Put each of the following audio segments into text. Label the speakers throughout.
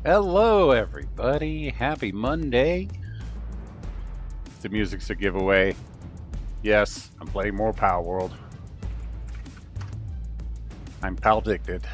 Speaker 1: Hello, everybody. Happy Monday. The music's a giveaway. Yes, I'm playing more Palworld. I'm pal-addicted.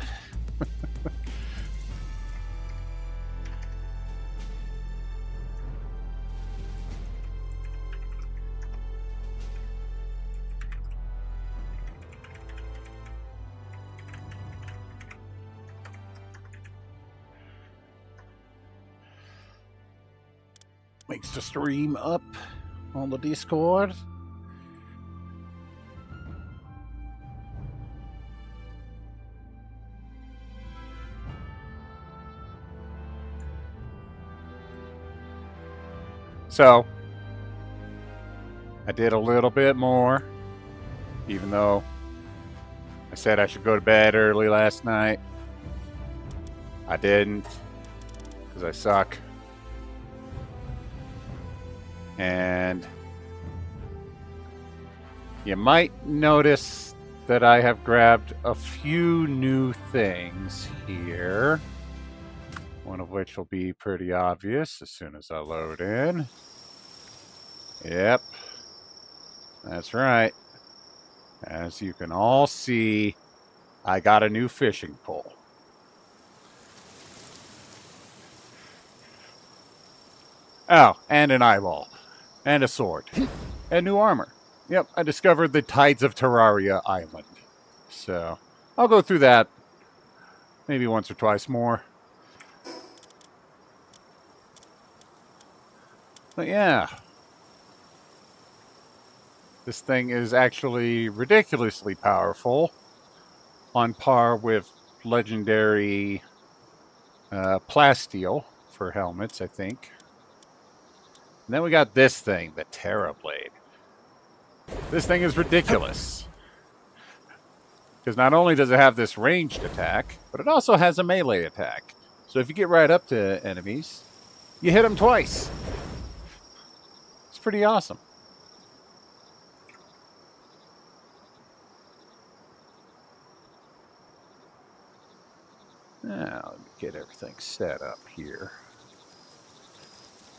Speaker 1: Makes the stream up on the Discord. So, I did a little bit more, even though I said I should go to bed early last night. I didn't, because I suck. And you might notice that I have grabbed a few new things here. One of which will be pretty obvious as soon as I load in. Yep. That's right. As you can all see, I got a new fishing pole. Oh, and an eyeball. And a sword. And new armor. Yep, I discovered the Tides of Terraria Island. So, I'll go through that maybe once or twice more. But yeah. This thing is actually ridiculously powerful. On par with legendary plasteel for helmets, I think. And then we got this thing, the Terra Blade. This thing is ridiculous. Because not only does it have this ranged attack, but it also has a melee attack. So if you get right up to enemies, you hit them twice. It's pretty awesome. Now, let me get everything set up here.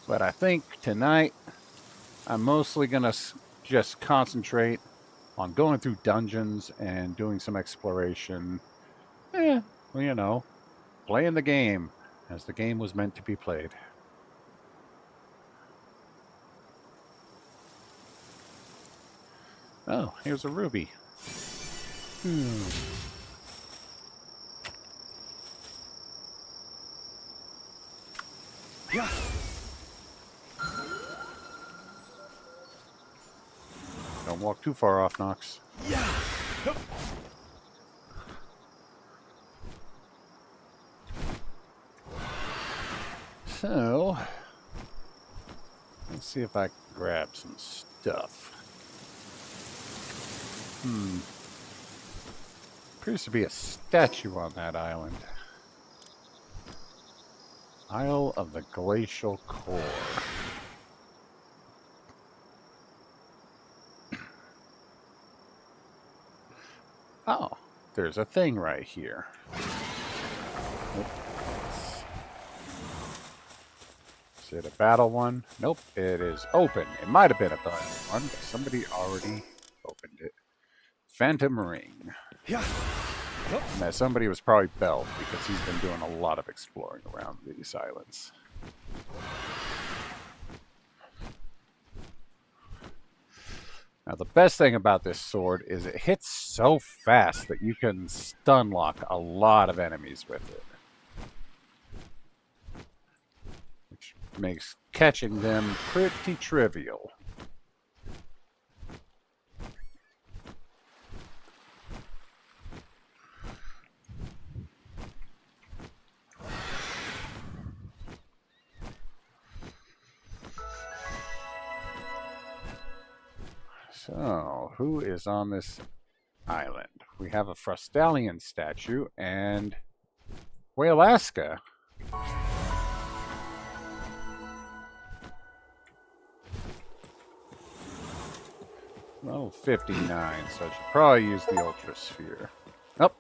Speaker 1: But I think tonight, I'm mostly going to just concentrate on going through dungeons and doing some exploration. Well, you know, playing the game as the game was meant to be played. Oh, here's a ruby.
Speaker 2: Yeah.
Speaker 1: Don't walk too far off, Nox.
Speaker 2: Yeah.
Speaker 1: So, let's see if I can grab some stuff. Appears to be a statue on that island. Isle of the Glacial Core. Oh, there's a thing right here. Is it a battle one? Nope, it is open. It might have been a battle one, but somebody already opened it. Phantom Ring.
Speaker 2: Yeah.
Speaker 1: And that somebody was probably Bell, because he's been doing a lot of exploring around these islands. Now, the best thing about this sword is it hits so fast that you can stun lock a lot of enemies with it. Which makes catching them pretty trivial. So, who is on this island? We have a Frostalian statue and Alaska. Level 59, so I should probably use the Ultra Sphere. Oh,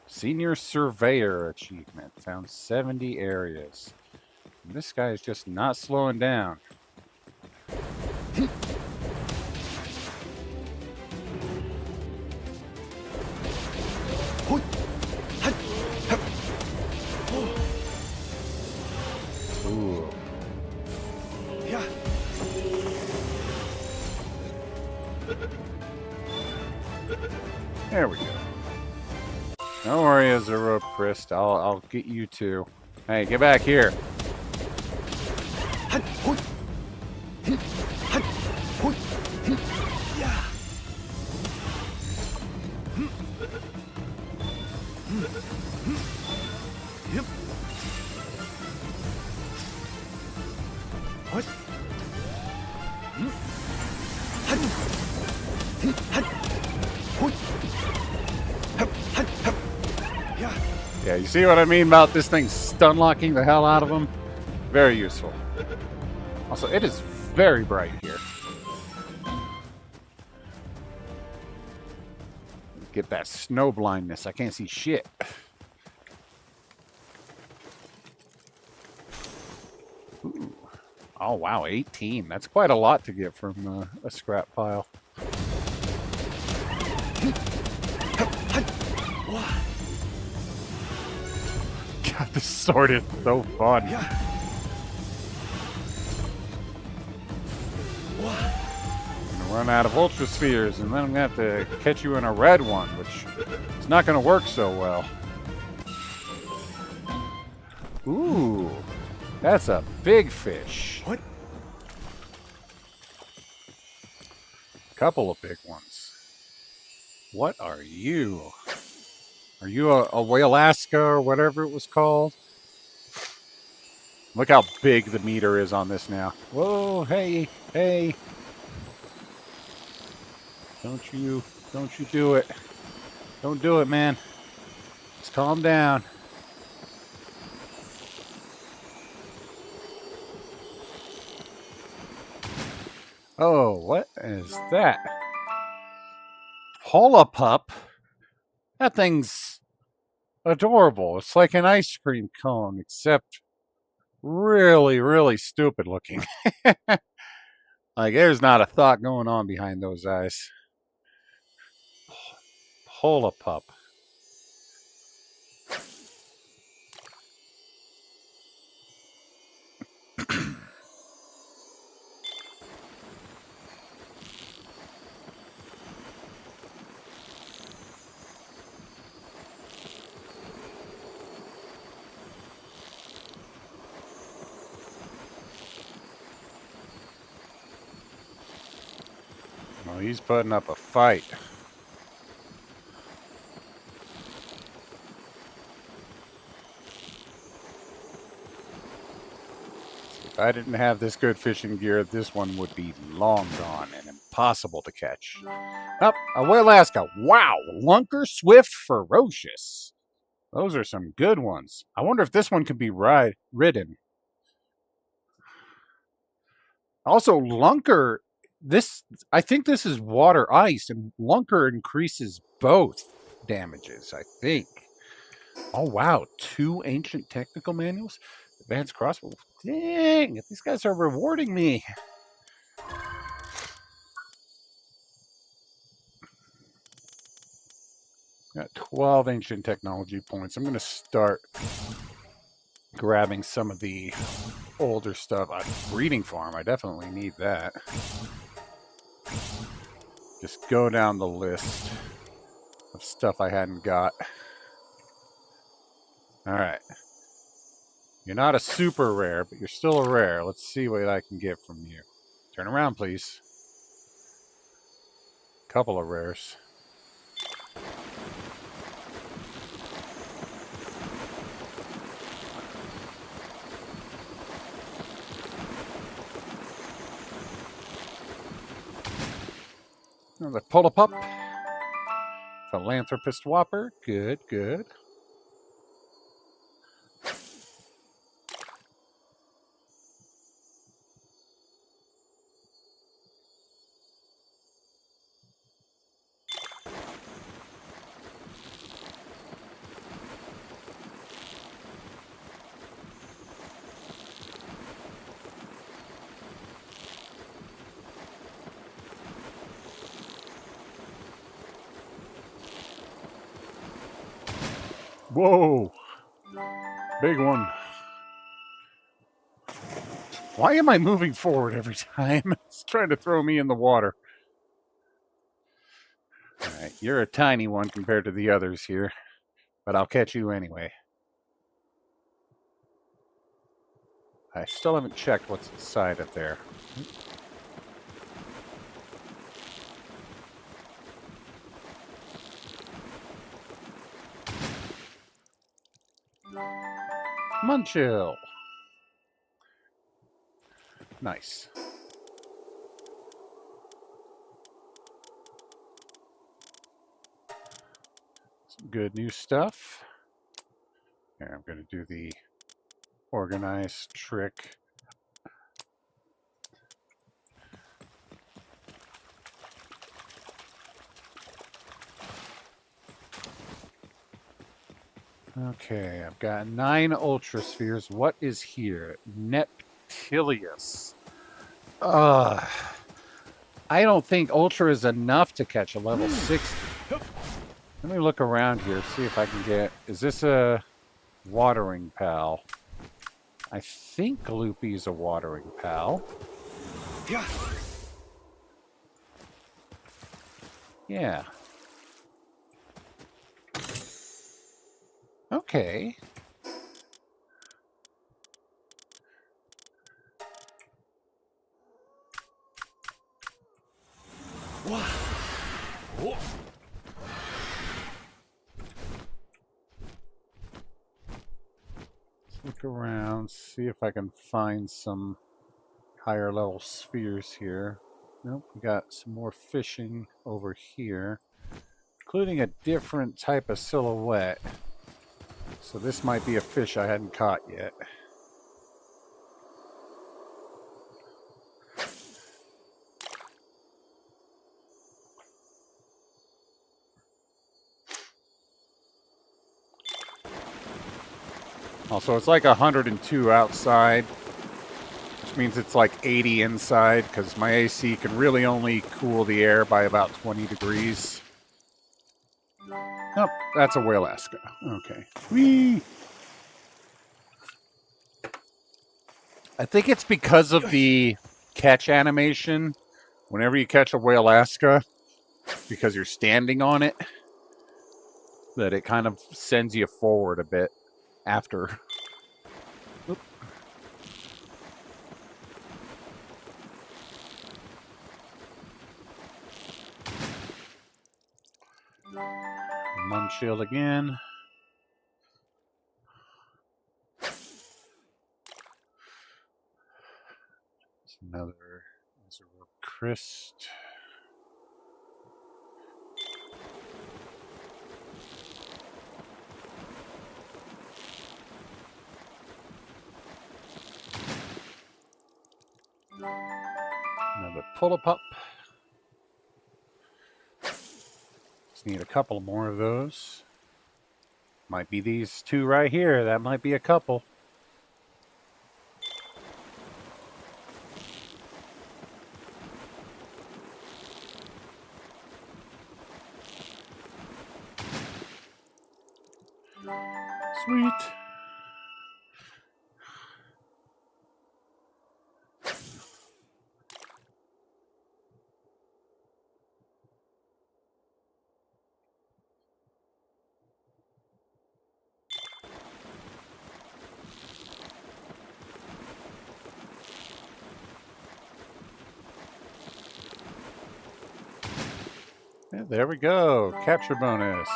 Speaker 1: Senior Surveyor achievement. Found 70 areas. And this guy is just not slowing down. Ooh. There we go. Don't worry, Azura-Prist. I'll get you too. Hey, get back here.
Speaker 2: What?
Speaker 1: Yeah, you see what I mean about this thing stun locking the hell out of them? Very useful. Also, it is very bright here. Get that snow blindness. I can't see shit. Ooh. Oh, wow, 18. That's quite a lot to get from a scrap pile. God, this sword is so fun. I'm gonna run out of Ultra Spheres, and then I'm gonna have to catch you in a red one, which is not gonna work so well. Ooh, that's a big fish.
Speaker 2: What?
Speaker 1: Couple of big ones. What are you? Are you a Whaleaska or whatever it was called? Look how big the meter is on this now. Whoa, hey, hey. Don't you do it. Don't do it, man. Just calm down. Oh, what is that? Holopup? That thing's adorable. It's like an ice cream cone, except really, really stupid looking. Like, there's not a thought going on behind those eyes. Holopup. Well, he's putting up a fight. If I didn't have this good fishing gear, this one would be long gone and impossible to catch. Oh, a Whaleaska. Wow, Lunker, Swift, Ferocious. Those are some good ones. I wonder if this one could be ridden. Also, Lunker, I think this is water ice, and Lunker increases both damages, I think. Oh, wow, 2 ancient technical manuals? Advanced crossbow. Dang, these guys are rewarding me. Got 12 ancient technology points. I'm going to start grabbing some of the older stuff. Breeding farm, I definitely need that. Just go down the list of stuff I hadn't got. Alright. You're not a super rare, but you're still a rare. Let's see what I can get from you. Turn around, please. Couple of rares. Another Polopup. Philanthropist Whopper. Good, good. Whoa! Big one. Why am I moving forward every time? It's trying to throw me in the water. Alright, you're a tiny one compared to the others here, but I'll catch you anyway. I still haven't checked what's inside of there. Munchill! Nice. Some good new stuff. Here, I'm going to do the organized trick. Okay, I've got 9 Ultra Spheres. What is here? Neptilius. I don't think Ultra is enough to catch a level 60. Let me look around here, see if I can get... Is this a watering pal? I think Loopy's a watering pal. Yeah. Okay. Look around, see if I can find some higher level spheres here. Nope, we got some more fishing over here, including a different type of silhouette. So this might be a fish I hadn't caught yet. Also, it's like 102 outside, which means it's like 80 inside, because my AC can really only cool the air by about 20 degrees. Nope, that's a Whaleska. Okay. Whee! I think it's because of the catch animation. Whenever you catch a Whaleska, because you're standing on it, that it kind of sends you forward a bit after. Oop. Munchill again. It's another Azure Crest. Another Pull-a-Pup. Just need a couple more of those. Might be these 2 right here. That might be a couple. Sweet. Yeah, there we go. Capture bonus.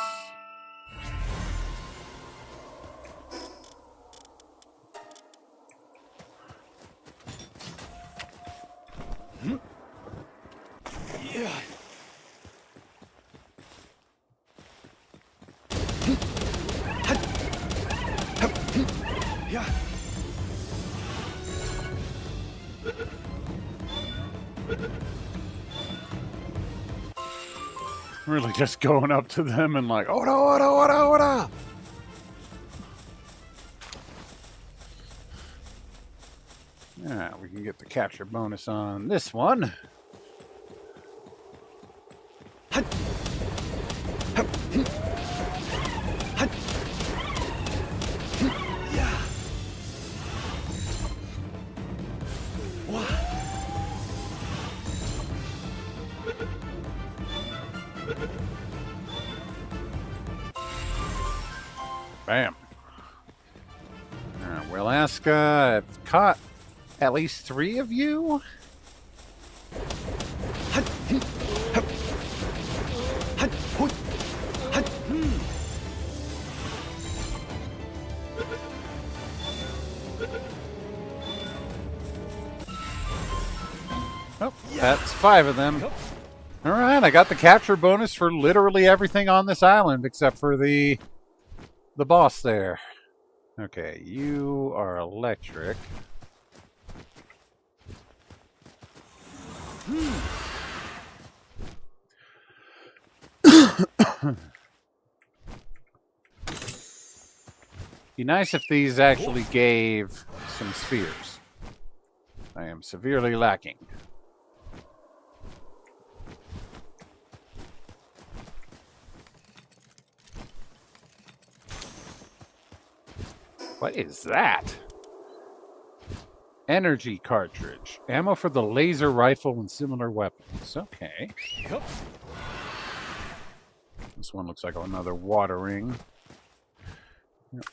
Speaker 1: Really just going up to them and like, Oda, Oda, Oda, Oda! Yeah, we can get the capture bonus on this one. Bam. Well, Aska, I've caught at least 3 of you. Oh, that's 5 of them. All right, I got the capture bonus for literally everything on this island except for the boss there. Okay, you are electric. Be nice if these actually gave some spheres. I am severely lacking. What is that? Energy cartridge. Ammo for the laser rifle and similar weapons. Okay. This one looks like another water ring. Yep.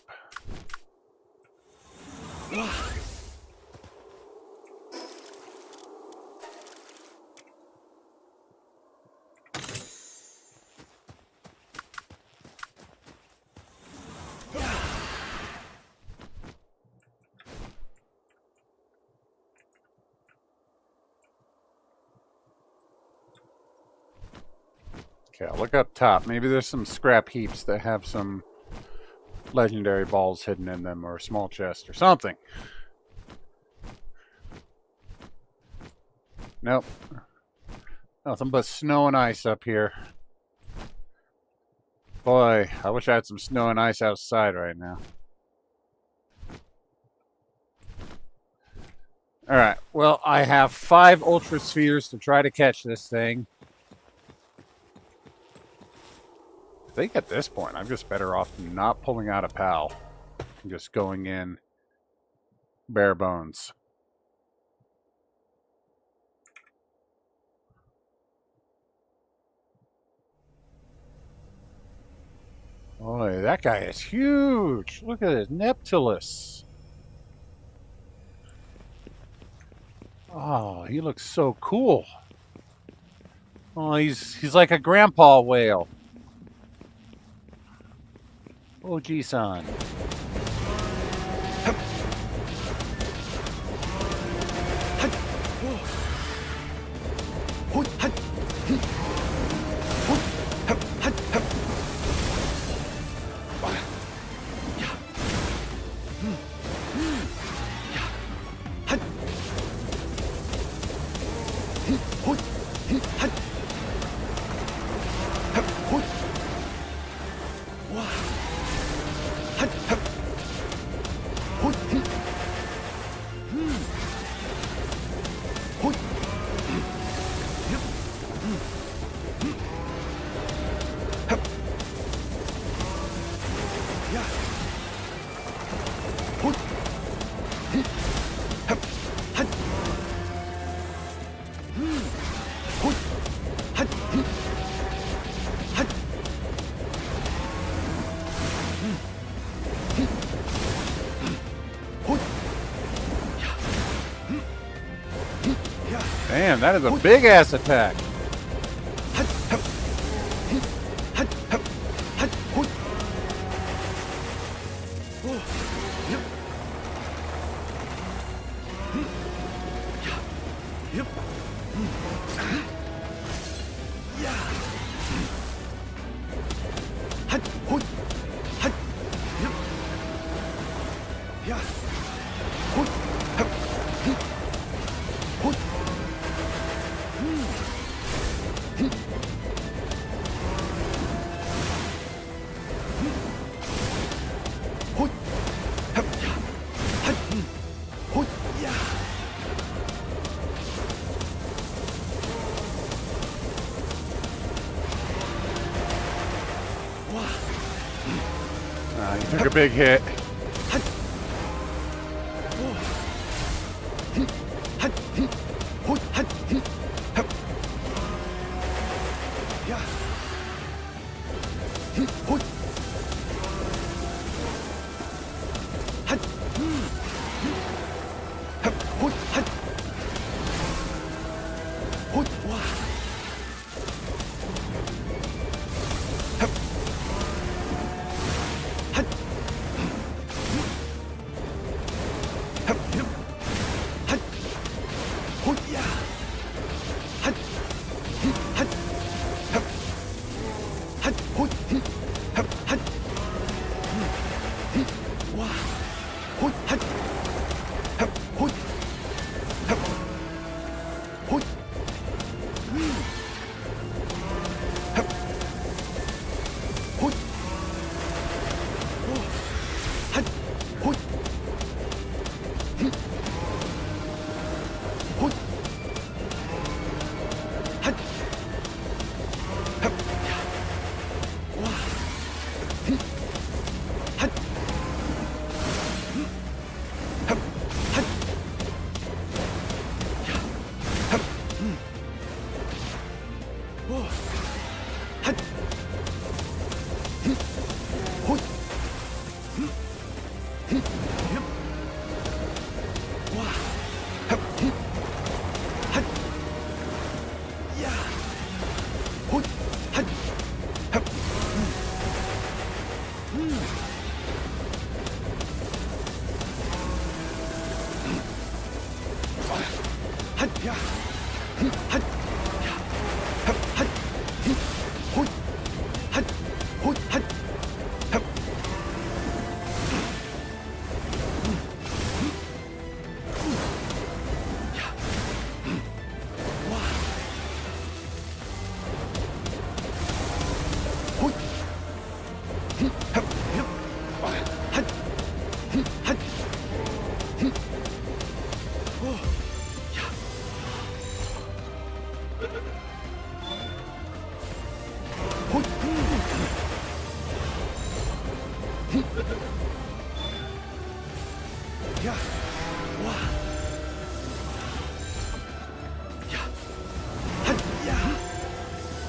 Speaker 1: Okay, I'll look up top. Maybe there's some scrap heaps that have some legendary balls hidden in them, or a small chest, or something. Nope. Nothing but snow and ice up here. Boy, I wish I had some snow and ice outside right now. Alright, well, I have 5 Ultra Spheres to try to catch this thing. I think at this point, I'm just better off not pulling out a PAL and just going in bare bones. Boy, that guy is huge. Look at it, Neptilus. Oh, he looks so cool. Oh, he's like a grandpa whale. Oh, G-san. Damn, that is a big ass attack. You took a big hit.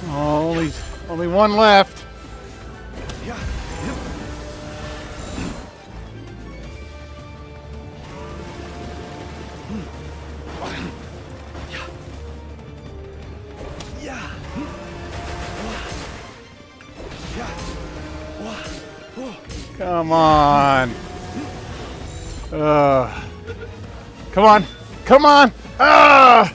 Speaker 1: Oh, only one left. Come on. Come on. Come on. Ah!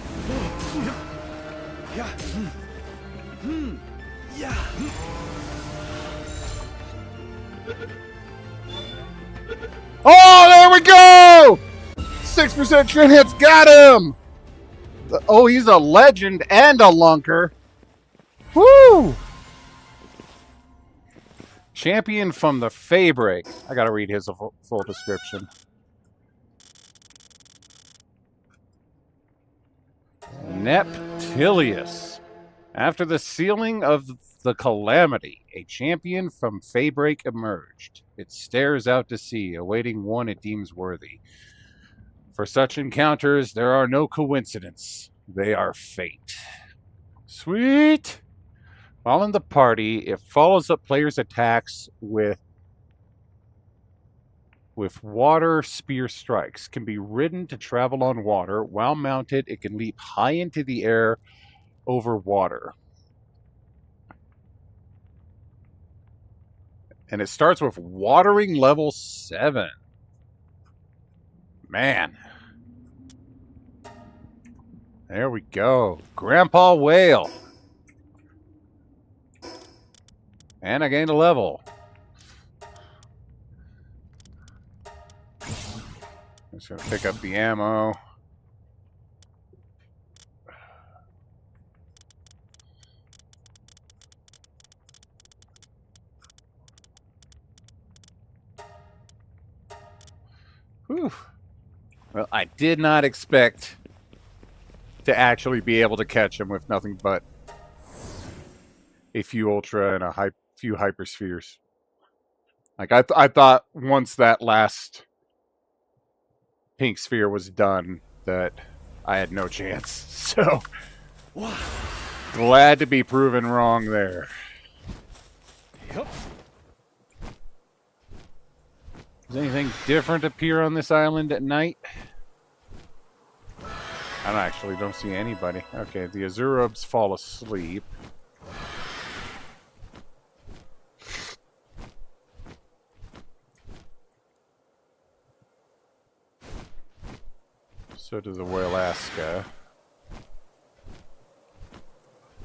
Speaker 1: Oh, there we go! 6% crit hits got him! Oh, he's a legend and a lunker. Woo! Champion from the Faybreak. I gotta read his full description. Neptilius. After the sealing of the Calamity, a champion from Faybreak emerged. It stares out to sea, awaiting one it deems worthy. For such encounters, there are no coincidences. They are fate. Sweet! While in the party, it follows up players' attacks with water spear strikes. Can be ridden to travel on water. While mounted, it can leap high into the air over water. And it starts with watering level 7. Man. There we go. Grandpa Whale. And I gained a level. I'm just going to pick up the ammo. Whew. Well, I did not expect to actually be able to catch him with nothing but a few ultra and a few hyperspheres. Like I thought once that last pink sphere was done that I had no chance. So glad to be proven wrong there.
Speaker 2: Yup.
Speaker 1: Does anything different appear on this island at night? I don't see anybody. Okay, the Azurubs fall asleep. So does the Whaleaska.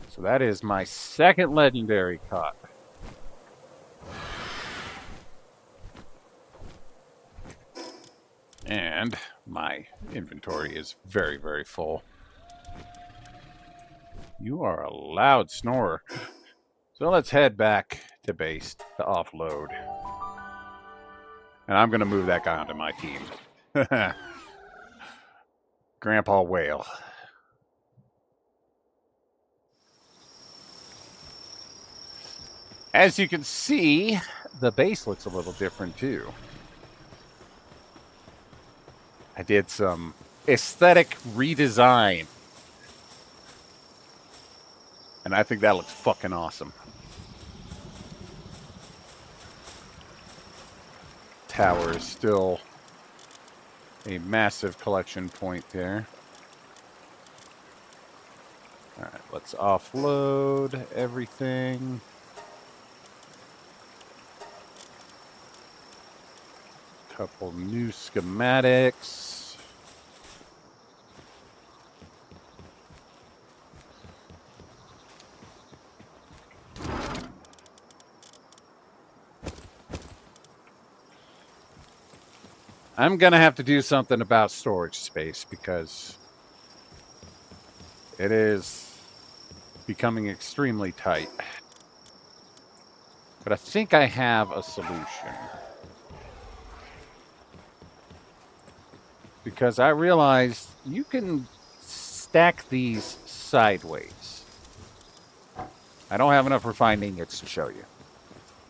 Speaker 1: So that is my second legendary caught. And my inventory is very, very full. You are a loud snorer. So let's head back to base to offload. And I'm going to move that guy onto my team. Grandpa Whale. As you can see, the base looks a little different too. I did some aesthetic redesign. And I think that looks fucking awesome. Tower is still a massive collection point there. Alright, let's offload everything. Couple new schematics. I'm gonna have to do something about storage space because it is becoming extremely tight. But I think I have a solution. Because I realized you can stack these sideways. I don't have enough refined ingots to show you.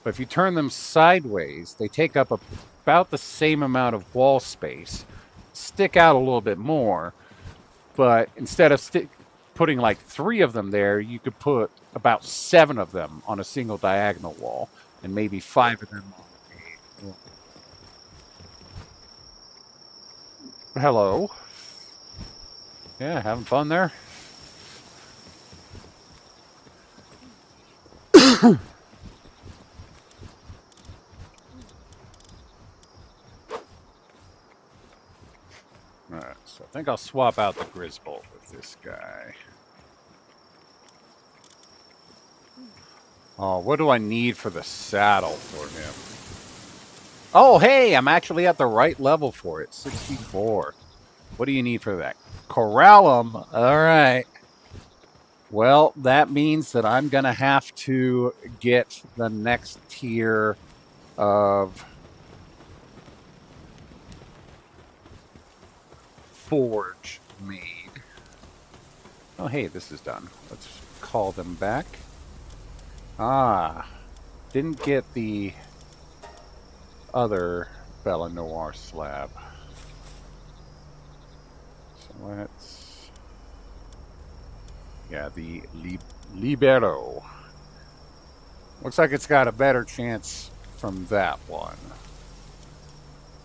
Speaker 1: But if you turn them sideways, they take up about the same amount of wall space, stick out a little bit more, but instead of putting like 3 of them there, you could put about 7 of them on a single diagonal wall, and maybe 5 of them on a... Hello. Yeah, having fun there? Alright, so I think I'll swap out the Grizzbolt with this guy. Oh, what do I need for the saddle for him? Oh, hey, I'm actually at the right level for it. 64. What do you need for that? Corral him. All right. Well, that means that I'm going to have to get the next tier of forge made. Oh, hey, this is done. Let's call them back. Ah, didn't get the other Bella Noir slab. So let's... Yeah, the Libero. Looks like it's got a better chance from that one.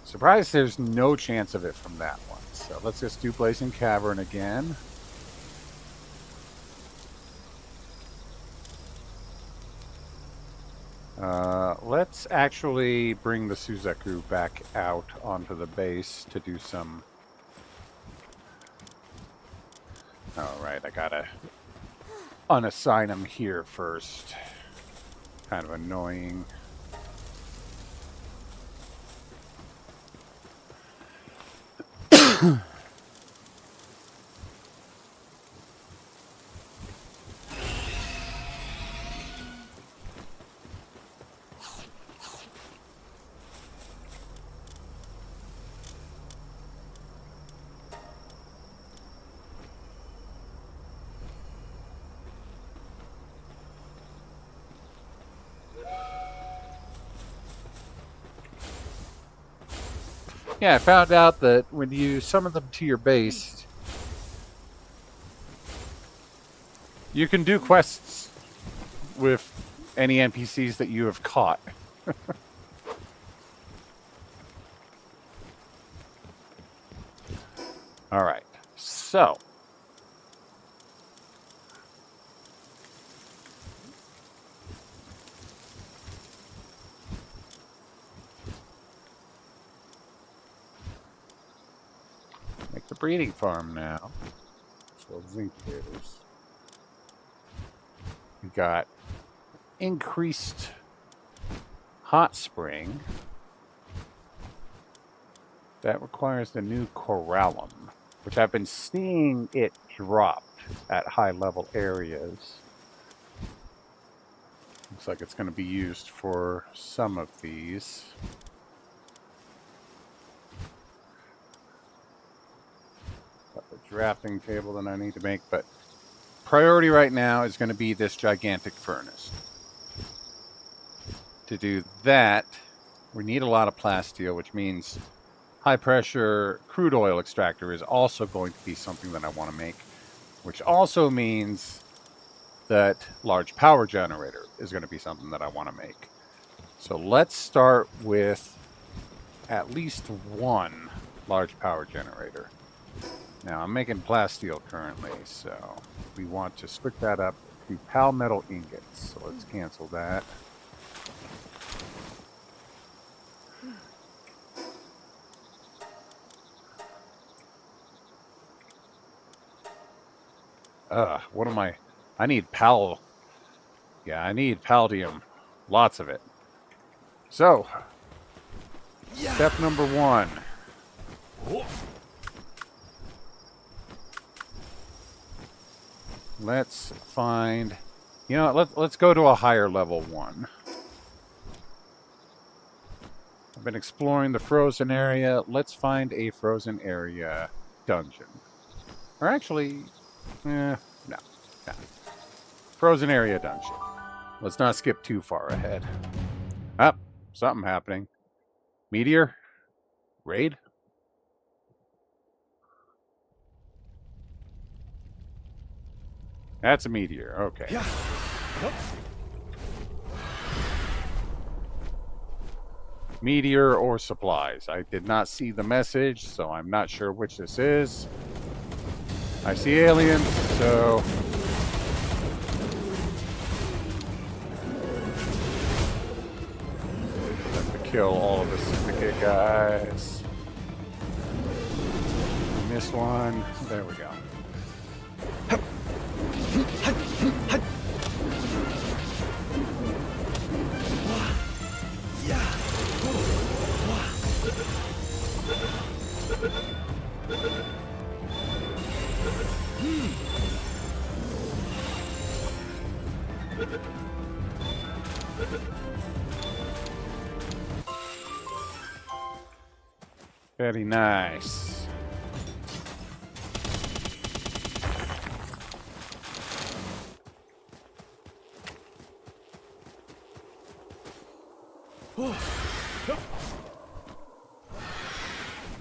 Speaker 1: Surprised there's no chance of it from that one. So let's just do Blazing Cavern again. Let's actually bring the Suzaku back out onto the base to do some... Alright, I gotta unassign him here first. Kind of annoying. Yeah, I found out that when you summon them to your base, you can do quests with any NPCs that you have caught. All right, so make the breeding farm now. So incubators. We got increased hot spring. That requires the new corallum, which I've been seeing it dropped at high level areas. Looks like it's going to be used for some of these. Got the drafting table that I need to make, but priority right now is going to be this gigantic furnace. To do that, we need a lot of plasteel, which means high pressure crude oil extractor is also going to be something that I want to make, which also means that large power generator is going to be something that I want to make. So let's start with at least one large power generator. Now I'm making plasteel currently, so we want to split that up to pal metal ingots. So let's cancel that. What am I? I need pal. Yeah, I need palladium. Lots of it. So, step number 1. Let's find... You know, let's go to a higher level one. I've been exploring the frozen area. Let's find a frozen area dungeon. Or actually... no. Frozen area dungeon. Let's not skip too far ahead. Ah, something happening. Meteor? Raid? That's a meteor. Okay.
Speaker 2: Yeah. Nope.
Speaker 1: Meteor or supplies. I did not see the message, so I'm not sure which this is. I see aliens, so... kill all of the syndicate guys. Missed one. There we go. Very nice.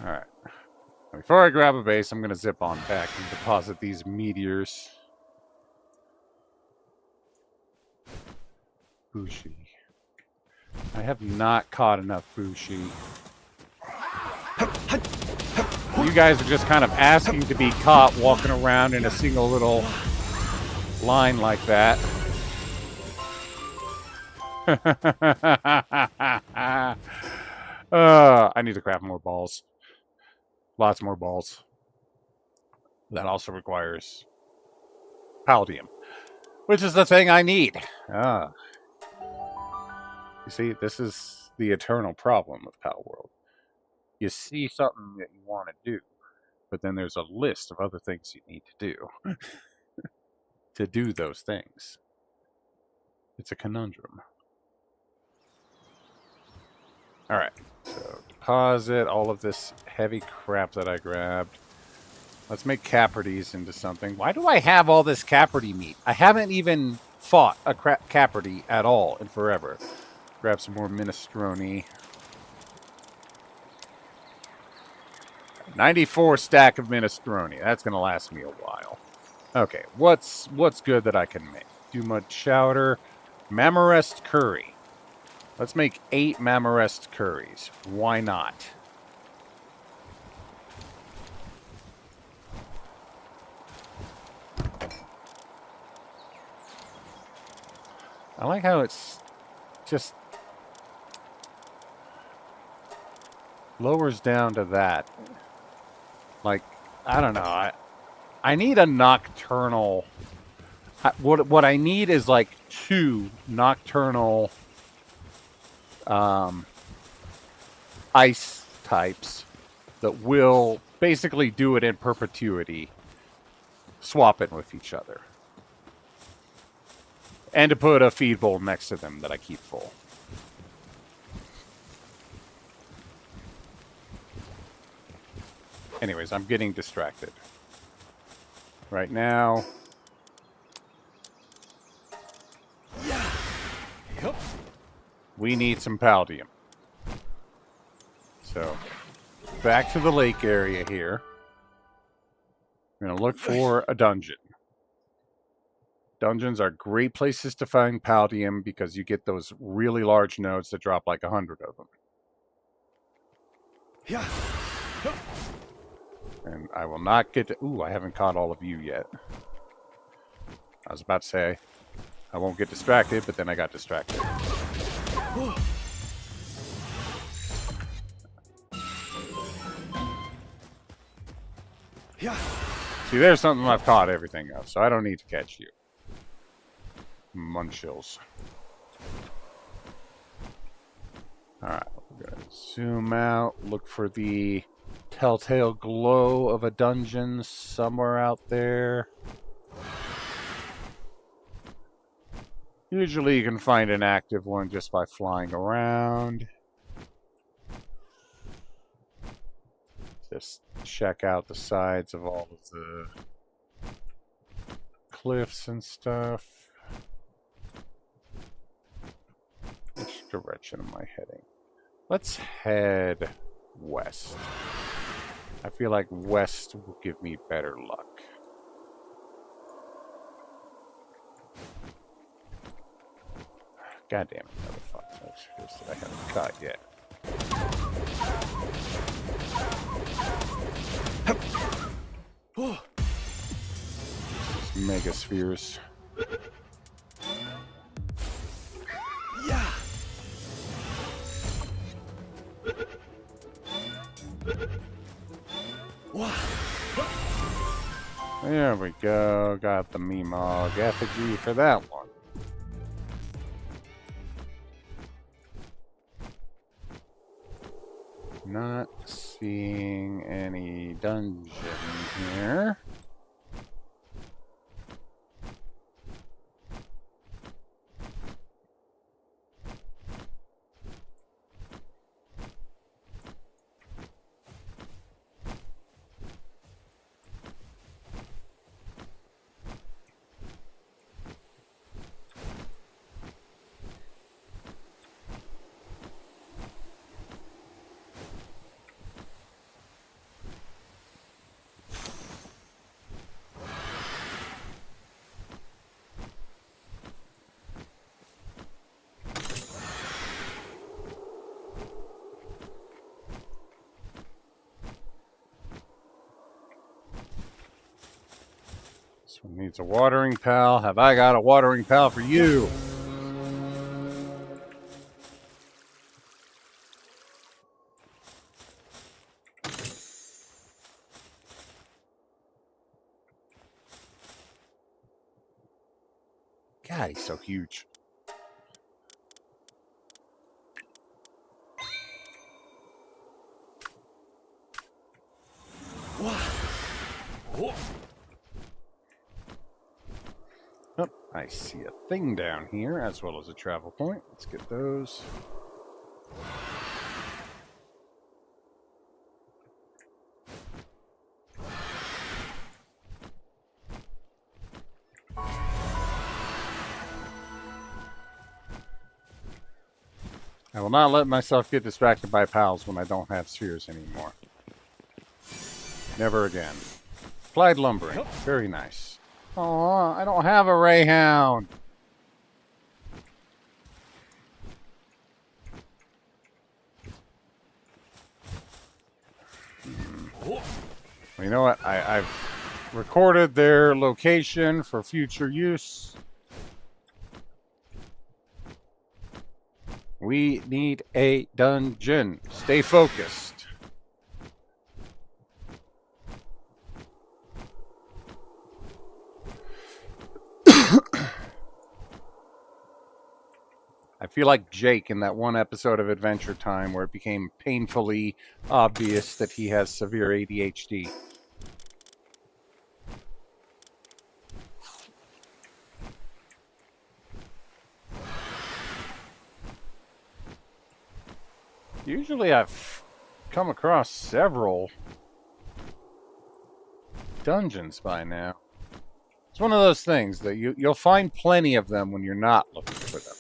Speaker 1: Alright. Before I grab a base, I'm going to zip on back and deposit these meteors. Bushi. I have not caught enough Bushi. You guys are just kind of asking to be caught walking around in a single little line like that. I need to craft more balls. Lots more balls. That also requires palladium, which is the thing I need. You see, this is the eternal problem with Palworld. You see something that you want to do, but then there's a list of other things you need to do to do those things. It's a conundrum. All right, so deposit all of this heavy crap that I grabbed. Let's make Caprides into something. Why do I have all this Capride meat? I haven't even fought a Capride at all in forever. Grab some more minestrone. 94 stack of minestrone. That's going to last me a while. Okay, what's good that I can make? Do mud chowder. Mamarest curry. Let's make 8 Mamarest curries. Why not? I like how it's just lowers down to that. Like, I don't know. I need a nocturnal. What I need is like 2 nocturnal ice types that will basically do it in perpetuity, swapping with each other. And to put a feed bowl next to them that I keep full. Anyways, I'm getting distracted. Right now. We need some paldium. So, back to the lake area here. We're going to look for a dungeon. Dungeons are great places to find paldium because you get those really large nodes that drop like 100 of them.
Speaker 2: Yeah.
Speaker 1: And I will not get to... Ooh, I haven't caught all of you yet. I was about to say I won't get distracted, but then I got distracted.
Speaker 2: Yeah.
Speaker 1: See, there's something I've caught everything of, so I don't need to catch you. Munchills. Alright, we're going to zoom out, look for the telltale glow of a dungeon somewhere out there. Usually you can find an active one just by flying around. Just check out the sides of all of the cliffs and stuff. Which direction am I heading? Let's head west. I feel like west will give me better luck. God damn it, motherfucker. That's just that I haven't caught yet. Megaspheres.
Speaker 2: Yeah.
Speaker 1: There we go. Got the Meemog effigy for that one. Not seeing any dungeon here. This one needs a watering pal. Have I got a watering pal for you? God, he's so huge. Oh, I see a thing down here as well as a travel point. Let's get those. I will not let myself get distracted by pals when I don't have spheres anymore. Never again. Applied lumbering. Very nice. Aw, I don't have a Rayhound. You know what? I've recorded their location for future use. We need a dungeon. Stay focused. I feel like Jake in that one episode of Adventure Time where it became painfully obvious that he has severe ADHD. Usually I've come across several dungeons by now. It's one of those things that you'll find plenty of them when you're not looking for them.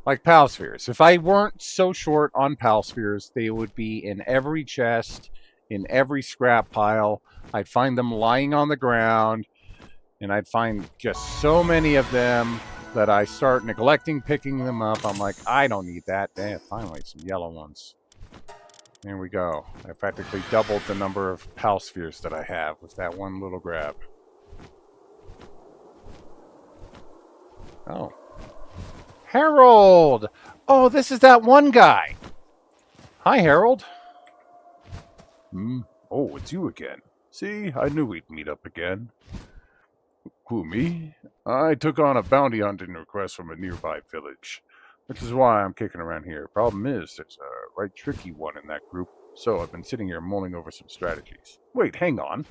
Speaker 1: Like Palspheres. If I weren't so short on Palspheres, they would be in every chest, in every scrap pile. I'd find them lying on the ground, and I'd find just so many of them that I start neglecting picking them up. I'm like, I don't need that. Damn, finally, some yellow ones. There we go. I practically doubled the number of Palspheres that I have with that one little grab. Oh. Harold! Oh, this is that one guy. Hi, Harold.
Speaker 3: Oh, it's you again. See, I knew we'd meet up again. Who, me? I took on a bounty hunting request from a nearby village, which is why I'm kicking around here. Problem is, there's a right tricky one in that group, so I've been sitting here mulling over some strategies. Wait, hang on.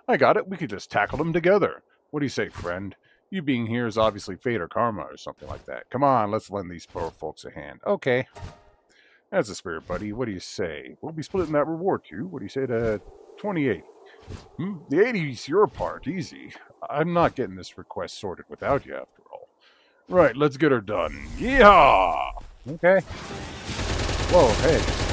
Speaker 3: I got it. We could just tackle them together. What do you say, friend? You being here is obviously fate or karma or something like that. Come on, let's lend these poor folks a hand.
Speaker 1: Okay.
Speaker 3: That's a spirit, buddy. What do you say? We'll be splitting that reward too. What do you say to 28? The 80's your part. Easy. I'm not getting this request sorted without you, after all. Right, let's get her done. Yeehaw!
Speaker 1: Okay. Whoa, hey.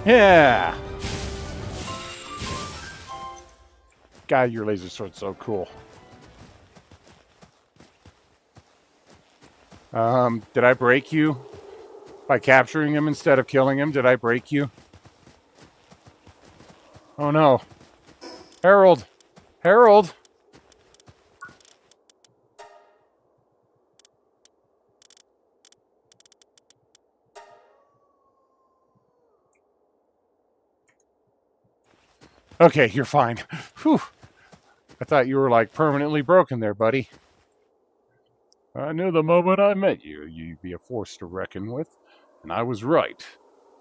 Speaker 1: Yeah! God, your laser sword's so cool. Did I break you? By capturing him instead of killing him, did I break you? Oh no. Harold! Harold! Okay, you're fine. Whew. I thought you were like permanently broken there, buddy.
Speaker 3: I knew the moment I met you, you'd be a force to reckon with, and I was right.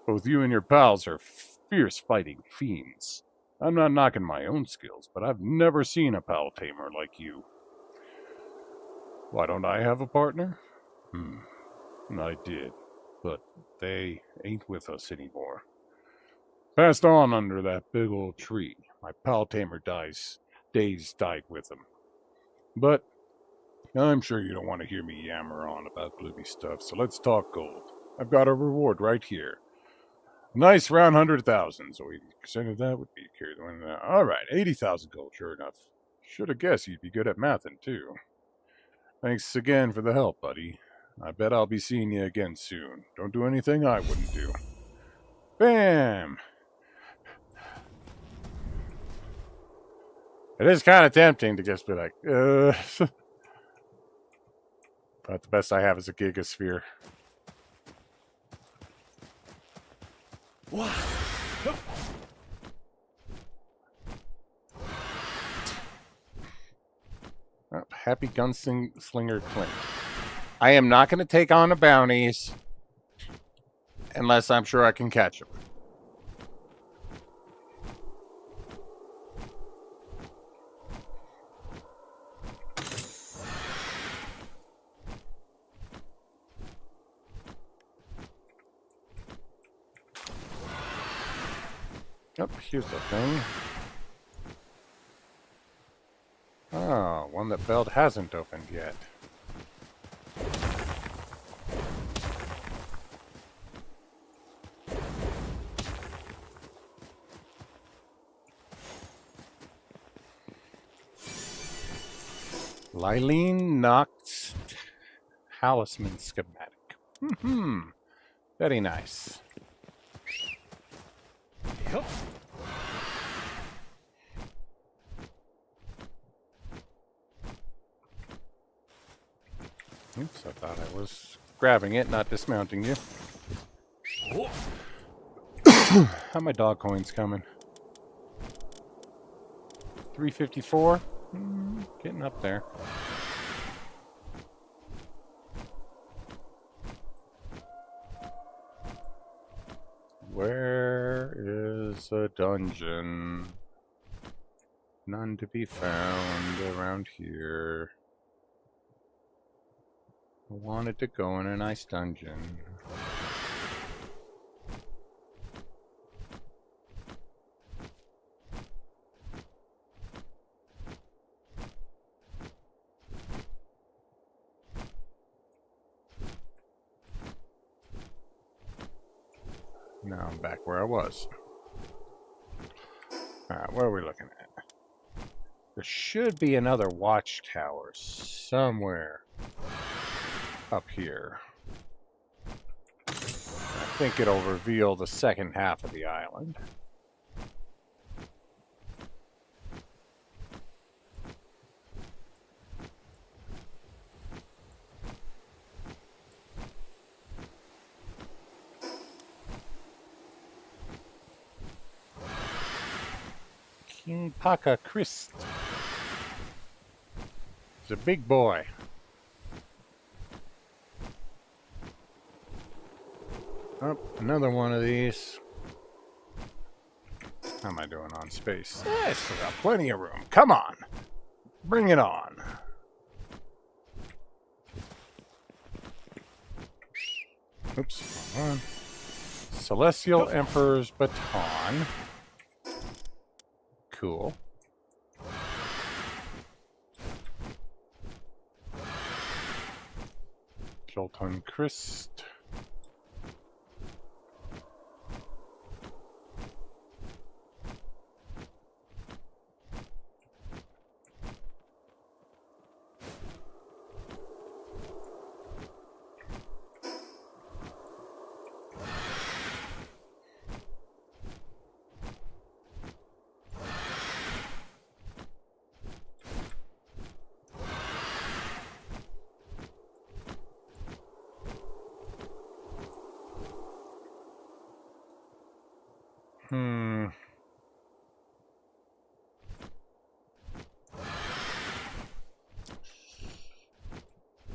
Speaker 3: Both you and your pals are fierce fighting fiends. I'm not knocking my own skills, but I've never seen a pal tamer like you. Why don't I have a partner? I did, but they ain't with us anymore. Passed on under that big old tree. My pal tamer days died with him. But I'm sure you don't want to hear me yammer on about gloomy stuff, so let's talk gold. I've got a reward right here. Nice round 100,000, so 80% of that would be carried away. All right, 80,000 gold, sure enough. Should have guessed you'd be good at mathing, too. Thanks again for the help, buddy. I bet I'll be seeing you again soon. Don't do anything I wouldn't do. Bam!
Speaker 1: It is kind of tempting to just be like, But the best I have is a gigasphere.
Speaker 2: Wow.
Speaker 1: Oh, happy gunslinger Clint. I am not going to take on the bounties unless I'm sure I can catch them. Oh, here's the thing. Oh, one that Beld hasn't opened yet. Lylene Nox talisman schematic. Very nice.
Speaker 2: Yep.
Speaker 1: Oops, I thought I was grabbing it, not dismounting you.
Speaker 2: Oh.
Speaker 1: How my dog coins coming? 354? Getting up there. Where is a dungeon? None to be found around here. I wanted to go in a nice dungeon. Now I'm back where I was. Alright, what are we looking at? There should be another watchtower somewhere up here. I think it'll reveal the second half of the island. King Paka Christ. He's a big boy. Oh, another one of these. How am I doing on space? I still got plenty of room. Come on. Bring it on. Oops, hold on. Celestial Emperor's Baton. Cool. Jolton Christ.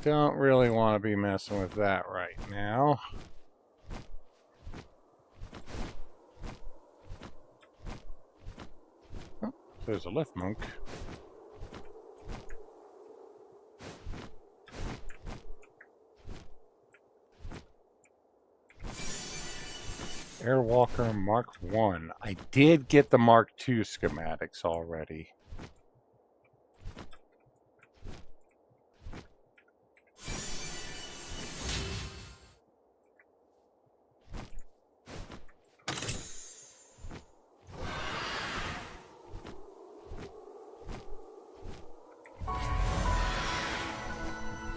Speaker 1: Don't really want to be messing with that right now. Oh, there's a lift monk. Airwalker Mark 1. I did get the Mark 2 schematics already.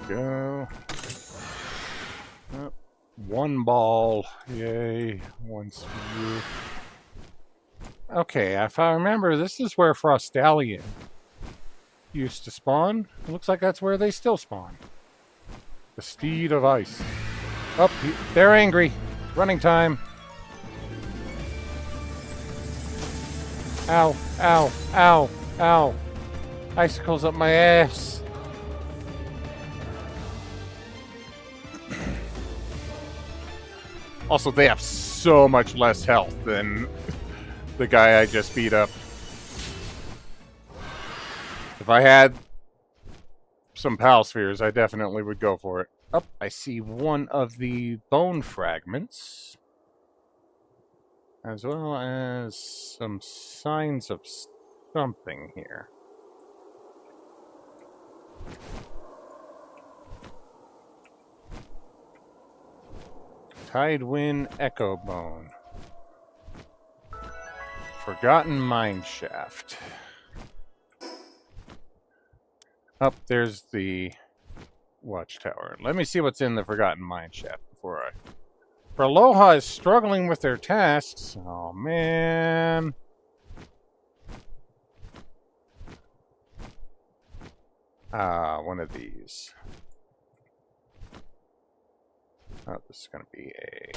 Speaker 1: Go. Oh, one ball. Yay. One spear. Okay, if I remember, this is where Frostallion used to spawn. It looks like that's where they still spawn. The Steed of Ice. Oh, they're angry. Running time. Ow, ow, ow, ow. Icicles up my ass. Also, they have so much less health than the guy I just beat up. If I had some Pal Spheres, I definitely would go for it. Oh, I see one of the bone fragments. As well as some signs of something here. Tidewind Echo Bone. Forgotten Mine Shaft. Up there's the watchtower. Let me see what's in the Forgotten Mine Shaft before I... For Aloha is struggling with their tasks. Oh, man. One of these. Oh, this is going to be a...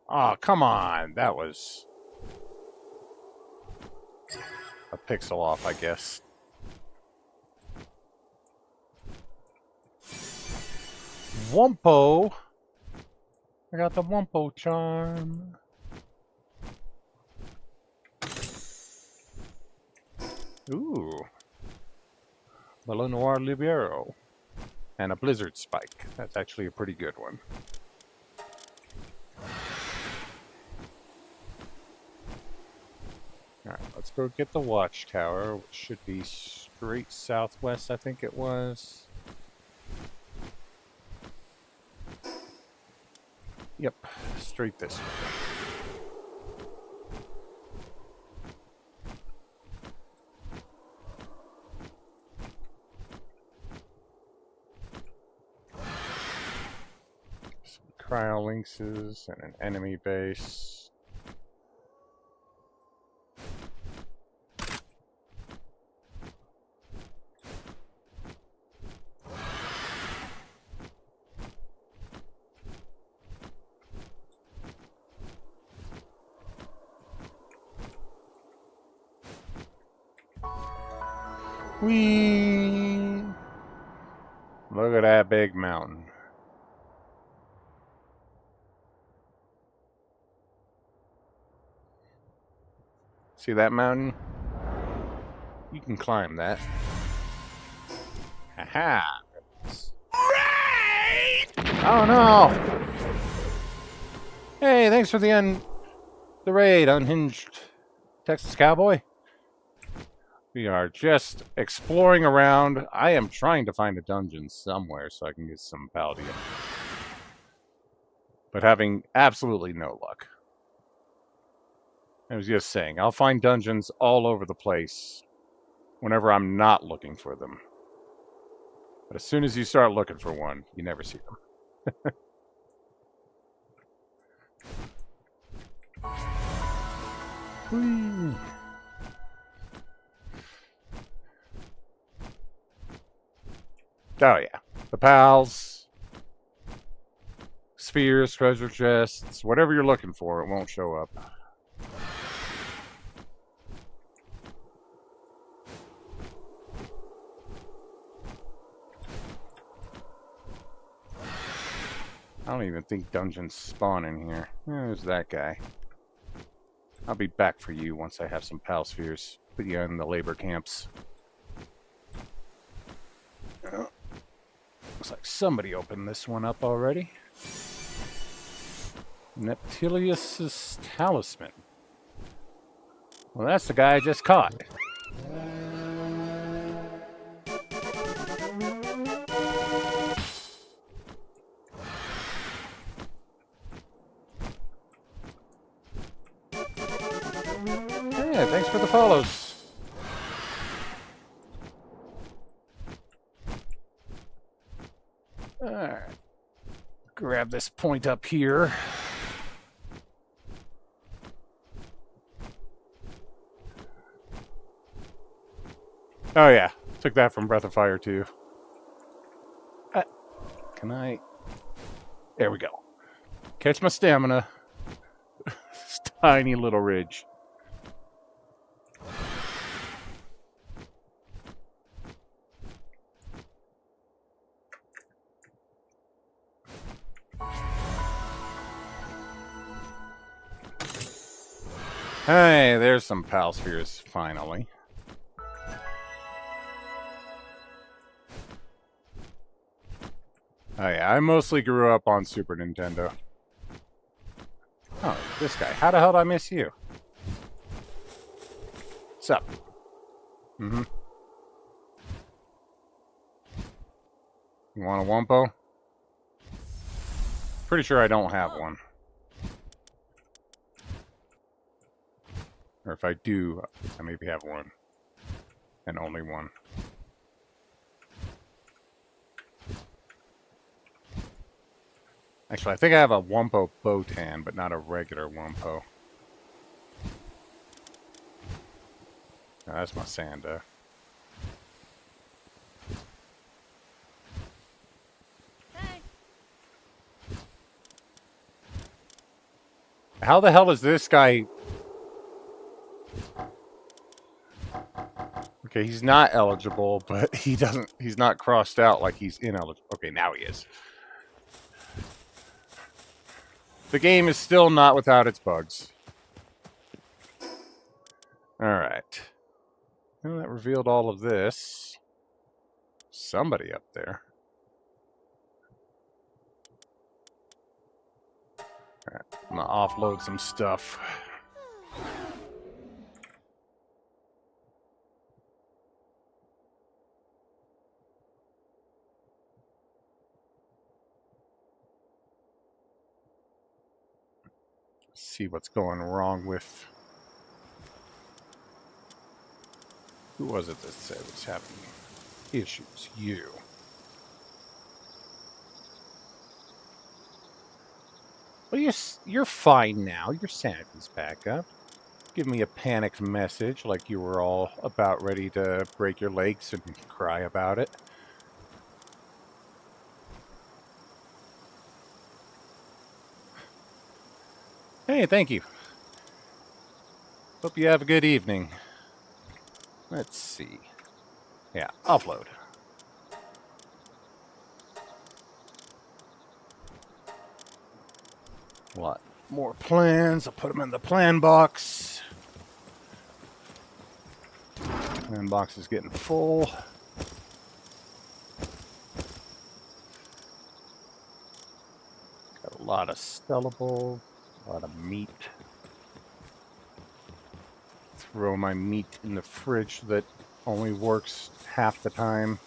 Speaker 1: Oh, come on. That was a pixel off, I guess. Wumpo. I got the Wumpo charm. Ooh. The Noir Libero. And a Blizzard Spike. That's actually a pretty good one. Alright, let's go get the watchtower, which should be straight southwest, I think it was. Yep, straight this way. Some cryolinxes and an enemy base. Whee! Look at that big mountain. See that mountain? You can climb that. Haha! Oh no! Hey, thanks for the raid, Unhinged Texas Cowboy. We are just exploring around. I am trying to find a dungeon somewhere so I can get some Paldium. But having absolutely no luck. I was just saying, I'll find dungeons all over the place whenever I'm not looking for them. But as soon as you start looking for one, you never see them. Whee! Oh yeah, the pals, spheres, treasure chests, whatever you're looking for, it won't show up. I don't even think dungeons spawn in here. There's that guy. I'll be back for you once I have some pal spheres. Put you in the labor camps. Looks like somebody opened this one up already. Neptilius's Talisman. Well, that's the guy I just caught. Yeah, thanks for the follows. Alright. Grab this point up here. Oh yeah, took that from Breath of Fire too. Can I... There we go. Catch my stamina. This tiny little ridge. Hey, there's some pal spheres, finally. Oh yeah, I mostly grew up on Super Nintendo. Oh, this guy. How the hell did I miss you? What's up? Mm-hmm. You want a Wumpo? Pretty sure I don't have one. Or if I do, I maybe have one. And only one. Actually, I think I have a Wumpo Botan, but not a regular Wumpo. Oh, that's my Sanda.
Speaker 2: Hey.
Speaker 1: How the hell is this guy... Okay, he's not eligible, but he's not crossed out like he's ineligible. Okay, now he is. The game is still not without its bugs. Alright. Well, that revealed all of this. Somebody up there. Alright, I'm gonna offload some stuff. See what's going wrong with... Who was it that said was having issues? You. Well, you're fine now. Your sanity's back up. Give me a panicked message like you were all about ready to break your legs and cry about it. Hey, thank you. Hope you have a good evening. Let's see. Yeah, offload. A lot more plans. I'll put them in the plan box. Plan box is getting full. Got a lot of sellable, a lot of meat. Throw my meat in the fridge that only works half the time.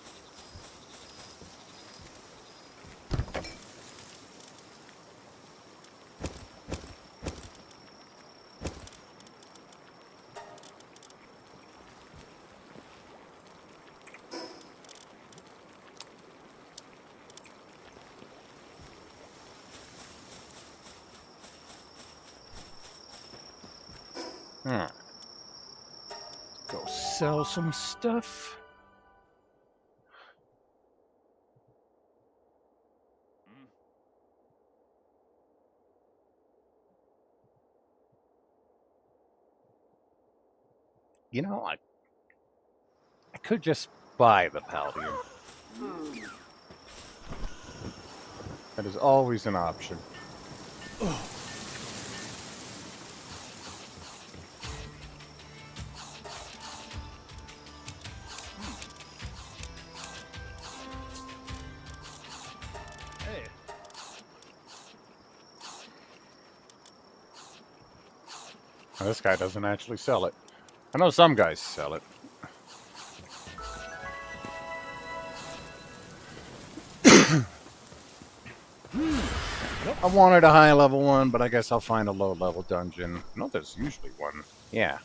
Speaker 1: Go sell some stuff. You know, I could just buy the Palworld. That is always an option.
Speaker 2: Hey.
Speaker 1: Now, this guy doesn't actually sell it. I know some guys sell it. I wanted a high level one, but I guess I'll find a low level dungeon. No, there's usually one. Yeah.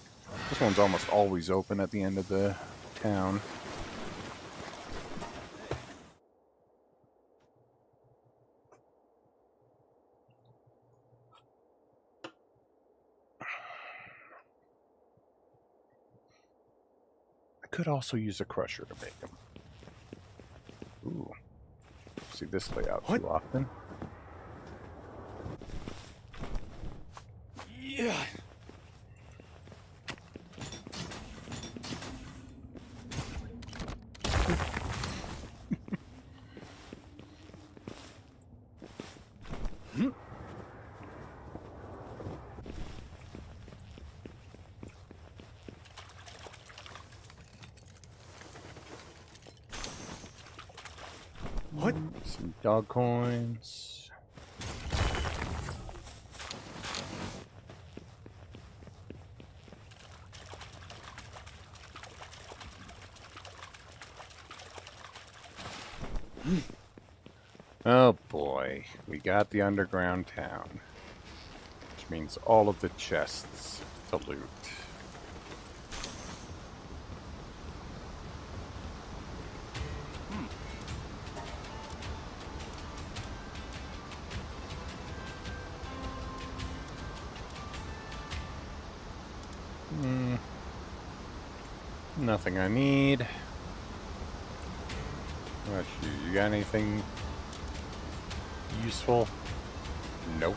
Speaker 1: This one's almost always open at the end of the town. I could also use a crusher to make them. Ooh. See this layout too often.
Speaker 2: Yeah. What?
Speaker 1: Some dog coins. Oh boy, we got the underground town, which means all of the chests to loot. nothing I need. What about you? You got anything useful? Nope.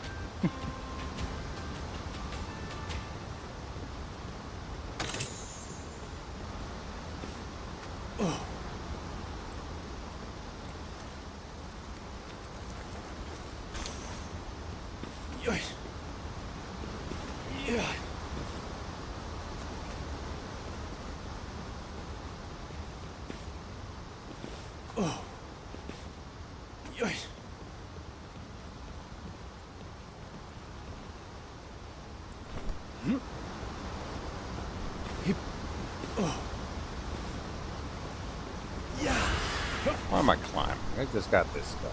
Speaker 1: Why am I climbing? I just got this guy.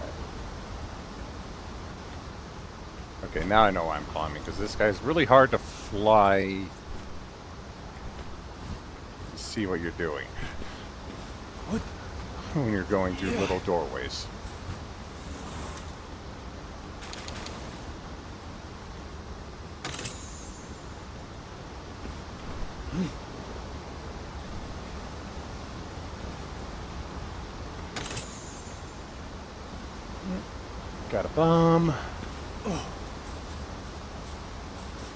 Speaker 1: Okay, now I know why I'm climbing, because this guy's really hard to fly to see what you're doing.
Speaker 2: What?
Speaker 1: When you're going through little doorways. Got a bomb.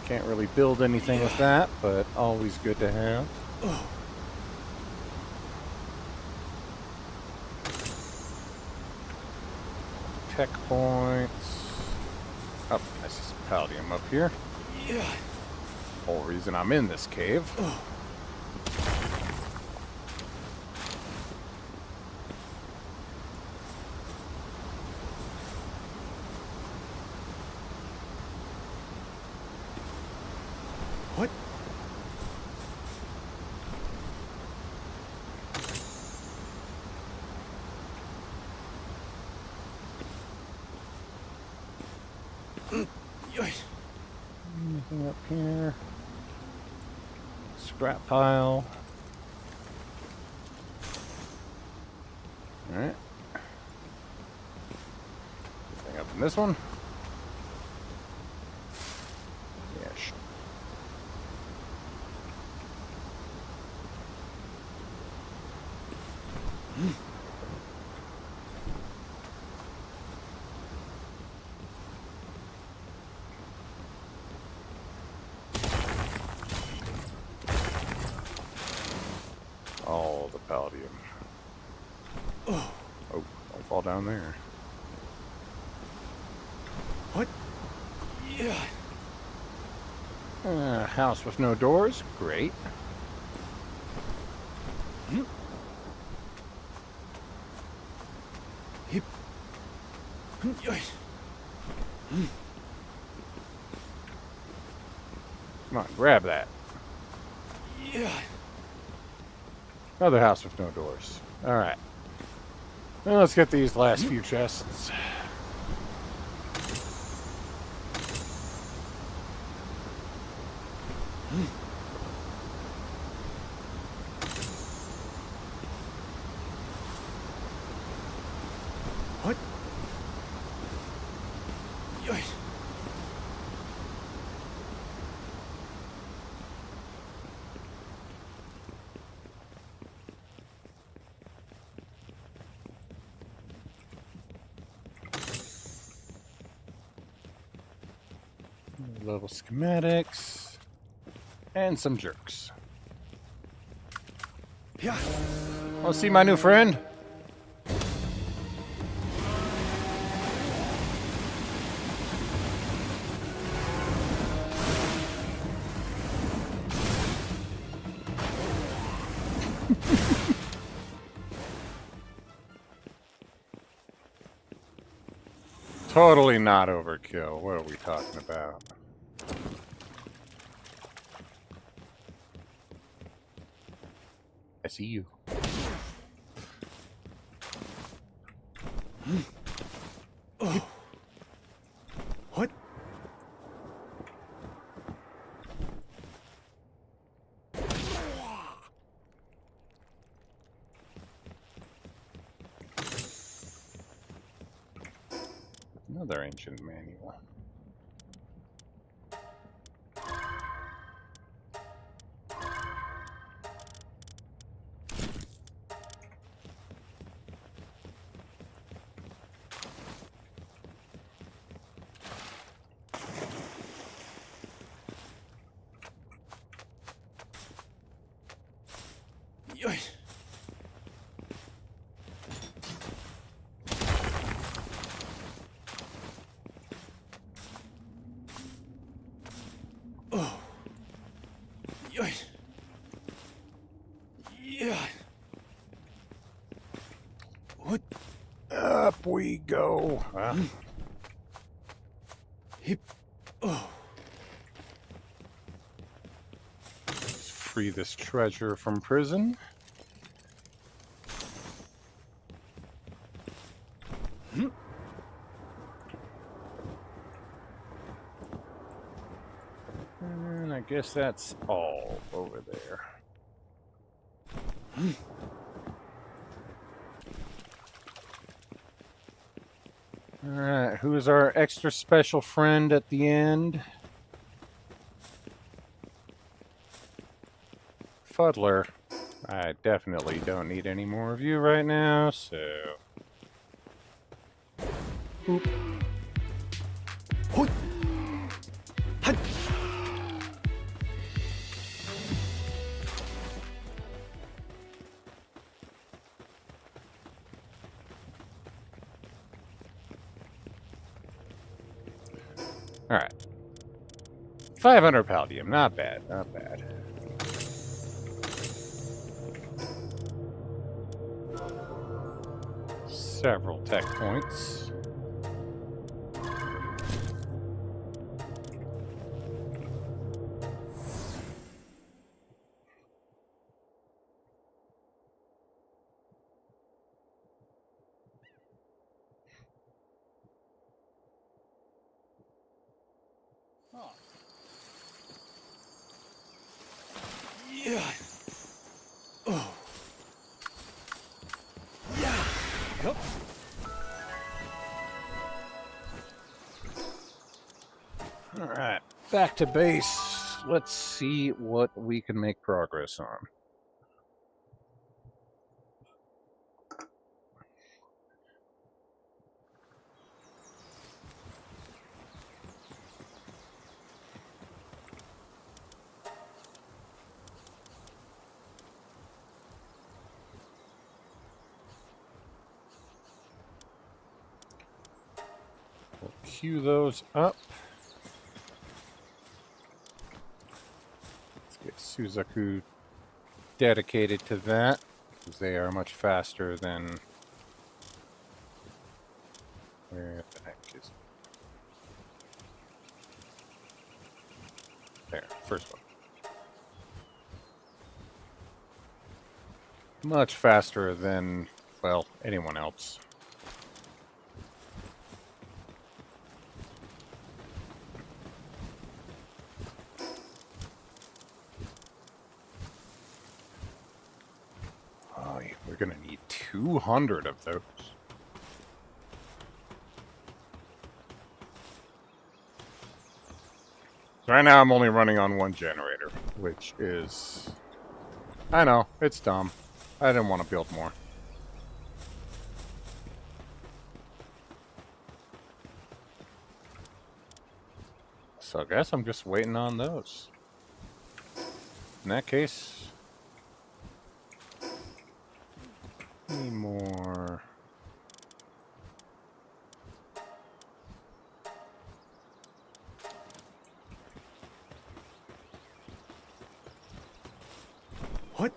Speaker 1: Can't really build anything with that, but always good to have. Tech points. Oh, I see some palladium up here. Whole reason I'm in this cave.
Speaker 2: What?
Speaker 1: Anything up here? Scrap pile. Alright. Anything up in this one? Yeah, sure. All the palladium. Oh, don't fall down there.
Speaker 2: What?
Speaker 1: House with no doors. Great. Come on, grab that. Another house with no doors. Alright. Now let's get these last few chests.
Speaker 2: What?
Speaker 1: Level schematics. And some jerks.
Speaker 2: Yeah.
Speaker 1: Want to see my new friend? Totally not overkill. What are we talking about? I see you.
Speaker 2: What?
Speaker 1: Another ancient manual.
Speaker 2: Yoy. Oh. Yoy. Yeah. What?
Speaker 3: Up we go.
Speaker 2: Hip. Oh.
Speaker 3: Let's free this treasure from prison. And I guess that's all over there. Alright, who's our extra special friend at the end? Fuddler. I definitely don't need any more of you right now, so...
Speaker 2: Hoi. Hut.
Speaker 3: Alright. 500 Palladium, not bad, not bad. Several tech points.
Speaker 2: Yeah. Oh. Yeah. Yup.
Speaker 3: Alright, back to base. Let's see what we can make progress on. We'll queue those up. Let's get Suzaku dedicated to that, because they are much faster than... Where the heck is it? There, first one. Much faster than, well, anyone else. Oh, yeah, we're gonna need 200 of those. Right now I'm only running on one generator, which is... I know, it's dumb. I didn't want to build more. So I guess I'm just waiting on those. In that case... Any more...
Speaker 2: What?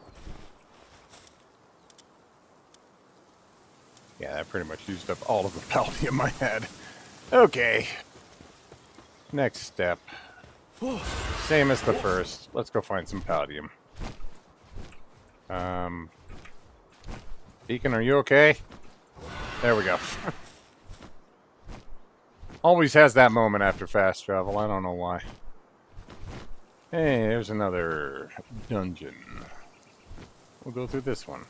Speaker 3: Yeah, that pretty much used up all of the Palladium I had. Okay. Next step.
Speaker 2: Oh.
Speaker 3: Same as the first. Let's go find some Palladium. Beacon, are you okay? There we go. Always has that moment after fast travel. I don't know why. Hey, there's another dungeon. We'll go through this one.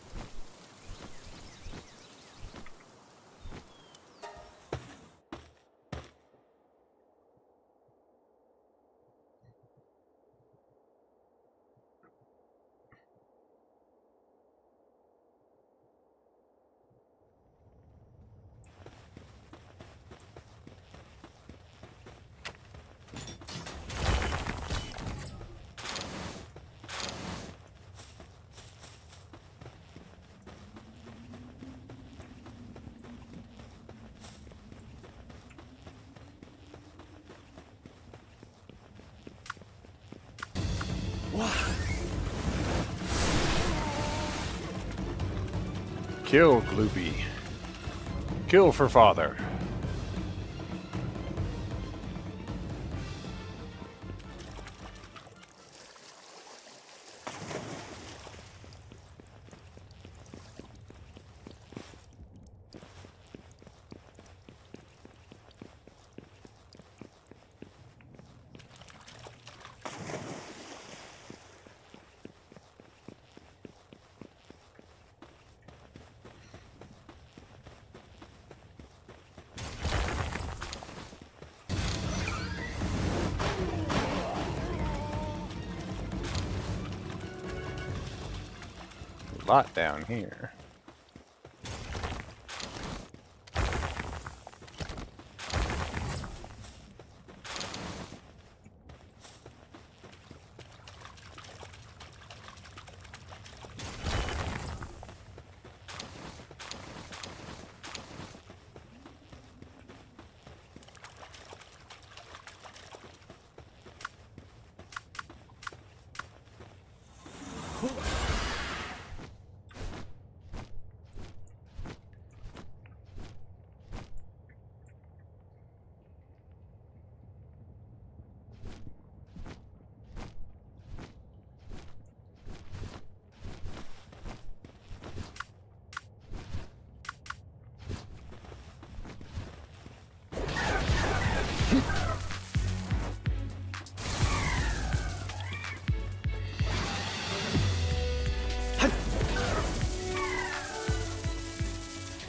Speaker 3: Kill, Gloopy. Kill for father. A lot down here.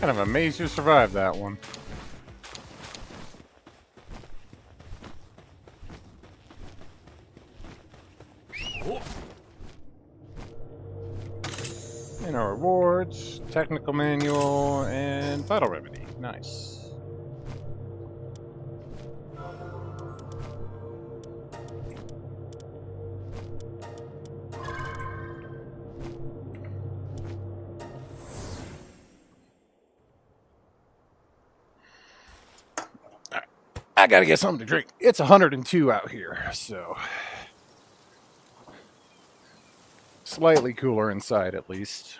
Speaker 3: Kind of amazed you survived that one. And our rewards, technical manual, and vital remedy. Nice. I gotta get something to drink. It's 102 out here, so slightly cooler inside at least.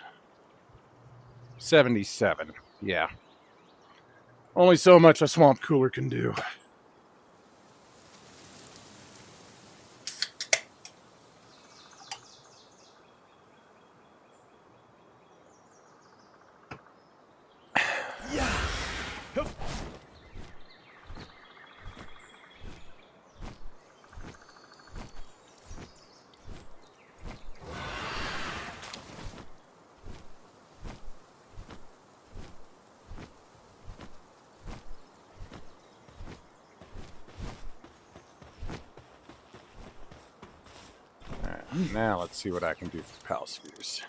Speaker 3: 77, yeah. Only so much a swamp cooler can do.
Speaker 2: Yeah. Hup.
Speaker 3: Alright, now let's see what I can do for pal spheres.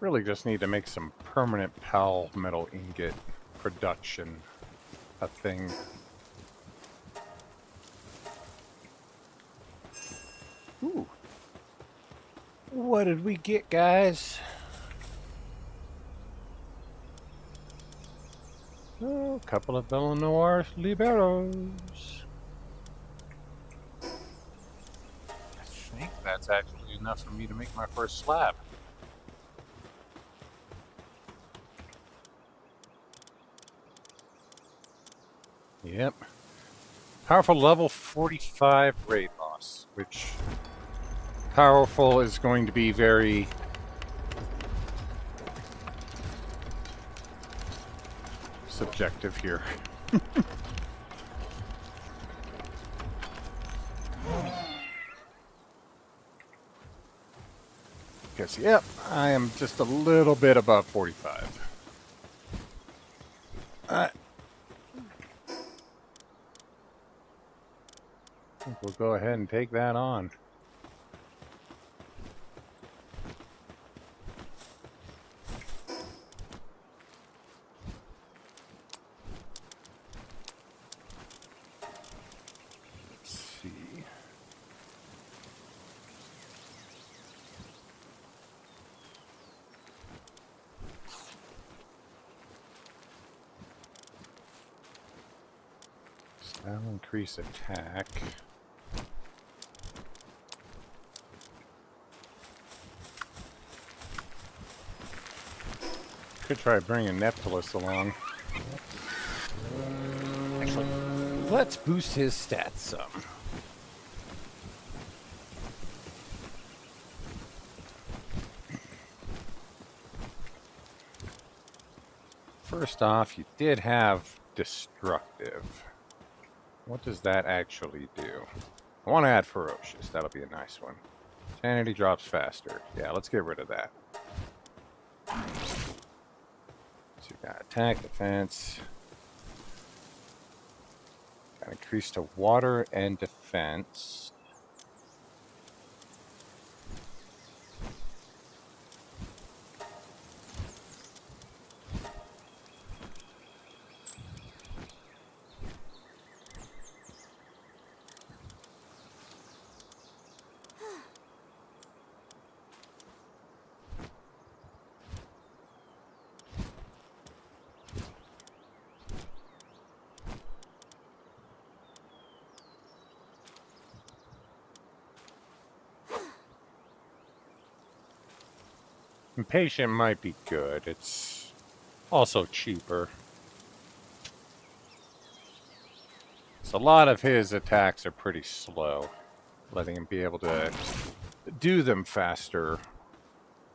Speaker 3: Really just need to make some permanent PAL metal ingot production a thing. Ooh. What did we get, guys? Oh, a couple of Belle Noir Liberos. I think that's actually enough for me to make my first slab. Yep. Powerful level 45 raid boss, which powerful is going to be very subjective here. Because, yep, I am just a little bit above 45. I think we'll go ahead and take that on.
Speaker 1: That'll increase attack. Could try bringing Neptulus along. Actually, let's boost his stats some. First off, you did have Destructive. What does that actually do? I want to add Ferocious. That'll be a nice one. Sanity drops faster. Yeah, let's get rid of that. So you got attack, defense. Got increase to water and defense. Impatient might be good. It's also cheaper. So a lot of his attacks are pretty slow. Letting him be able to do them faster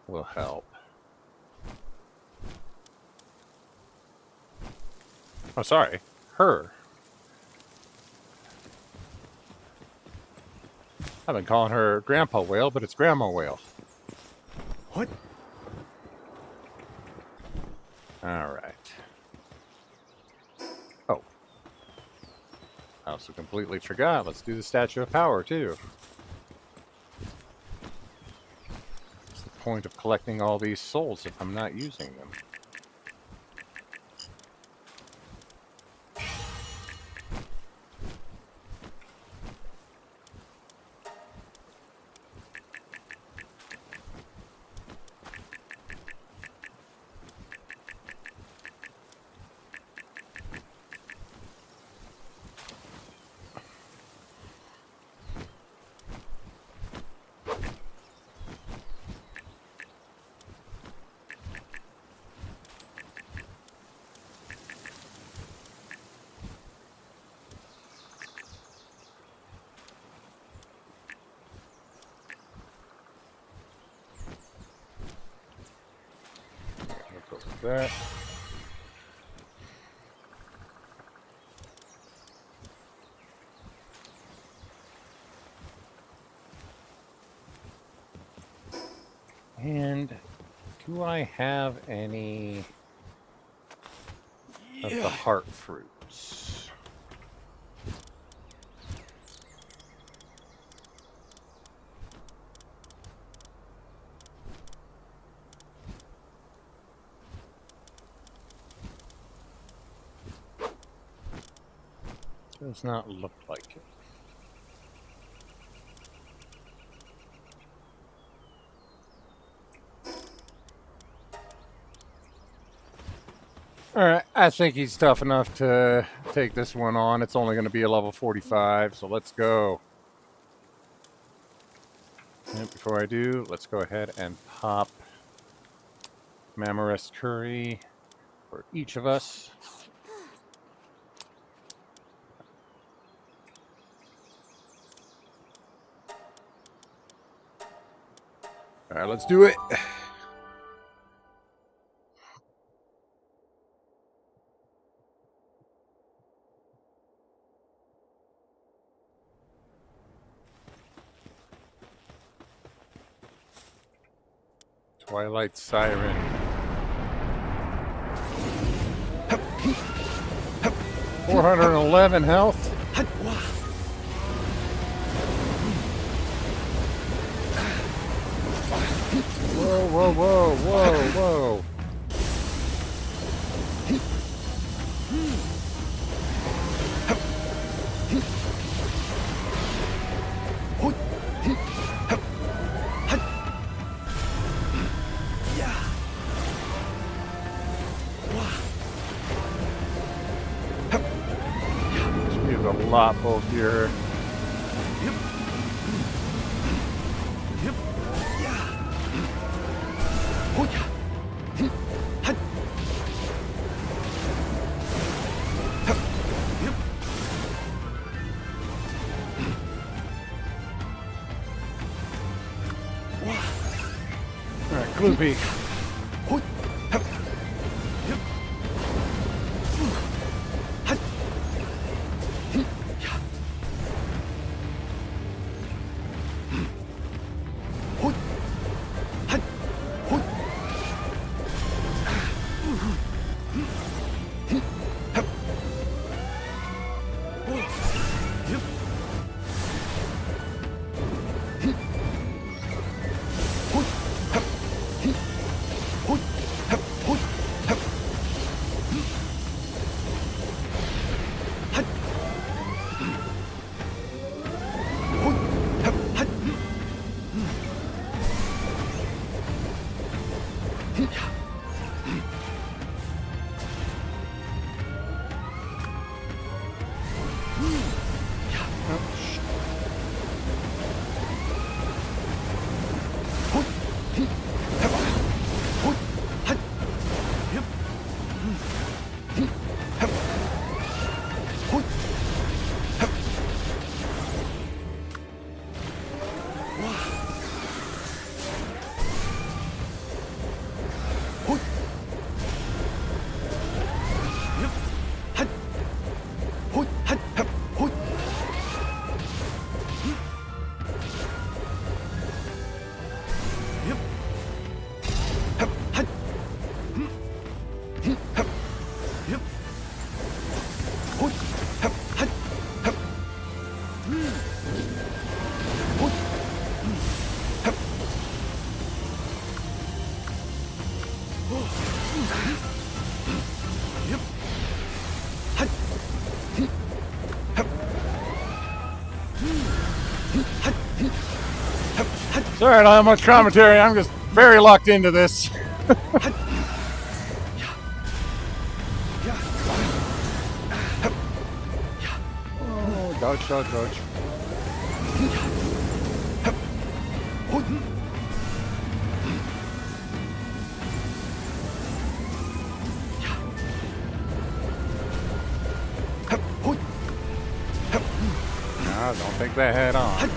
Speaker 1: will help. Oh, sorry. Her. I've been calling her Grandpa Whale, but it's Grandma Whale.
Speaker 2: What?
Speaker 1: Alright. Oh. I also completely forgot. Let's do the Statue of Power, too. What's the point of collecting all these souls if I'm not using them? That. And do I have any of the heart fruits? Does not look like it. Alright, I think he's tough enough to take this one on. It's only going to be a level 45, so let's go. And before I do, let's go ahead and pop Mamarest Curry for each of us. Alright, let's do it. Twilight Siren. $411 health. Whoa, whoa, whoa, whoa, whoa.
Speaker 3: a lot bulkier. Alright, Gloopy. Sorry, I don't have much commentary. I'm just very locked into this. Oh, dodge, dodge, dodge. No, don't take that head on.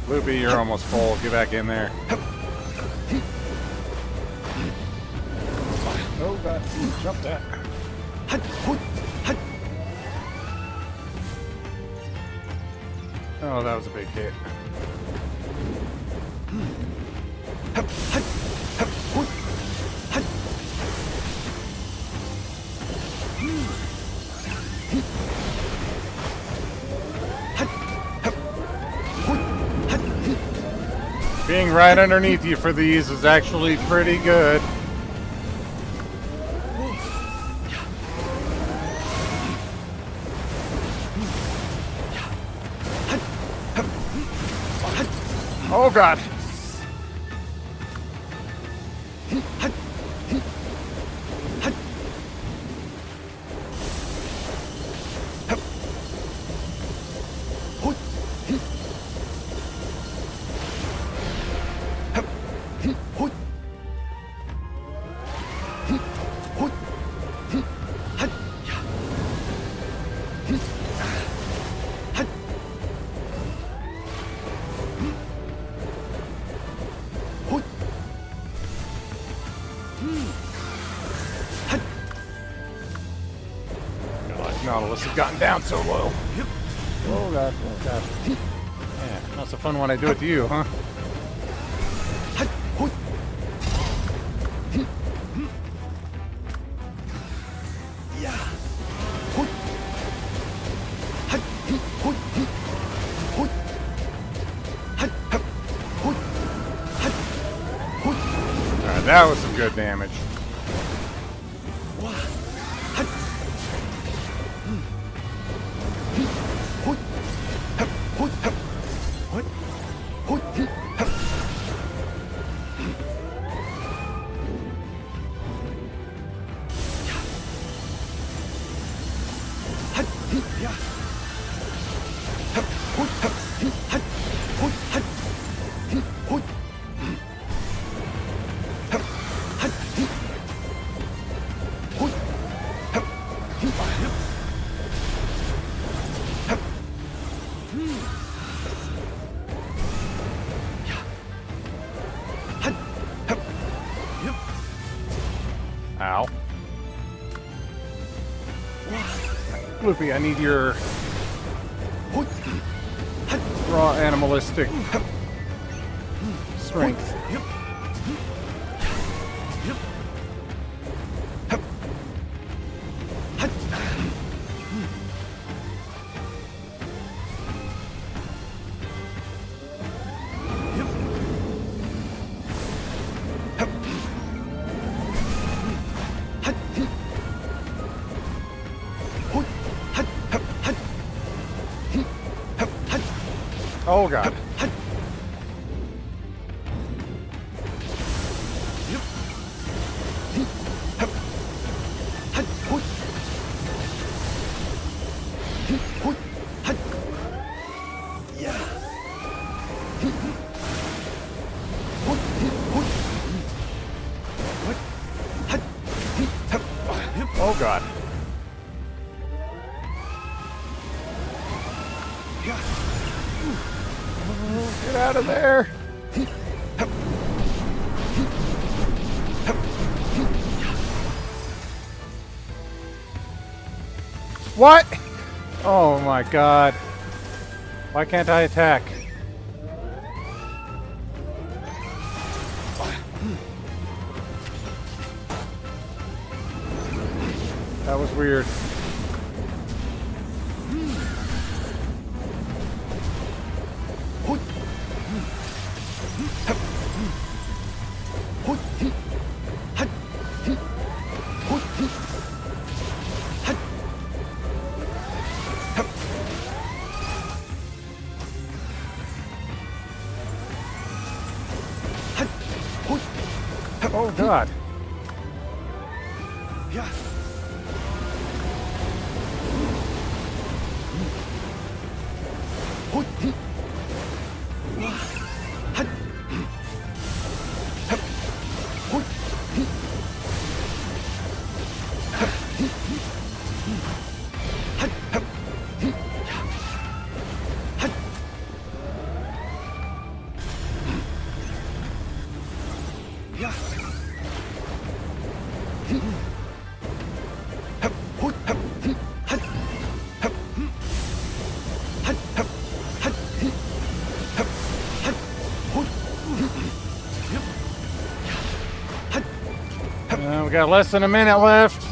Speaker 3: Loopy, you're almost full. Get back in there. Oh, God. Jump that. Oh, that was a big hit. Being right underneath you for these is actually pretty good. Oh, God. Nautilus has gotten down so low. Oh, God. Oh, God. Yeah, that's a fun one I do it to you, huh?
Speaker 1: that was some good damage. Ow. Loopy, I need your raw animalistic strength. Oh god. Oh god. Get out of there! What? Oh my god. Why can't I attack? That was weird. Oh god. We got less than a minute left.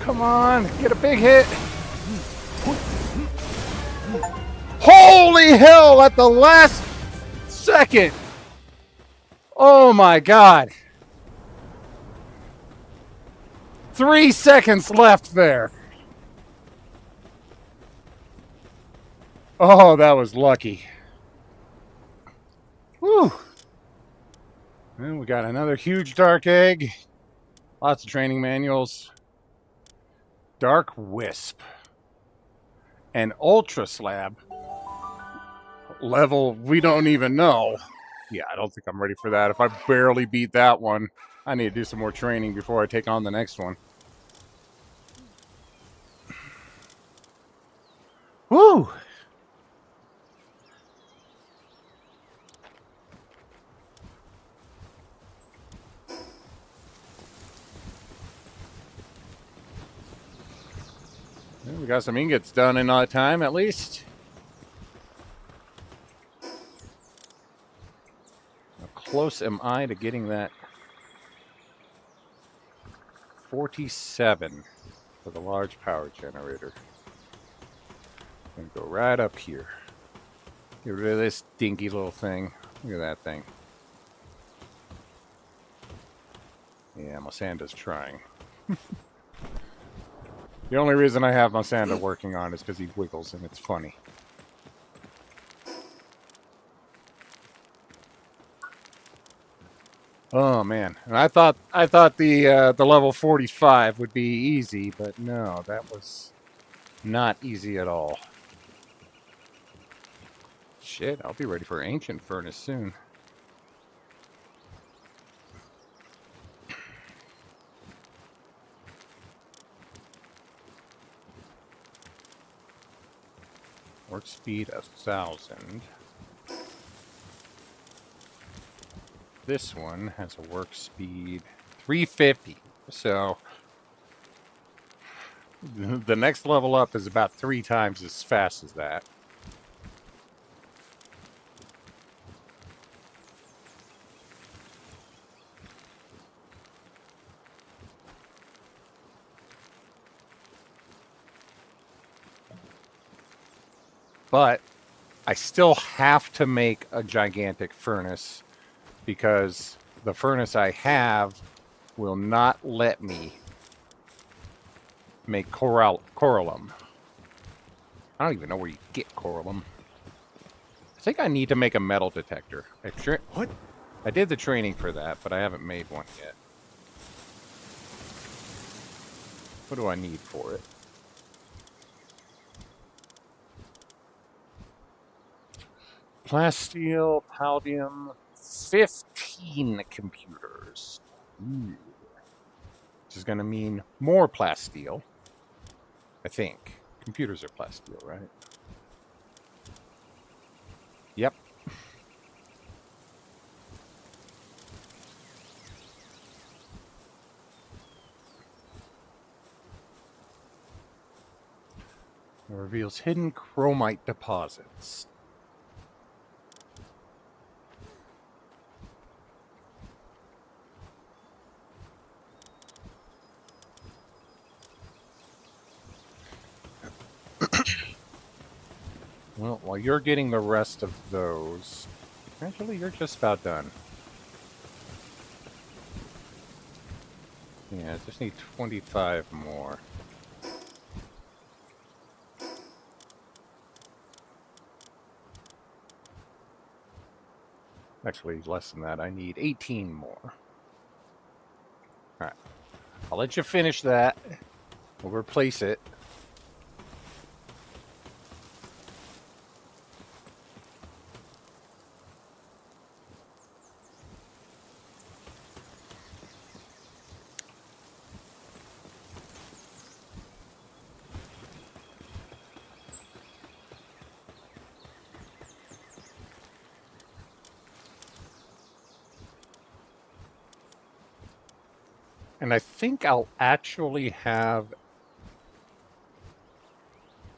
Speaker 1: Come on, get a big hit. Holy hell, at the last second. Oh my god. 3 seconds left there. Oh, that was lucky. Whew. And we got another huge dark egg. Lots of training manuals. Dark Wisp. An Ultra Slab. Level we don't even know. Yeah, I don't think I'm ready for that. If I barely beat that one, I need to do some more training before I take on the next one. Woo! Well, we got some ingots done in that time, at least. How close am I to getting that 47 for the large power generator? I'm gonna go right up here. Get rid of this dinky little thing. Look at that thing. Yeah, Masanda's trying. The only reason I have Masanda working on is because he wiggles and it's funny. Oh man, and I thought the level 45 would be easy, but no, that was not easy at all. Shit, I'll be ready for Ancient Furnace soon. Work speed 1,000. This one has a work speed 350. So the next level up is about 3 times as fast as that. But I still have to make a gigantic furnace because the furnace I have will not let me make coralum. I don't even know where you get coralum. I think I need to make a metal detector.
Speaker 2: What?
Speaker 1: I did the training for that, but I haven't made one yet. What do I need for it? Plasteel, palladium, 15 computers. Ooh. Which is going to mean more plasteel. I think. Computers are plasteel, right? Yep. It reveals hidden chromite deposits. Well, while you're getting the rest of those, actually, you're just about done. Yeah, I just need 25 more. Actually, less than that. I need 18 more. Alright. I'll let you finish that. We'll replace it. And I think I'll actually have...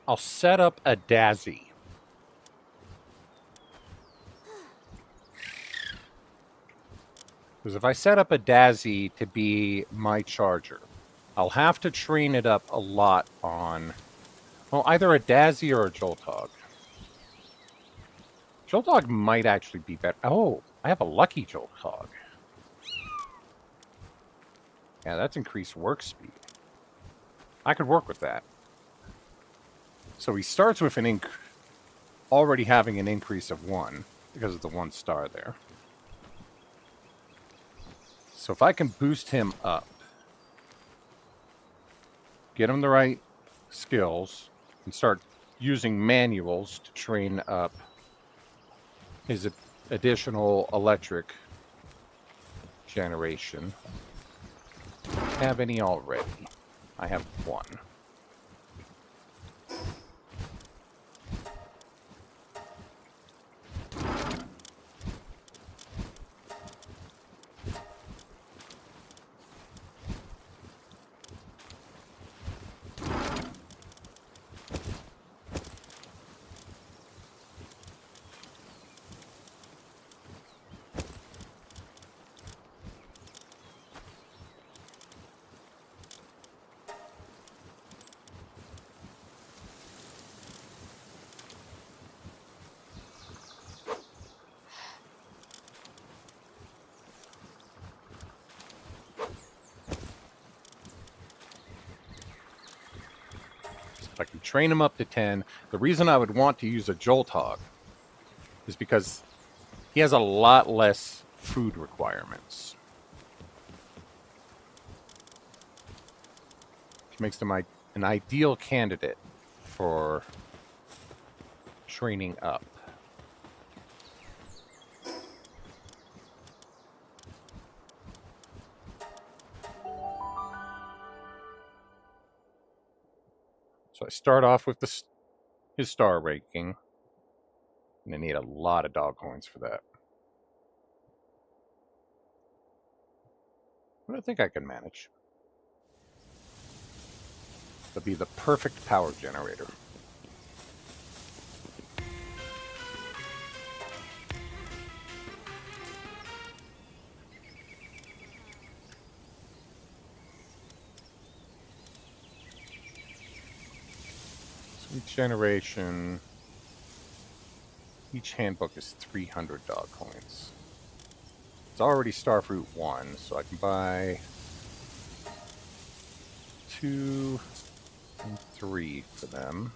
Speaker 1: I'll set up a Dazzy. Because if I set up a Dazzy to be my charger, I'll have to train it up a lot on... Well, either a Dazzy or a Joltog. Joltog might actually be better. Oh, I have a Lucky Joltog. Yeah, that's increased work speed. I could work with that. So he starts with an already having an increase of 1 because of the 1 star there. So if I can boost him up, get him the right skills, and start using manuals to train up his additional electric generation. Have any already? I have one. If I can train him up to 10, the reason I would want to use a Jolt Hog is because he has a lot less food requirements. Which makes them an ideal candidate for training up. So I start off with his star ranking, and I need a lot of dog coins for that. But I think I can manage. It'll be the perfect power generator. So each generation, each handbook is 300 dog coins. It's already Starfruit 1, so I can buy 2 and 3 for them.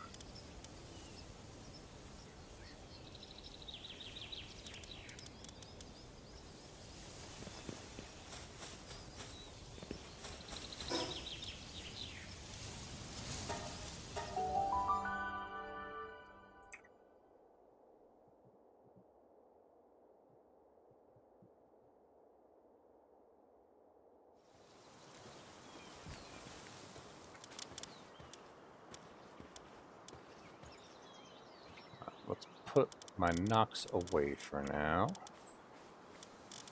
Speaker 1: Let's put my Nox away for now.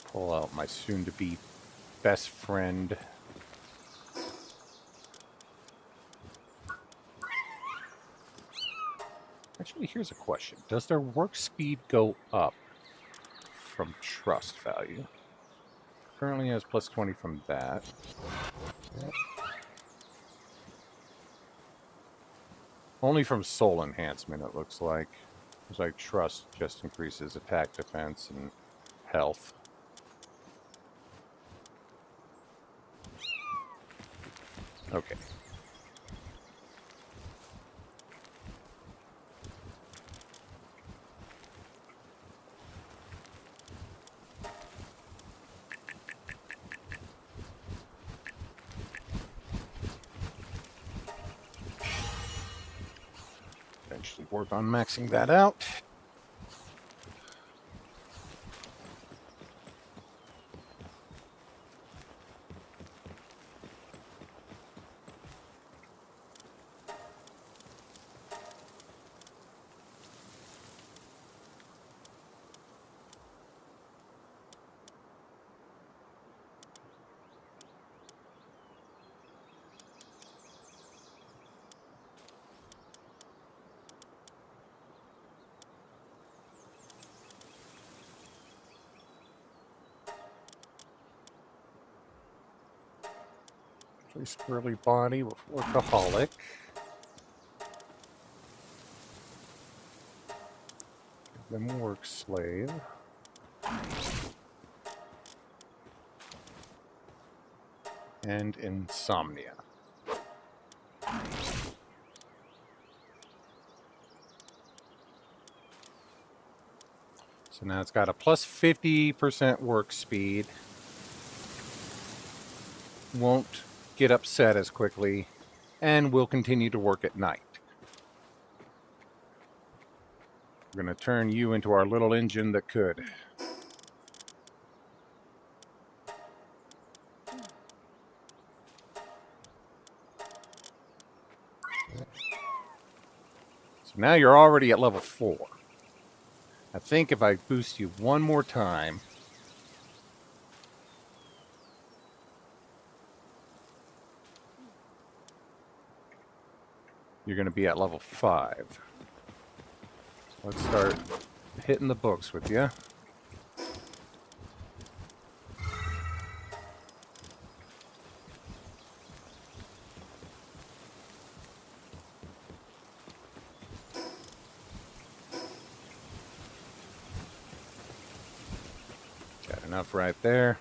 Speaker 1: Pull out my soon-to-be best friend. Actually, here's a question. Does their work speed go up from trust value? Currently has plus 20 from that. Only from soul enhancement, it looks like. It's like trust just increases attack, defense, and health. Okay. Eventually work on maxing that out. Replace early body with workaholic. Give them work slave. And insomnia. So now it's got a plus 50% work speed. Won't get upset as quickly, and will continue to work at night. We're going to turn you into our little engine that could. So now you're already at level 4. I think if I boost you one more time, you're going to be at level 5. Let's start hitting the books with you. Got enough right there.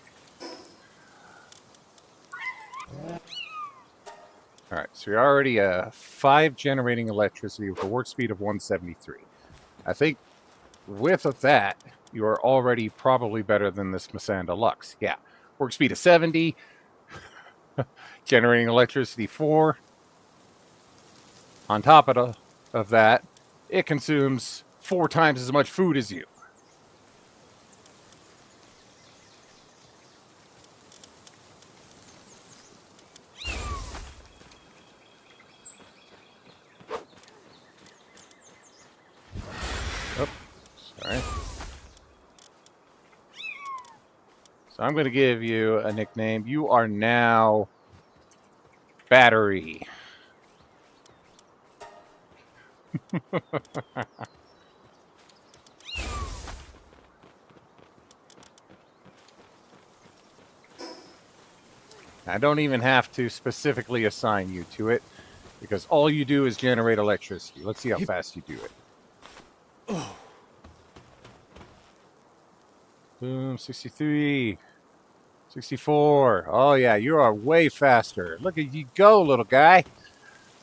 Speaker 1: Alright, so you're already 5 generating electricity with a work speed of 173. I think with that, you are already probably better than this Masanda Lux. Yeah, work speed of 70, generating electricity 4. On top of that, it consumes 4 times as much food as you. Oh, sorry. So I'm going to give you a nickname. You are now Battery. I don't even have to specifically assign you to it, because all you do is generate electricity. Let's see how fast you do it. Boom, 63, 64. Oh yeah, you are way faster. Look at you go, little guy.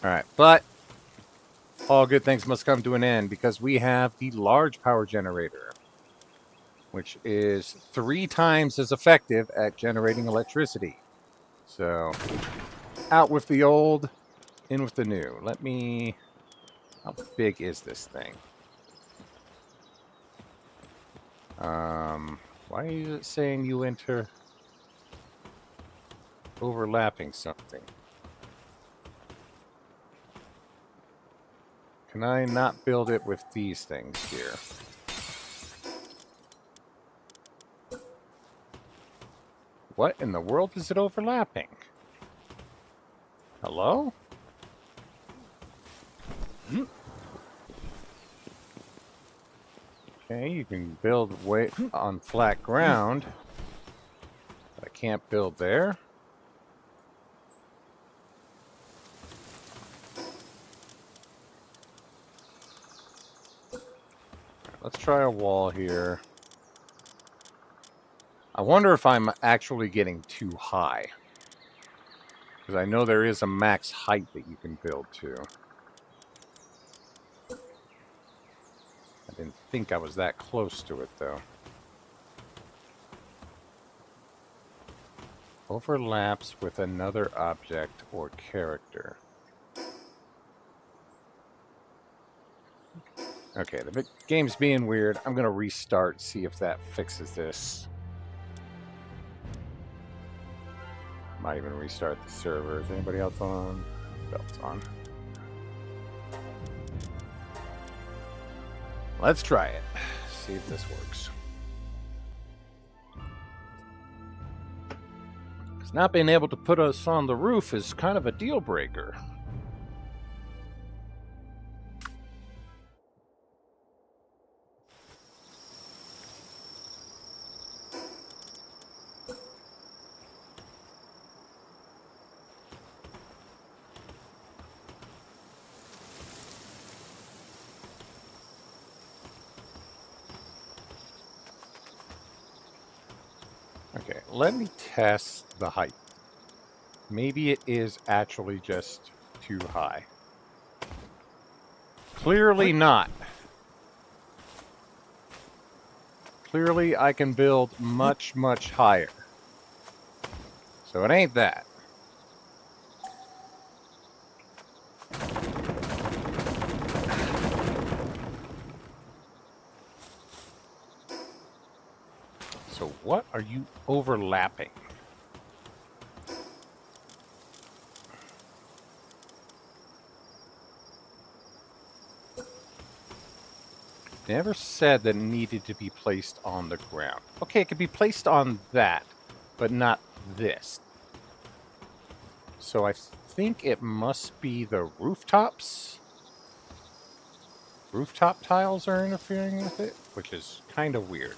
Speaker 1: All right, but all good things must come to an end, because we have the large power generator, which is 3 times as effective at generating electricity. So, out with the old, in with the new. Let me... How big is this thing? Why is it saying you enter overlapping something? Can I not build it with these things here? What in the world is it overlapping? Hello? Okay, you can build way on flat ground. But I can't build there. Let's try a wall here. I wonder if I'm actually getting too high. Because I know there is a max height that you can build to. I didn't think I was that close to it, though. Overlaps with another object or character. Okay, the game's being weird. I'm going to restart, see if that fixes this. Might even restart the server. Is anybody else on? Belt's on. Let's try it. See if this works. Because not being able to put us on the roof is kind of a deal breaker. Okay, let me test the height. Maybe it is actually just too high. Clearly not. Clearly I can build much, much higher. So it ain't that. So what are you overlapping? Never said that it needed to be placed on the ground. Okay, it could be placed on that, but not this. So I think it must be the rooftops. Rooftop tiles are interfering with it, which is kind of weird.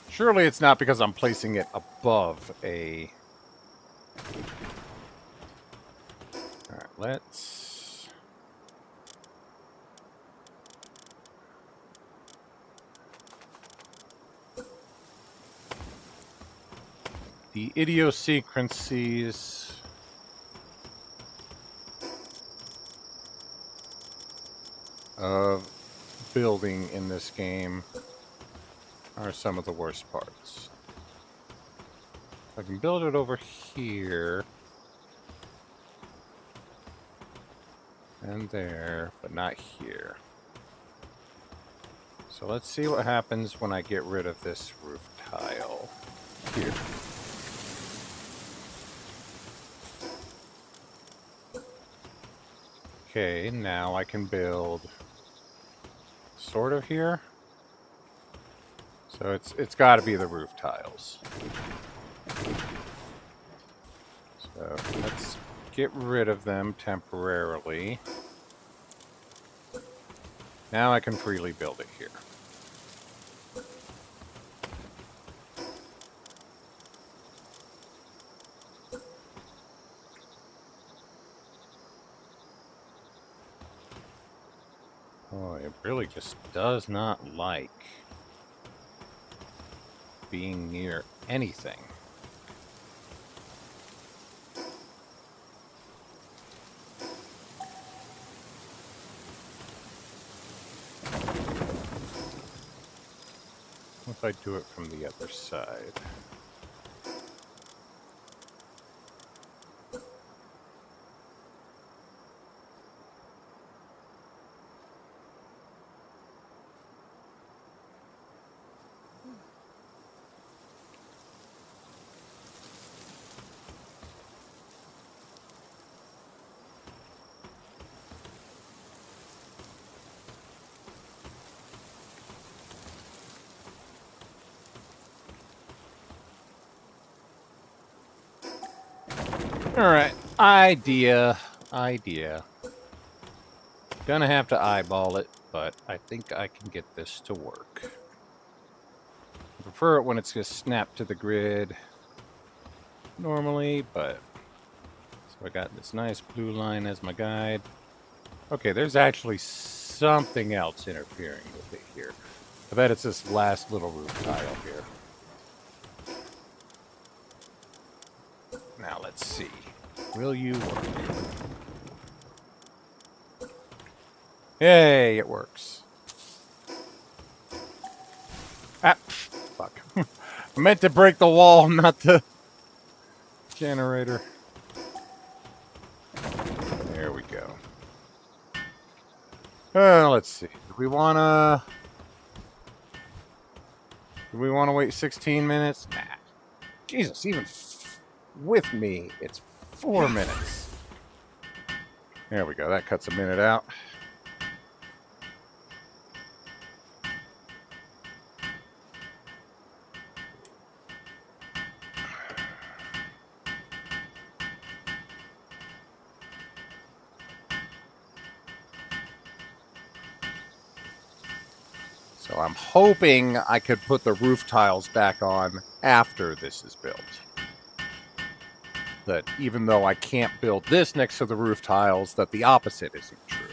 Speaker 1: Surely it's not because I'm placing it above a... Alright, let's... The idiosyncrasies of building in this game are some of the worst parts. I can build it over here and there, but not here. So let's see what happens when I get rid of this roof tile here. Okay, now I can build sort of here. So it's got to be the roof tiles. So let's get rid of them temporarily. Now I can freely build it here. Oh, it really just does not like being near anything. What if I do it from the other side? Alright, idea. Gonna have to eyeball it, but I think I can get this to work. I prefer it when it's just snapped to the grid normally, but... So I got this nice blue line as my guide. Okay, there's actually something else interfering with it here. I bet it's this last little roof tile here. Now let's see. Will you work? Yay, it works. Ah, fuck. I meant to break the wall, not the generator. There we go. Let's see. Do we wanna wait 16 minutes? Nah. Jesus, even with me, it's 4 minutes. There we go. That cuts a minute out. So I'm hoping I could put the roof tiles back on after this is built. That even though I can't build this next to the roof tiles, that the opposite isn't true.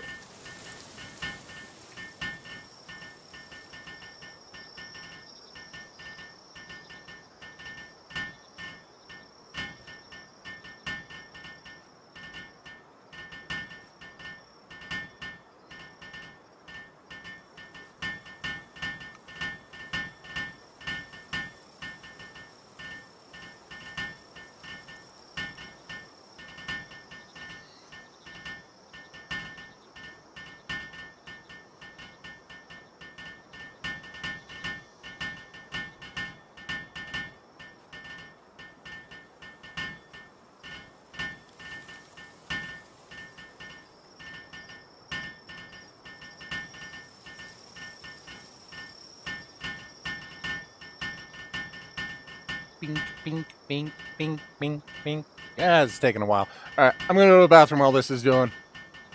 Speaker 1: bink, bink, bink, bink, bink, bink. Yeah, it's taking a while. All right, I'm gonna go to the bathroom while this is doing.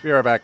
Speaker 1: Be right back.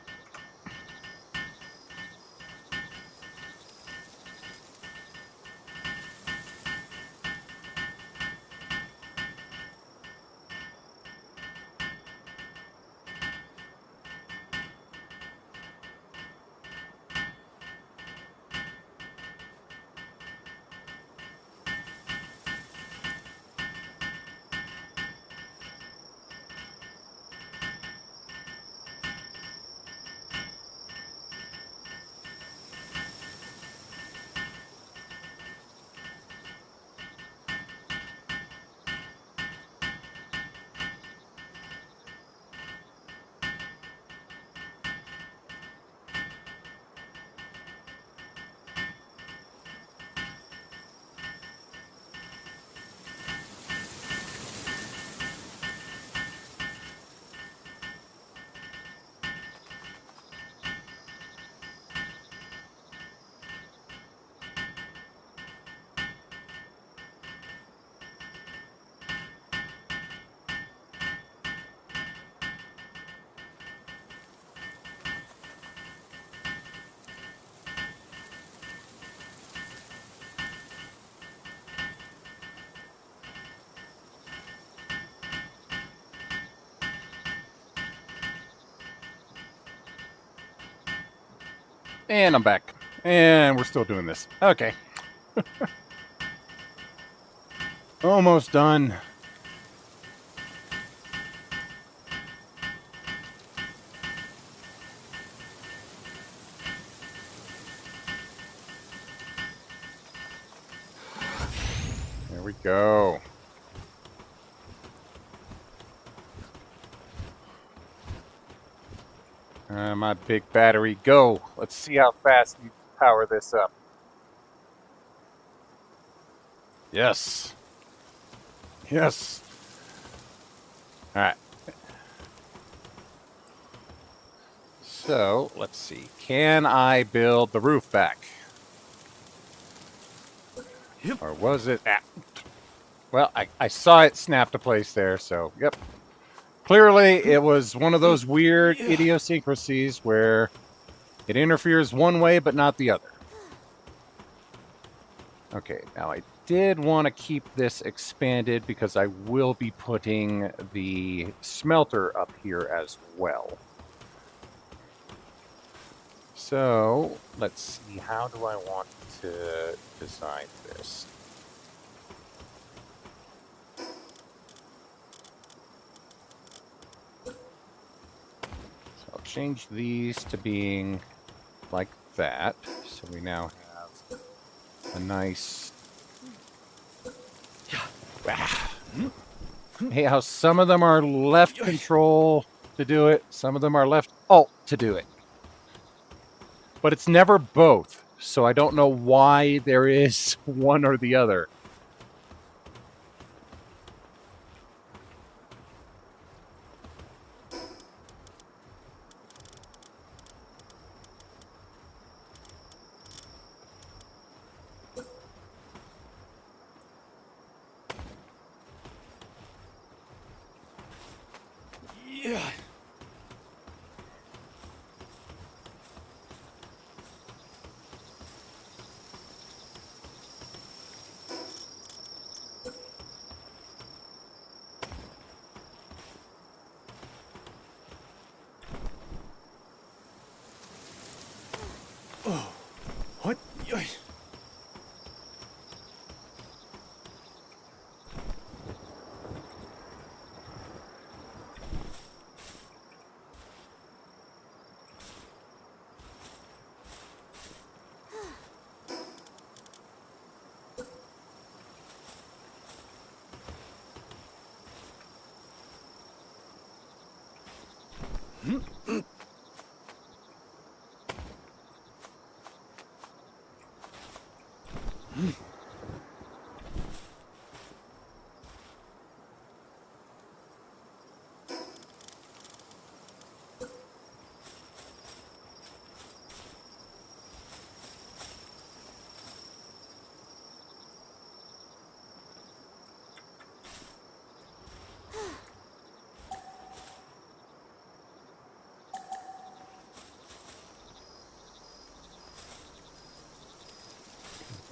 Speaker 1: And I'm back. And we're still doing this. Okay. Almost done. There we go. My big battery, go. Let's see how fast you power this up. Yes. Yes. All right. So, let's see. Can I build the roof back?
Speaker 2: Yep.
Speaker 1: Or was it... Ah. Well, I saw it snap to place there, so, yep. Clearly, it was one of those weird idiosyncrasies where it interferes one way but not the other. Okay, now I did want to keep this expanded because I will be putting the smelter up here as well. So, let's see, how do I want to design this? So I'll change these to being like that. So we now have a nice... Hey, how some of them are left control to do it, some of them are left alt to do it. But it's never both, so I don't know why there is one or the other.
Speaker 2: Yeah. Oh, what?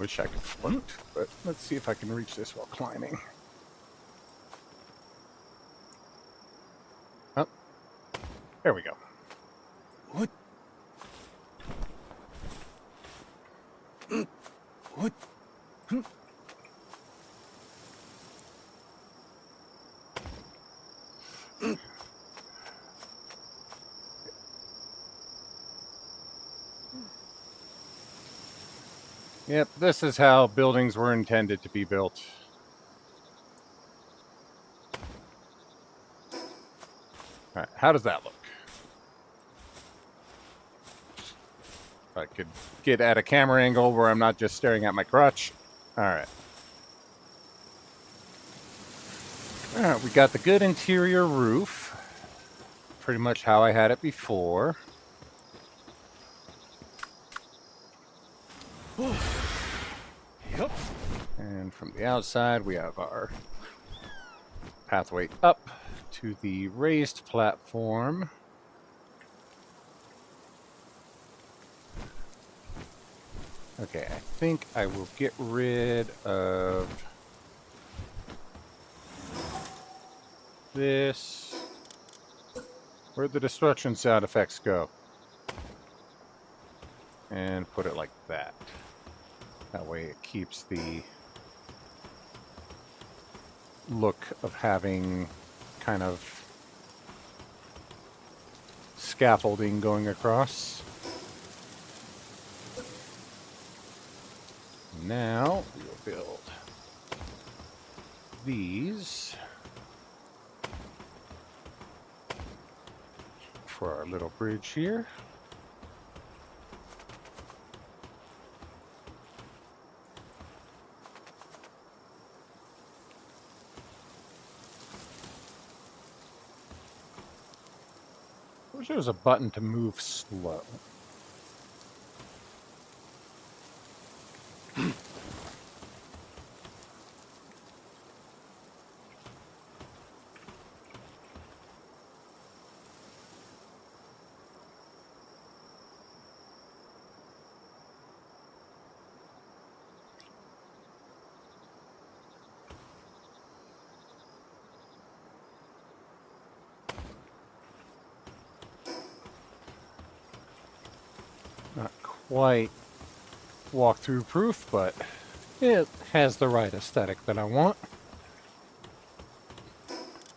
Speaker 3: Wish I could float, but let's see if I can reach this while climbing. Oh, there we go.
Speaker 2: What? What?
Speaker 1: Yep, this is how buildings were intended to be built. All right, how does that look? If I could get at a camera angle where I'm not just staring at my crotch. All right. All right, we got the good interior roof. Pretty much how I had it before.
Speaker 2: Yep.
Speaker 1: And from the outside, we have our pathway up to the raised platform. Okay, I think I will get rid of this. Where'd the destruction sound effects go? And put it like that. That way it keeps the look of having kind of scaffolding going across. Now we will build these for our little bridge here. I wish there was a button to move slow. Not quite walkthrough proof, but it has the right aesthetic that I want.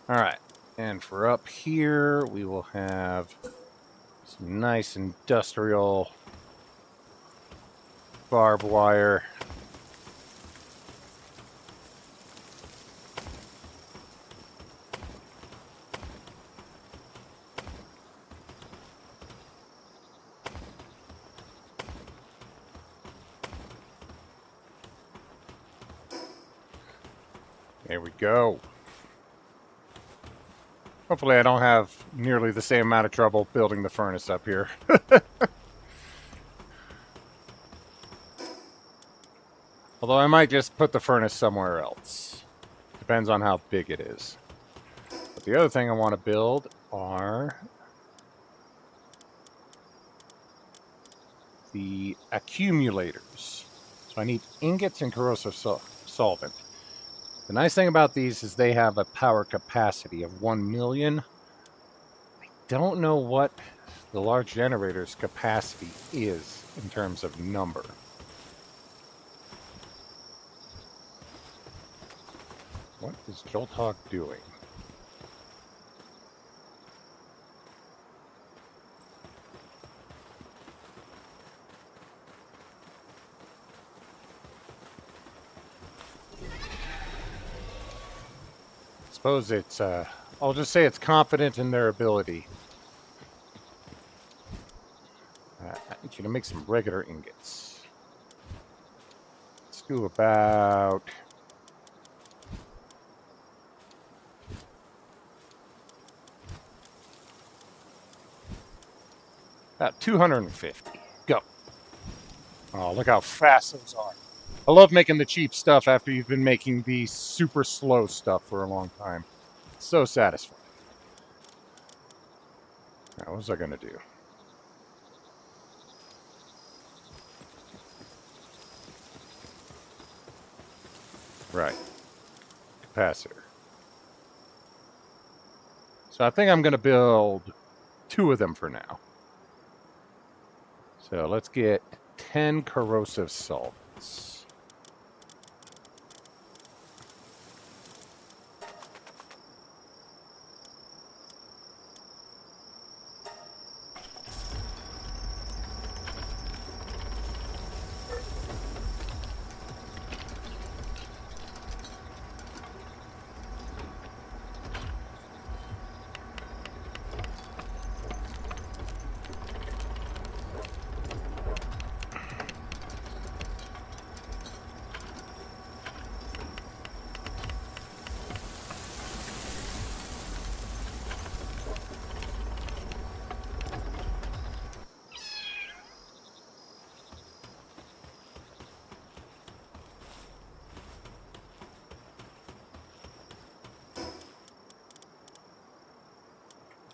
Speaker 1: Alright, and for up here, we will have some nice industrial barbed wire. There we go. Hopefully I don't have nearly the same amount of trouble building the furnace up here. Although I might just put the furnace somewhere else. Depends on how big it is. But the other thing I want to build are the accumulators. So I need ingots and corrosive solvent. The nice thing about these is they have a power capacity of 1 million. I don't know what the large generator's capacity is in terms of number. What is Jolthog doing? Suppose it's, I'll just say it's confident in their ability. I need you to make some regular ingots. Let's do about 250. Go. Oh, look how fast those are. I love making the cheap stuff after you've been making the super slow stuff for a long time. It's so satisfying. Now, what was I going to do? Right. Capacitor. So I think I'm going to build 2 of them for now. So let's get 10 corrosive solvents.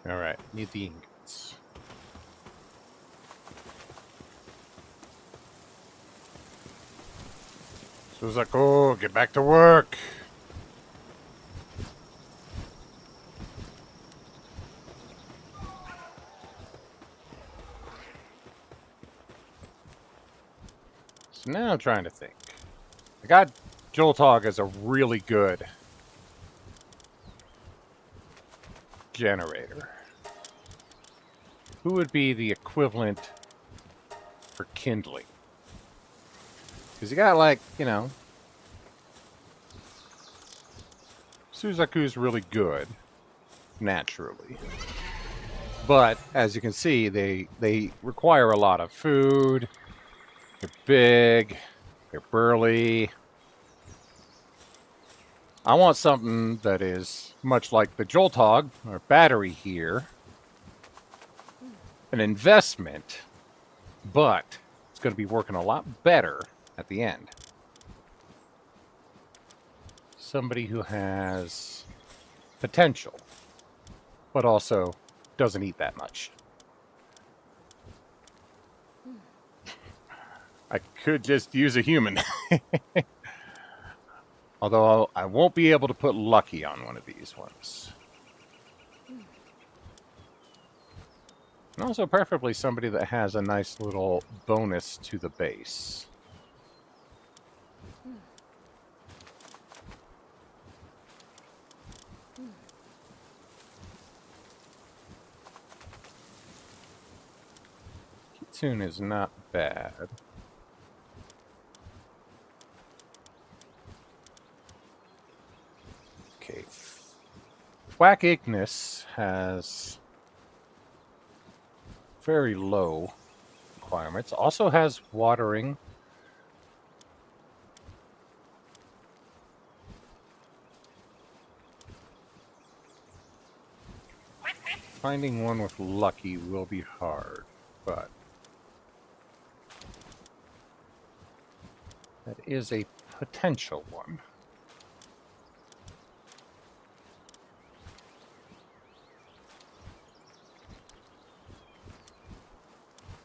Speaker 1: All right, need the ingots. Suzaku, get back to work. So now I'm trying to think. I got Joltog as a really good generator. Who would be the equivalent for kindling? Because you got, like, you know, Suzaku's really good, naturally. But, as you can see, they require a lot of food. They're big. They're burly. I want something that is much like the Joltog, or battery here. An investment, but it's going to be working a lot better at the end. Somebody who has potential, but also doesn't eat that much. I could just use a human. Although I won't be able to put Lucky on one of these ones. And also preferably somebody that has a nice little bonus to the base. Kitsune is not bad. Okay. Thwack Ignis has very low requirements. Also has watering. Finding one with Lucky will be hard, but that is a potential one.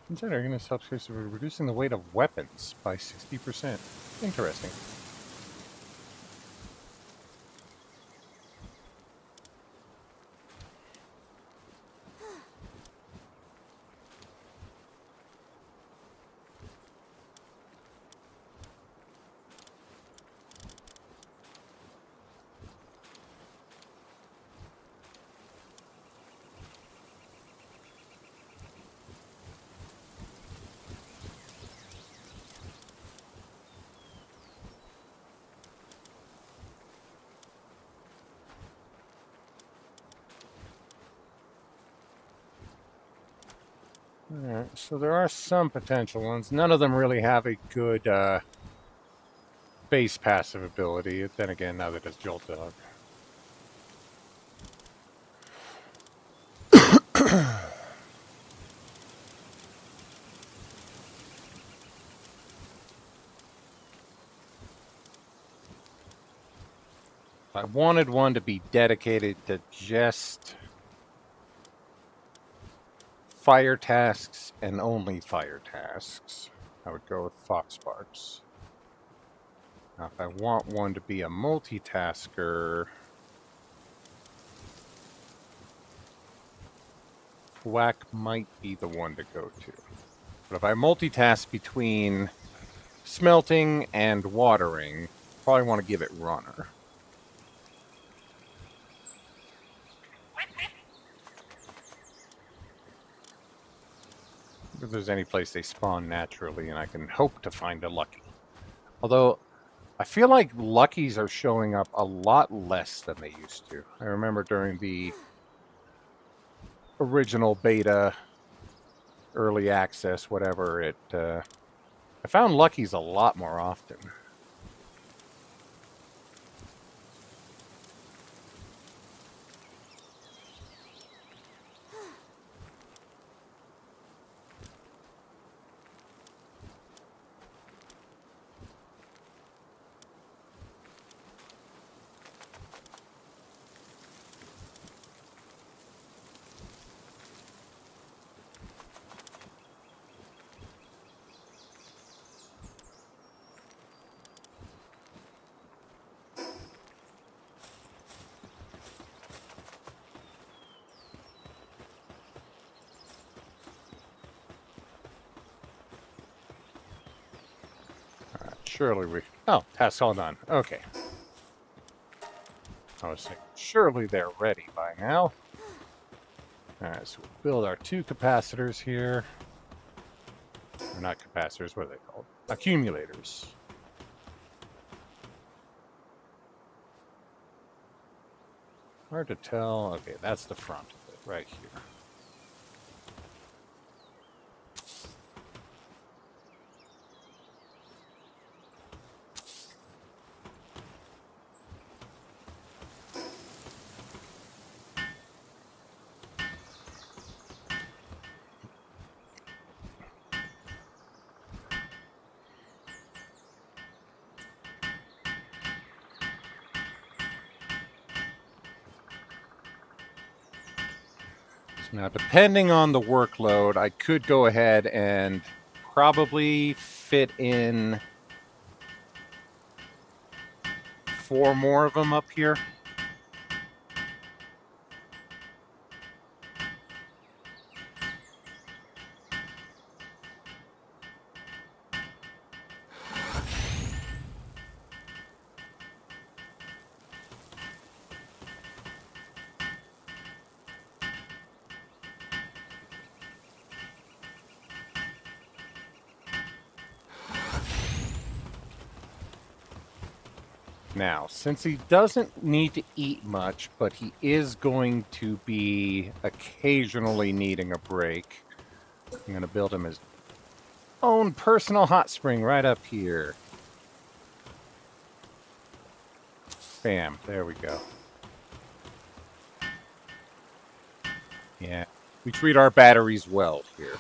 Speaker 1: Considering this helps reducing the weight of weapons by 60%. Interesting. Alright, so there are some potential ones. None of them really have a good base passive ability. Then again, neither does Jolt Dog. I wanted one to be dedicated to just fire tasks and only fire tasks. I would go with Foxparks. Now, if I want one to be a multitasker, Whack might be the one to go to. But if I multitask between smelting and watering, probably want to give it runner. If there's any place they spawn naturally, and I can hope to find a lucky. Although, I feel like luckies are showing up a lot less than they used to. I remember during the original beta, early access, whatever, I found luckies a lot more often. Surely we... Oh, task all done. Okay. I was thinking, surely they're ready by now. Alright, so we'll build our 2 capacitors here. Or not capacitors, what are they called? Accumulators. Hard to tell. Okay, that's the front of it, right here. Now, depending on the workload, I could go ahead and probably fit in 4 more of them up here. Now, since he doesn't need to eat much, but he is going to be occasionally needing a break, I'm going to build him his own personal hot spring right up here. Bam, there we go. Yeah, we treat our batteries well here.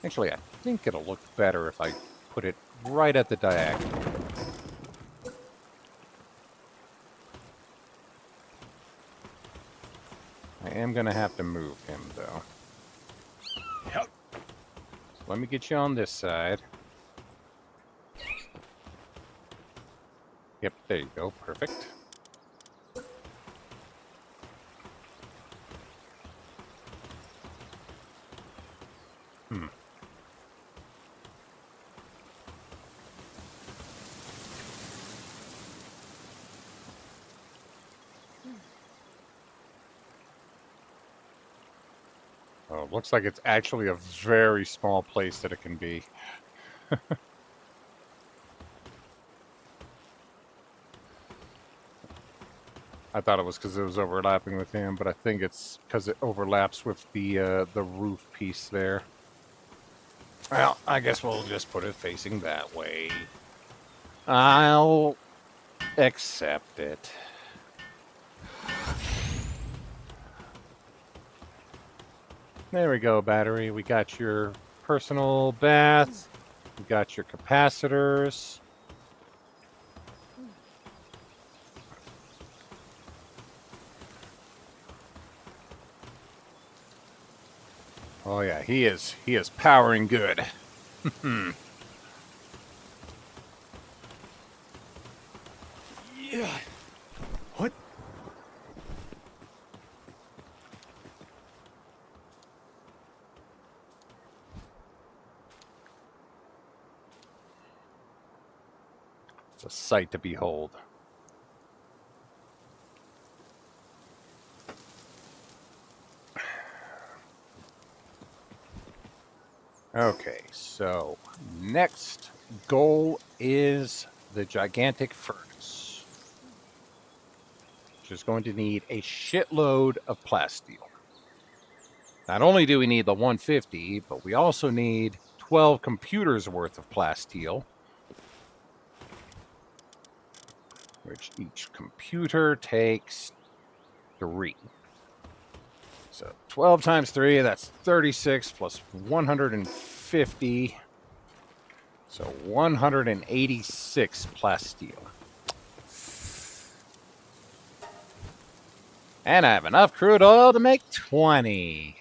Speaker 1: Actually, I think it'll look better if I put it right at the diagonal. I am going to have to move him, though.
Speaker 2: Yep.
Speaker 1: So let me get you on this side. Yep, there you go. Perfect. Oh, looks like it's actually a very small place that it can be. I thought it was because it was overlapping with him, but I think it's because it overlaps with the roof piece there. Well, I guess we'll just put it facing that way. I'll accept it. There we go, battery. We got your personal bath. We got your capacitors. Oh yeah, he is powering good.
Speaker 2: Yeah. What?
Speaker 1: It's a sight to behold. Okay, so next goal is the gigantic furnace, which is going to need a shitload of plasteel. Not only do we need the 150, but we also need 12 computers worth of plasteel, which each computer takes 3. So 12 times 3, that's 36 plus 150. So 186 plasteel. And I have enough crude oil to make 20.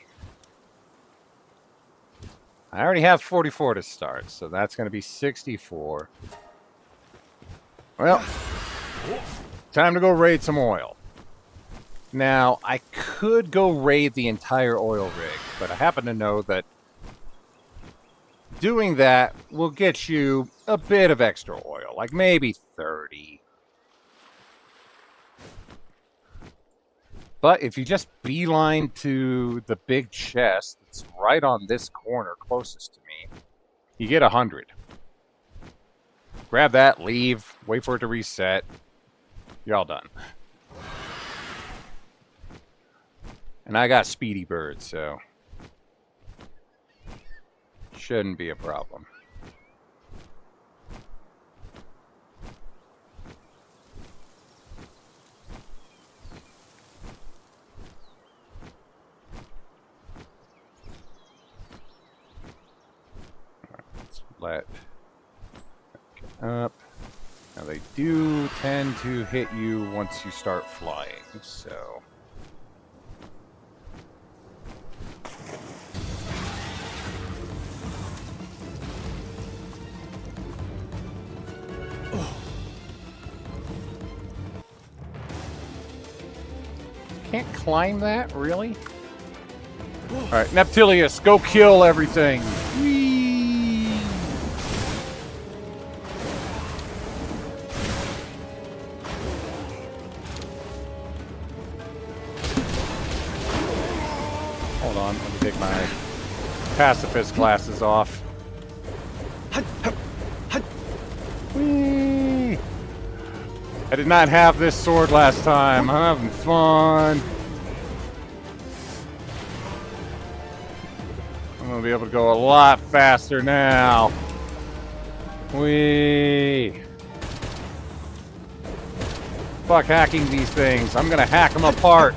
Speaker 1: I already have 44 to start, so that's going to be 64. Well, time to go raid some oil. Now, I could go raid the entire oil rig, but I happen to know that doing that will get you a bit of extra oil, like maybe 30. But if you just beeline to the big chest that's right on this corner closest to me, you get 100. Grab that, leave, wait for it to reset. You're all done. And I got Speedy Bird, so shouldn't be a problem. Let's let get up. Now they do tend to hit you once you start flying, so can't climb that, really? Alright, Neptilius, go kill everything! Whee! Hold on, let me take my pacifist glasses off. Whee! I did not have this sword last time. I'm having fun. I'm gonna be able to go a lot faster now. Whee! Fuck hacking these things. I'm gonna hack them apart.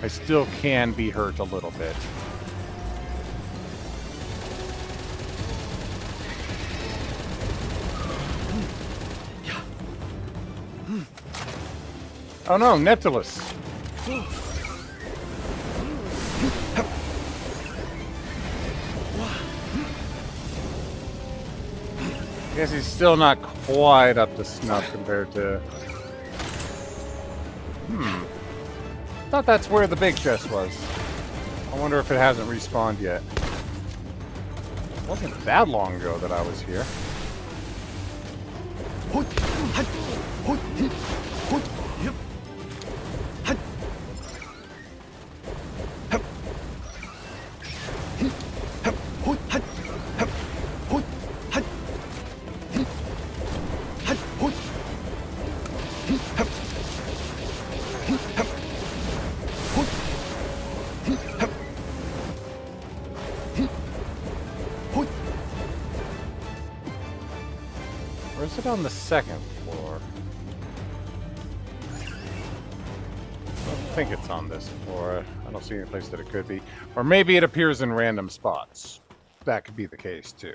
Speaker 1: I still can be hurt a little bit. Oh no, Neptulus! I guess he's still not quite up to snuff compared to... I thought that's where the big chest was. I wonder if it hasn't respawned yet. It wasn't that long ago that I was here. Or is it on the second floor? think it's on this floor. I don't see any place that it could be. Or maybe it appears in random spots. That could be the case, too.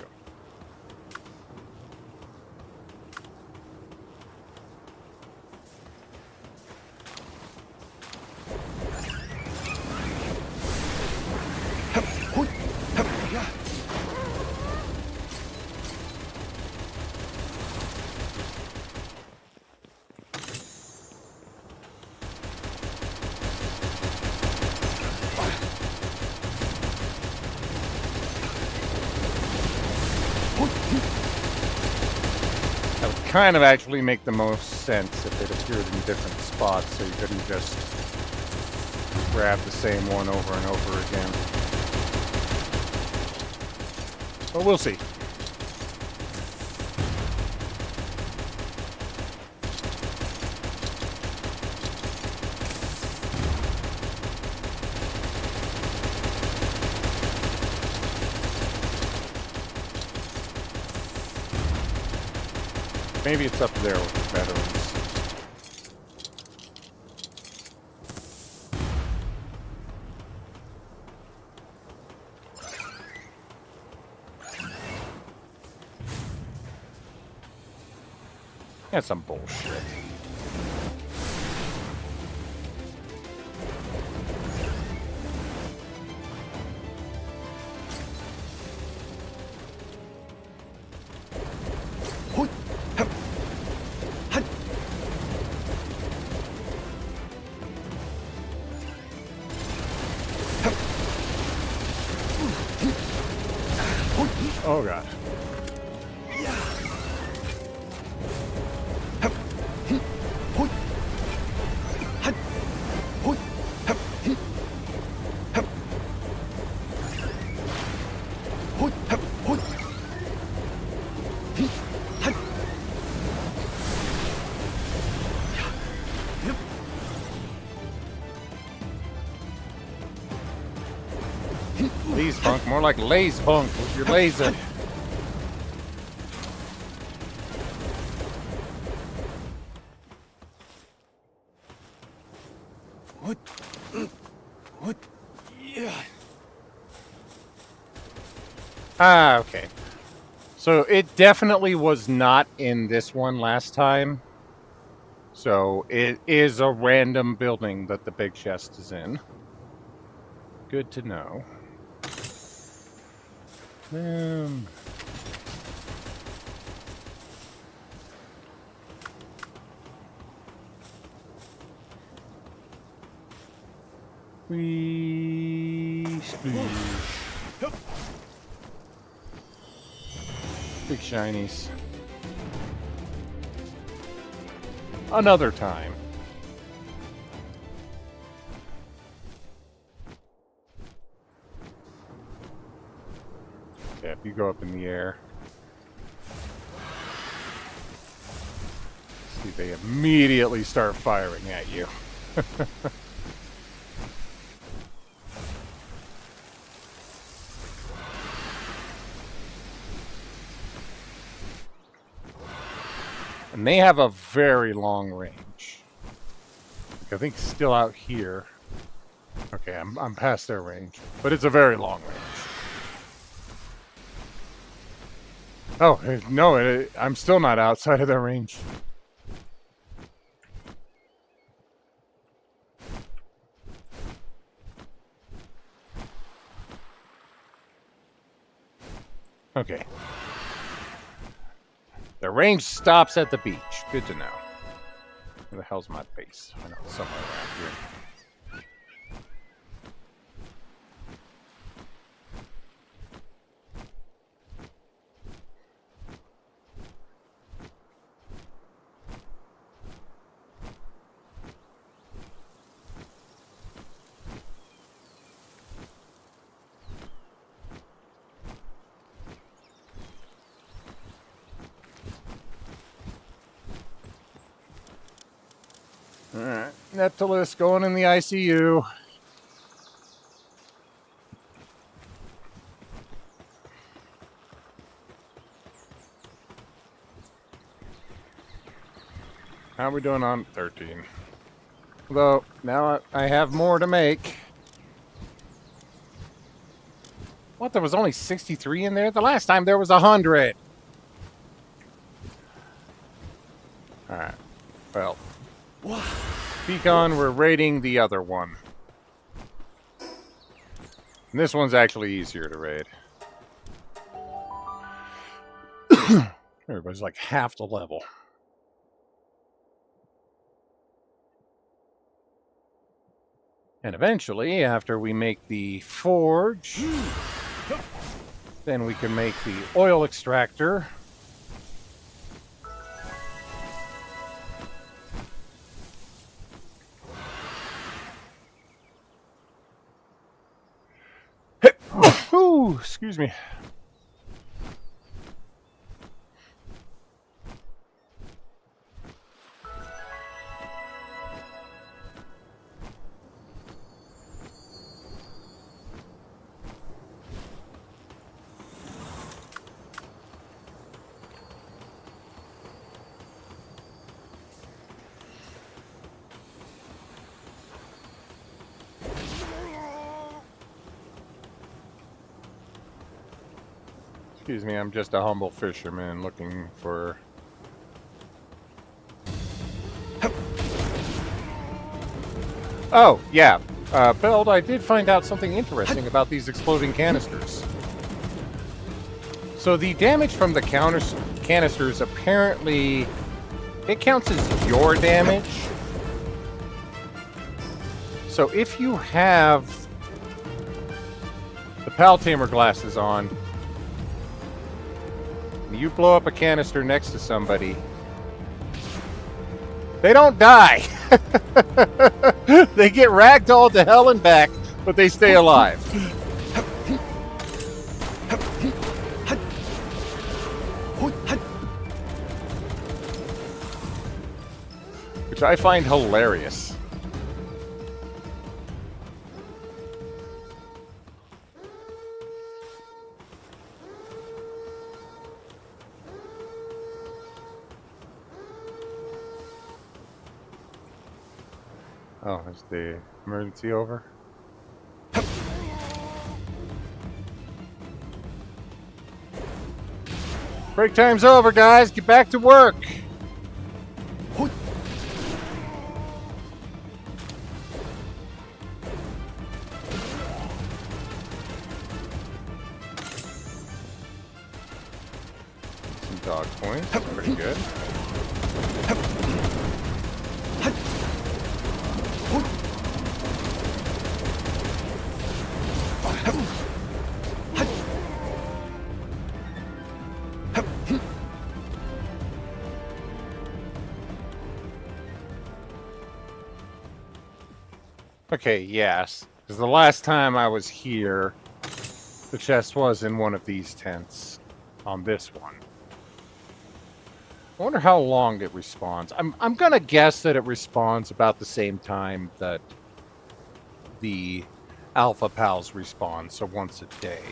Speaker 1: That would kind of actually make the most sense if it appeared in different spots, so you couldn't just grab the same one over and over again. But we'll see. Maybe it's up there with the veterans. That's some bullshit. Oh god. Laze punk, more like laze punk with your laser.
Speaker 2: What? Yeah.
Speaker 1: Ah, okay. So it definitely was not in this one last time. So it is a random building that the big chest is in. Good to know. Big shinies. Another time. Okay, if you go up in the air. See, they immediately start firing at you. And they have a very long range. I think still out here. Okay, I'm past their range, but it's a very long range. Oh, no, I'm still not outside of their range. Okay. The range stops at the beach. Good to know. Where the hell's my base? I know, it's somewhere around here. Alright, Neptilus going in the ICU. How are we doing on 13? Though, now I have more to make. What, there was only 63 in there? The last time there was 100! Alright. Well. Beacon, we're raiding the other one. And this one's actually easier to raid. Everybody's like half the level. And eventually, after we make the forge, then we can make the oil extractor. Ooh, excuse me. Excuse me, I'm just a humble fisherman looking for... Oh, yeah. Beld, I did find out something interesting about these exploding canisters. So the damage from the canisters, apparently, it counts as your damage. So if you have the Pal Tamer glasses on, you blow up a canister next to somebody, they don't die. They get ragdolled to hell and back, but they stay alive. Which I find hilarious. Oh, is the emergency over? Break time's over, guys. Get back to work. Some dog points. Pretty good. Okay, yes. Because the last time I was here, the chest was in one of these tents. On this one. I wonder how long it respawns. I'm gonna guess that it respawns about the same time that the Alpha Pals respawn, so once a day.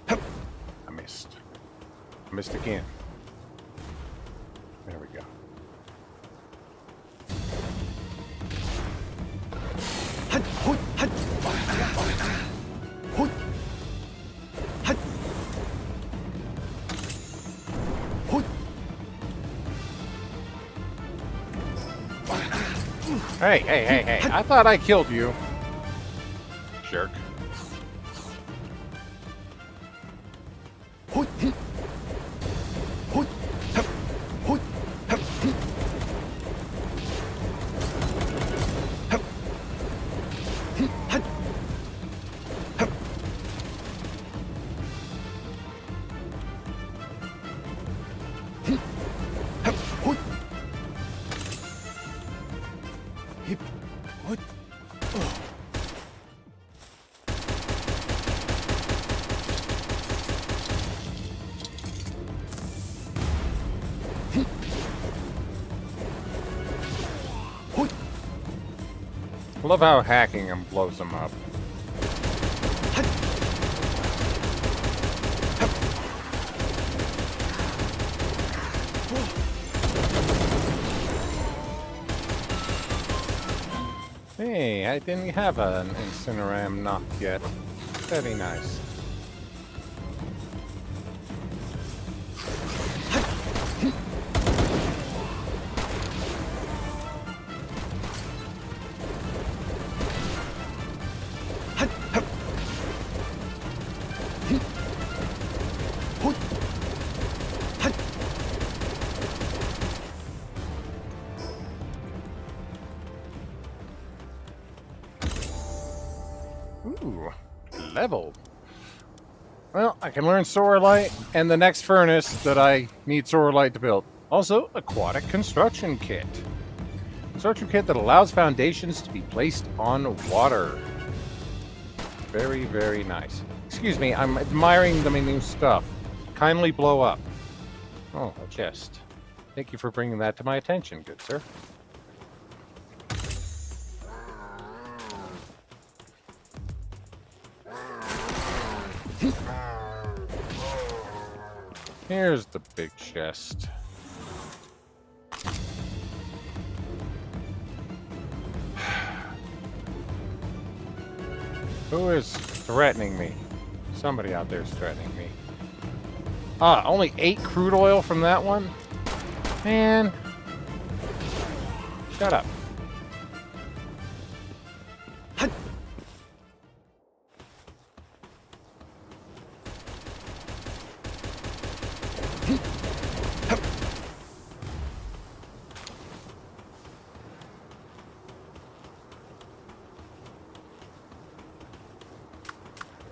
Speaker 1: I missed. I missed again. There we go. Hey. I thought I killed you. Jerk. I love how hacking him blows him up. me. I didn't have an Incineram knock yet. Very nice. Ooh, level. Well, I can learn Sorelight and the next furnace that I need Sorelight to build. Also, aquatic construction kit. Construction kit that allows foundations to be placed on water. Very, very nice. Excuse me, I'm admiring the new stuff. Kindly blow up. Oh, a chest. Thank you for bringing that to my attention, good sir. Here's the big chest. Who is threatening me? Somebody out there is threatening me. Ah, only 8 crude oil from that one? Man. Shut up.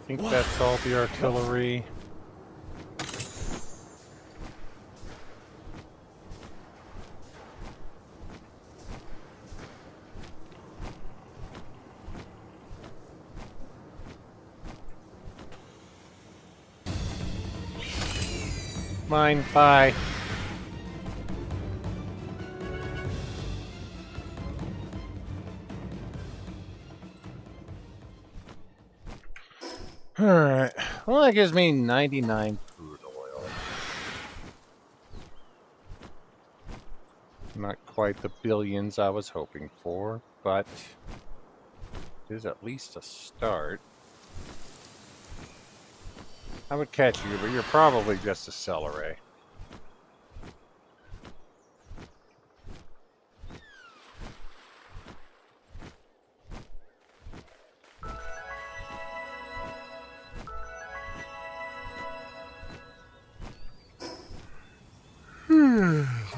Speaker 1: I think that's all the artillery. Mine, bye. Alright, well that gives me 99 crude oil. Not quite the billions I was hoping for, but it is at least a start. I would catch you, but you're probably just a celery.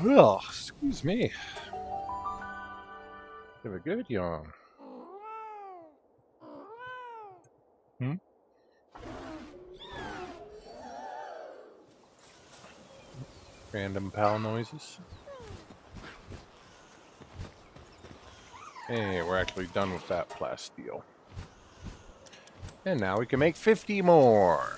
Speaker 1: Well, excuse me. Have a good yawn. Hmm? Random pal noises. Hey, we're actually done with that plasteel. And now we can make 50 more.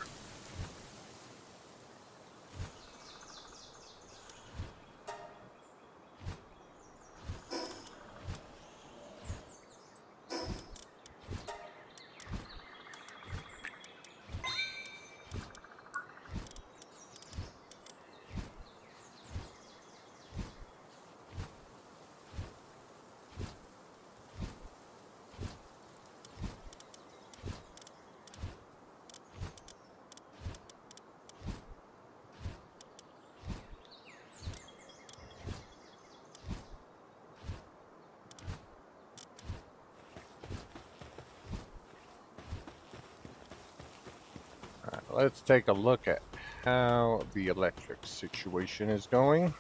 Speaker 1: Let's take a look at how the electric situation is going.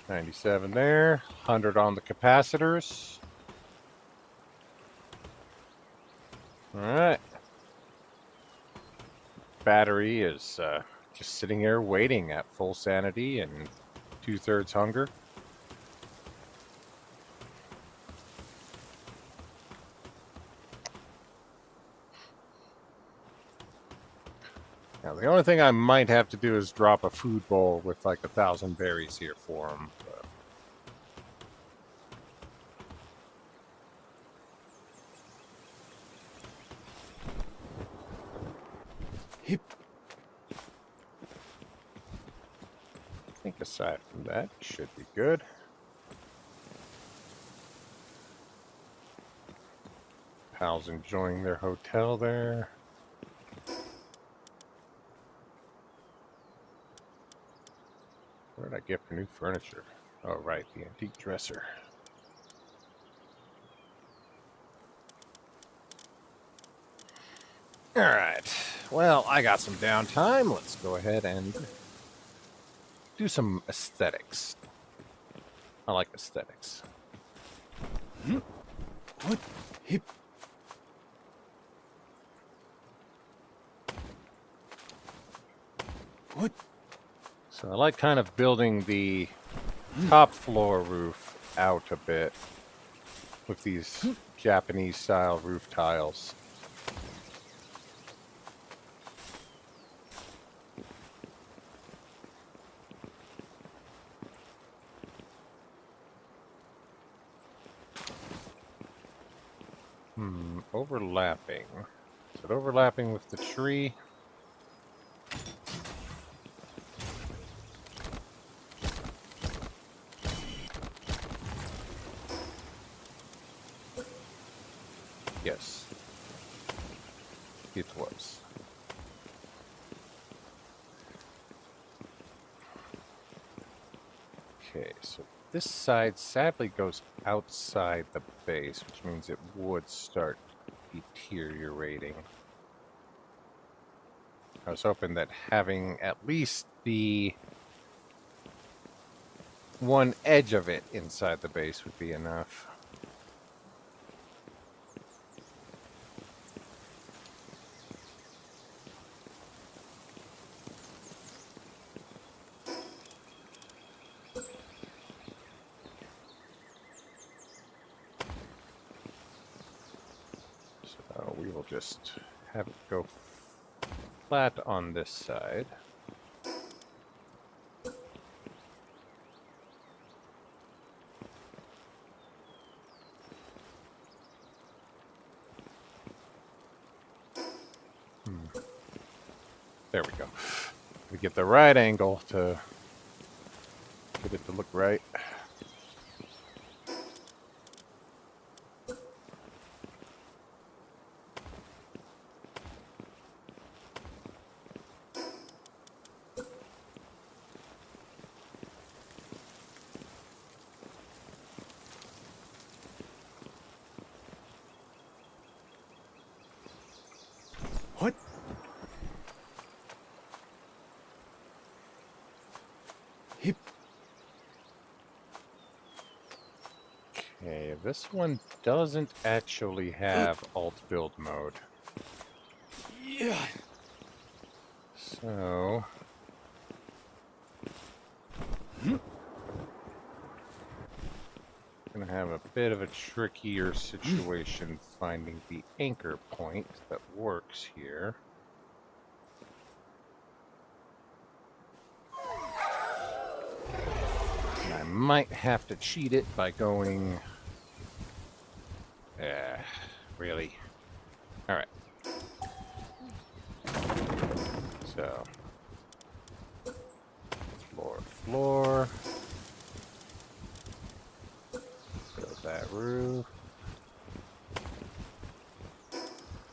Speaker 1: 97 there, 100 on the capacitors. Alright. Battery is just sitting here waiting at full sanity and 2/3 hunger. Now, the only thing I might have to do is drop a food bowl with like 1,000 berries here for him. I think aside from that, should be good. pals enjoying their hotel there. What did I get for new furniture? Oh, right, the antique dresser. Alright, well, I got some downtime. Let's go ahead and do some aesthetics. I like aesthetics.
Speaker 2: What? Hip. What?
Speaker 1: So I like kind of building the top floor roof out a bit with these Japanese style roof tiles. Overlapping. Is it overlapping with the tree? Yes. It was. Okay, so this side sadly goes outside the base, which means it would start deteriorating. I was hoping that having at least the one edge of it inside the base would be enough. So we will just have it go flat on this side. There we go. We get the right angle to get it to look right.
Speaker 2: What? Hip.
Speaker 1: Okay, this one doesn't actually have alt build mode.
Speaker 2: Yeah.
Speaker 1: So gonna have a bit of a trickier situation finding the anchor point that works here. And I might have to cheat it by going... really? Alright. So... floor. Build that roof.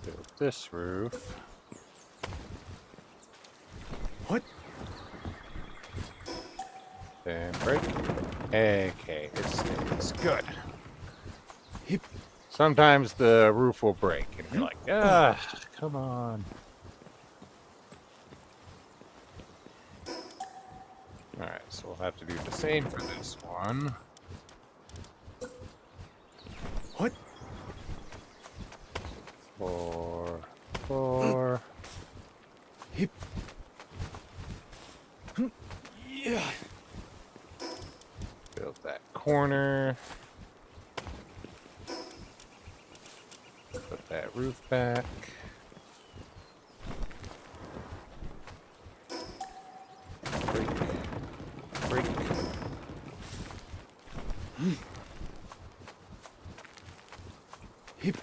Speaker 1: Build this roof.
Speaker 2: What?
Speaker 1: Then break. Okay, it's good.
Speaker 2: Hip.
Speaker 1: Sometimes the roof will break, and you're like, come on. Alright, so we'll have to do the same for this one.
Speaker 2: What?
Speaker 1: Floor.
Speaker 2: Hip. Yeah.
Speaker 1: Build that corner. Put that roof back. Break.
Speaker 2: Hip.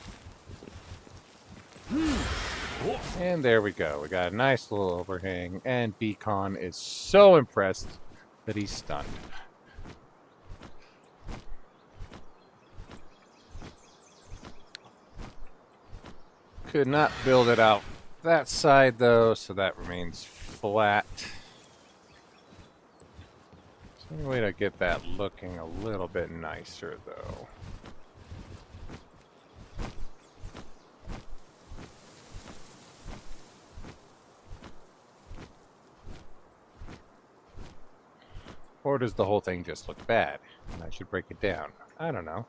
Speaker 1: And there we go. We got a nice little overhang, and Beacon is so impressed that he's stunned. Could not build it out that side though, so that remains flat. Is there any way to get that looking a little bit nicer though? Or does the whole thing just look bad and I should break it down? I don't know.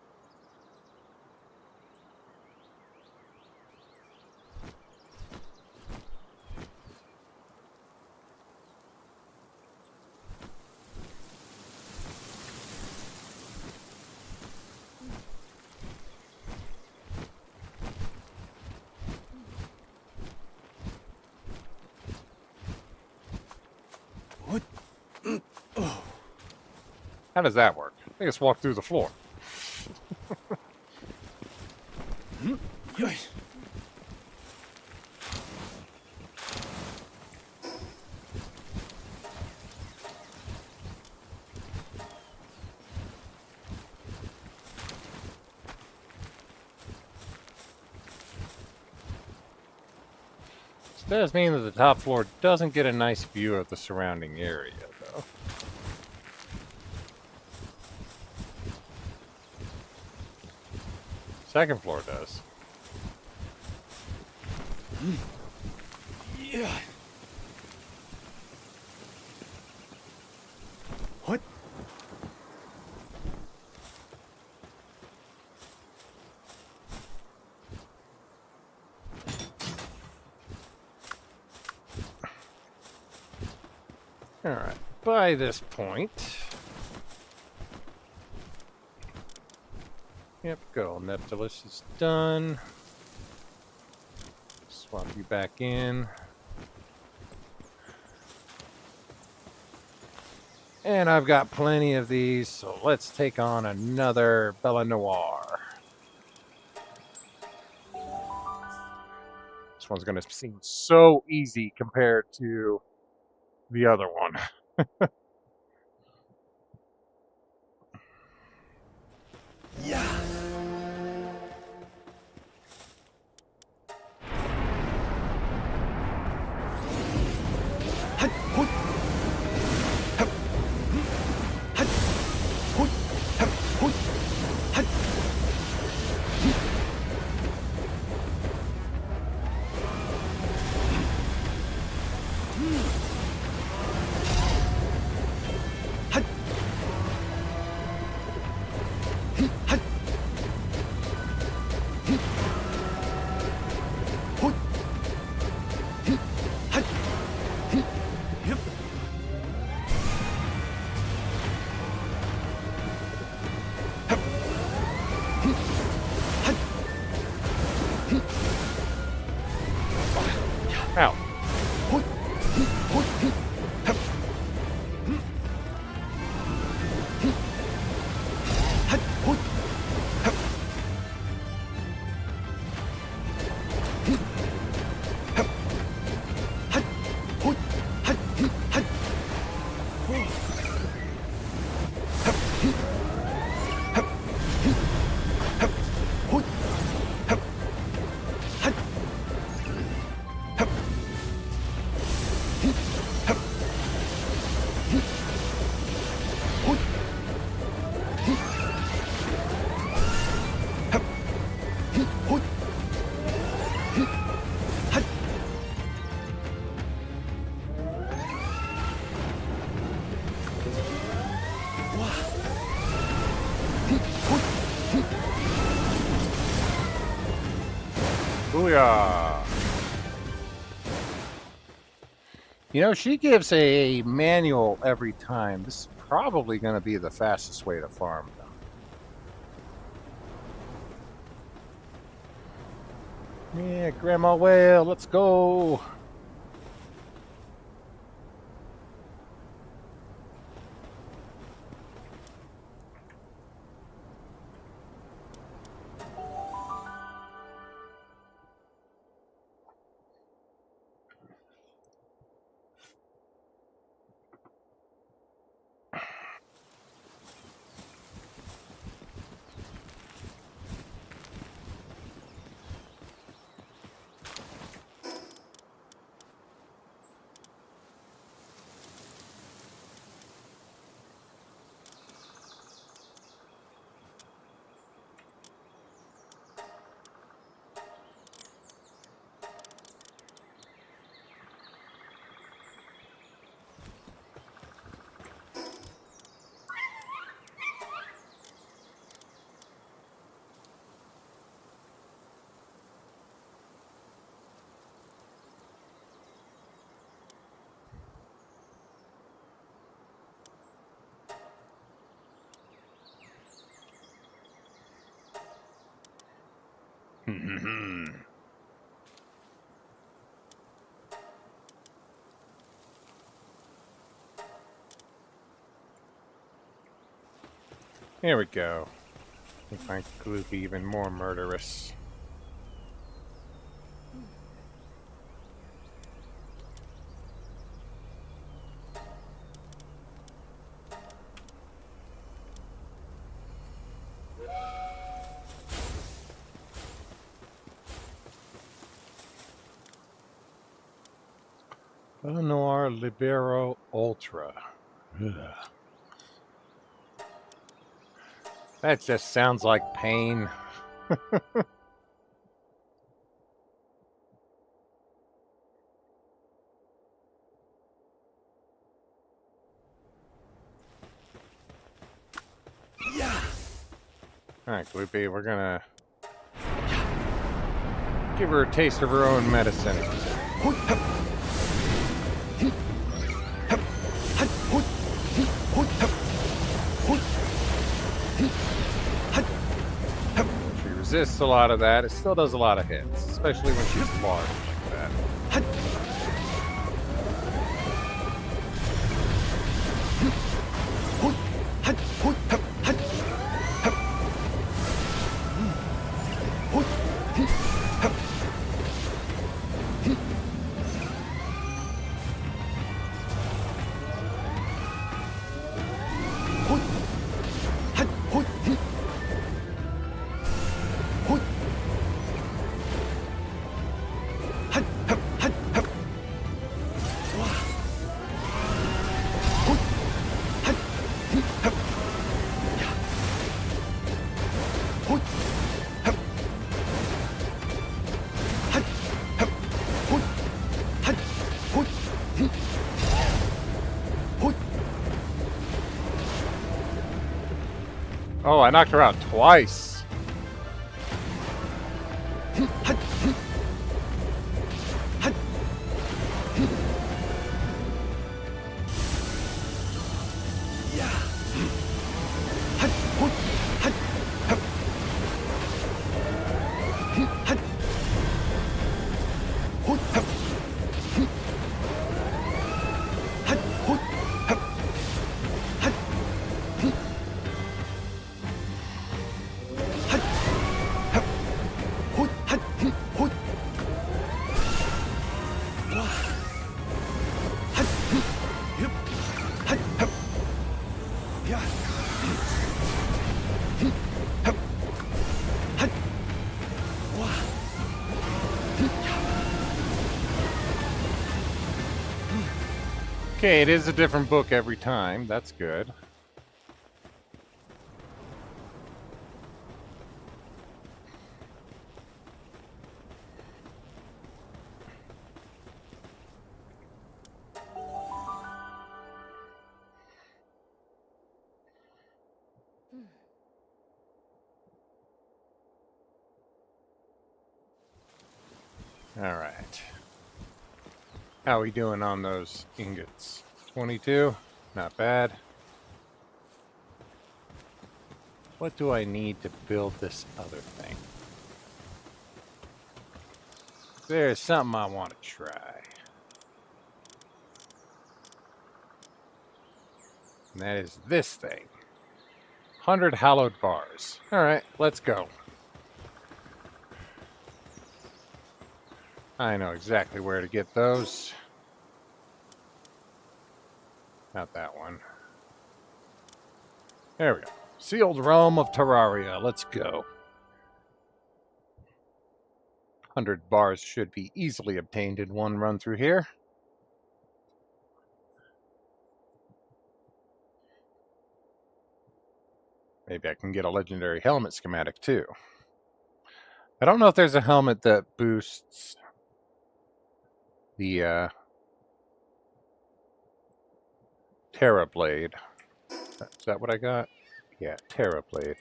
Speaker 2: What?
Speaker 1: How does that work? I just walk through the floor.
Speaker 2: Yoish.
Speaker 1: This does mean that the top floor doesn't get a nice view of the surrounding area, though. Second floor does.
Speaker 2: Yeah. What?
Speaker 1: Alright, by this point... Yep, good old Neptulus is done. Swap you back in. And I've got plenty of these, so let's take on another Bella Noir. This one's going to seem so easy compared to the other one.
Speaker 2: Yeah. Hut, hut. Hup. Hut. Hut. Hup. Hut. Hut. Hut. Hut. Hut. Hut. Yep. Hup. Hut.
Speaker 1: Ow.
Speaker 2: Hut. Hut. Hup. Hut. Hut. Hup. Hup. Hut. Hut. Hut. Hut. Hup. Hup. Hup. Hut. Hup. Hut. Hup. Hup. Hut. Hup. Hut. Hut.
Speaker 1: Booyah! You know, she gives a manual every time. This is probably going to be the fastest way to farm them. Yeah, Grandma Whale, let's go! Here we go. Make my Gloopy even more murderous. Noir Libero Ultra. Ugh. That just sounds like pain. Alright, Gloopy, we're gonna give her a taste of her own medicine. She resists a lot of that. It still does a lot of hits, especially when she's large like that. Oh, I knocked her out twice. Okay, it is a different book every time. That's good. All right. How are we doing on those ingots? 22? Not bad. What do I need to build this other thing? There's something I want to try. And that is this thing. 100 hallowed bars. Alright, let's go. I know exactly where to get those. Not that one. There we go. Sealed Realm of Terraria. Let's go. 100 bars should be easily obtained in one run through here. Maybe I can get a legendary helmet schematic too. I don't know if there's a helmet that boosts the Terra Blade. Is that what I got? Yeah, Terra Blade.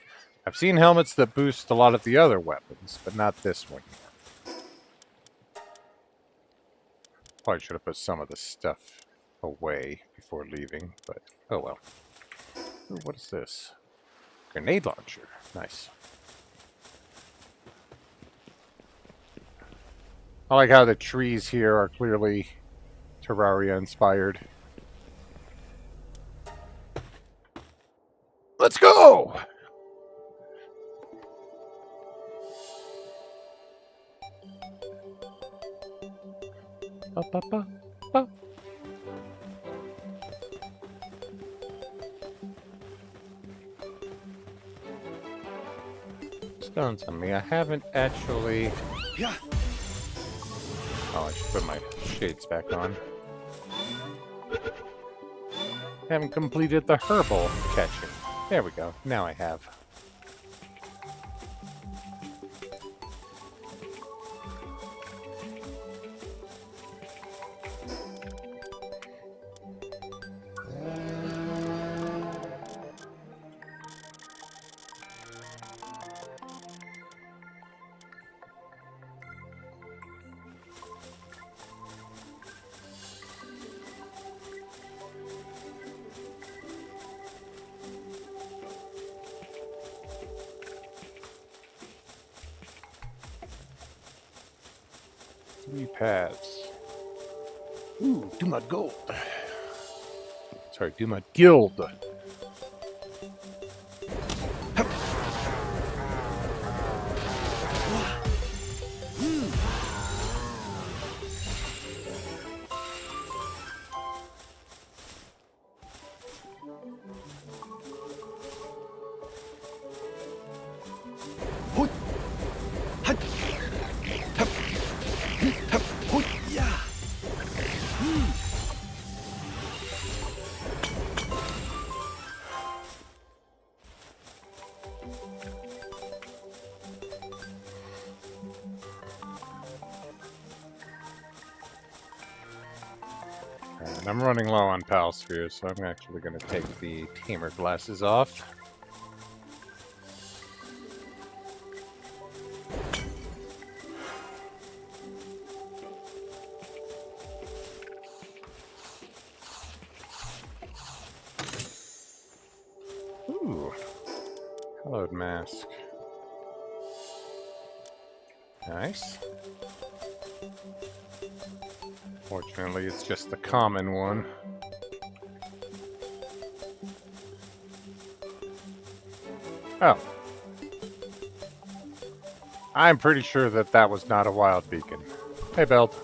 Speaker 1: I've seen helmets that boost a lot of the other weapons, but not this one yet. Probably should have put some of the stuff away before leaving, but oh well. Ooh, what is this? Grenade launcher. Nice. I like how the trees here are clearly Terraria inspired. Let's go! Ba, ba, ba, ba. Stones on me. I haven't actually...
Speaker 2: Yeah.
Speaker 1: Oh, I should put my shades back on. Haven't completed the herbal catching. There we go. Now I have. Three paths.
Speaker 2: Ooh, do my gold.
Speaker 1: Sorry, do my guild.
Speaker 2: Hoot. Hut. Hup. Hup. Hoot. Yeah.
Speaker 1: And I'm running low on Pal Spheres, so I'm actually going to take the Tamer glasses off. Ooh. Hallowed mask. Nice. Fortunately, it's just the common one. Oh. I'm pretty sure that that was not a wild beacon. Hey, Belt.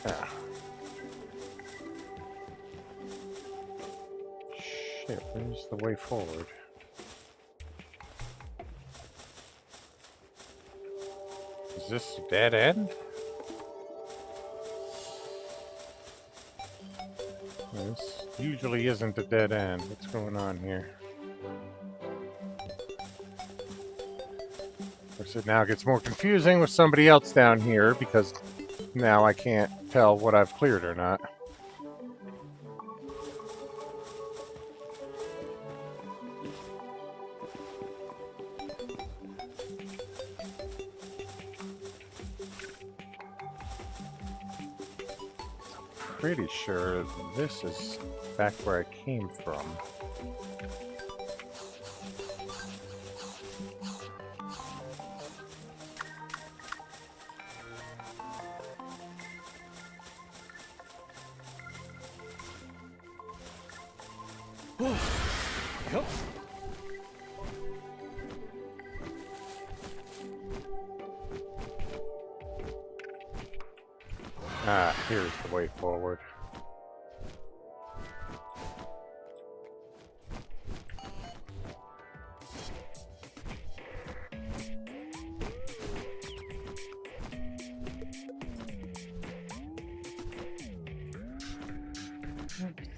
Speaker 1: Ah. Shit, where's the way forward? Is this a dead end? This usually isn't a dead end. What's going on here? Of course, it now gets more confusing with somebody else down here because now I can't tell what I've cleared or not. Pretty sure this is back where I came from.
Speaker 2: Yup.
Speaker 1: Ah, here's the way forward.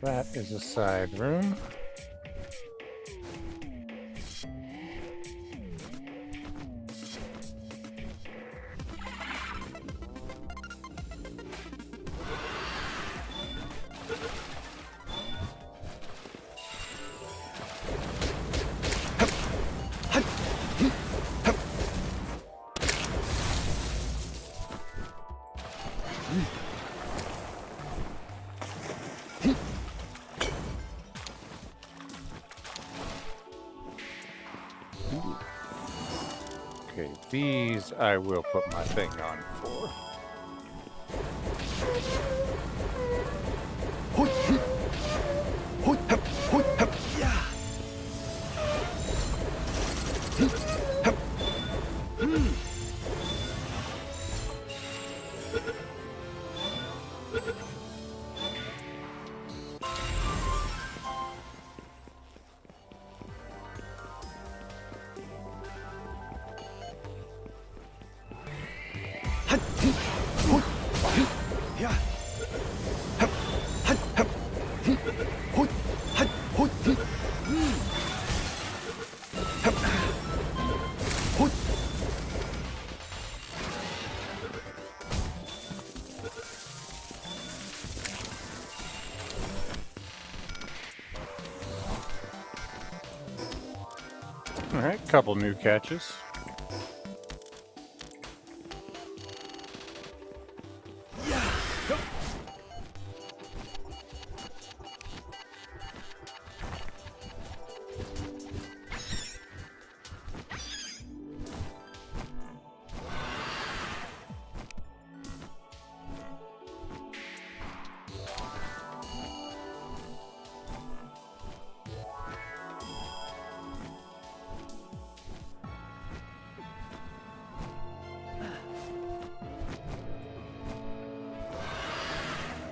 Speaker 1: That is a side room. Okay, these I will put my thing on for. Alright, couple new catches.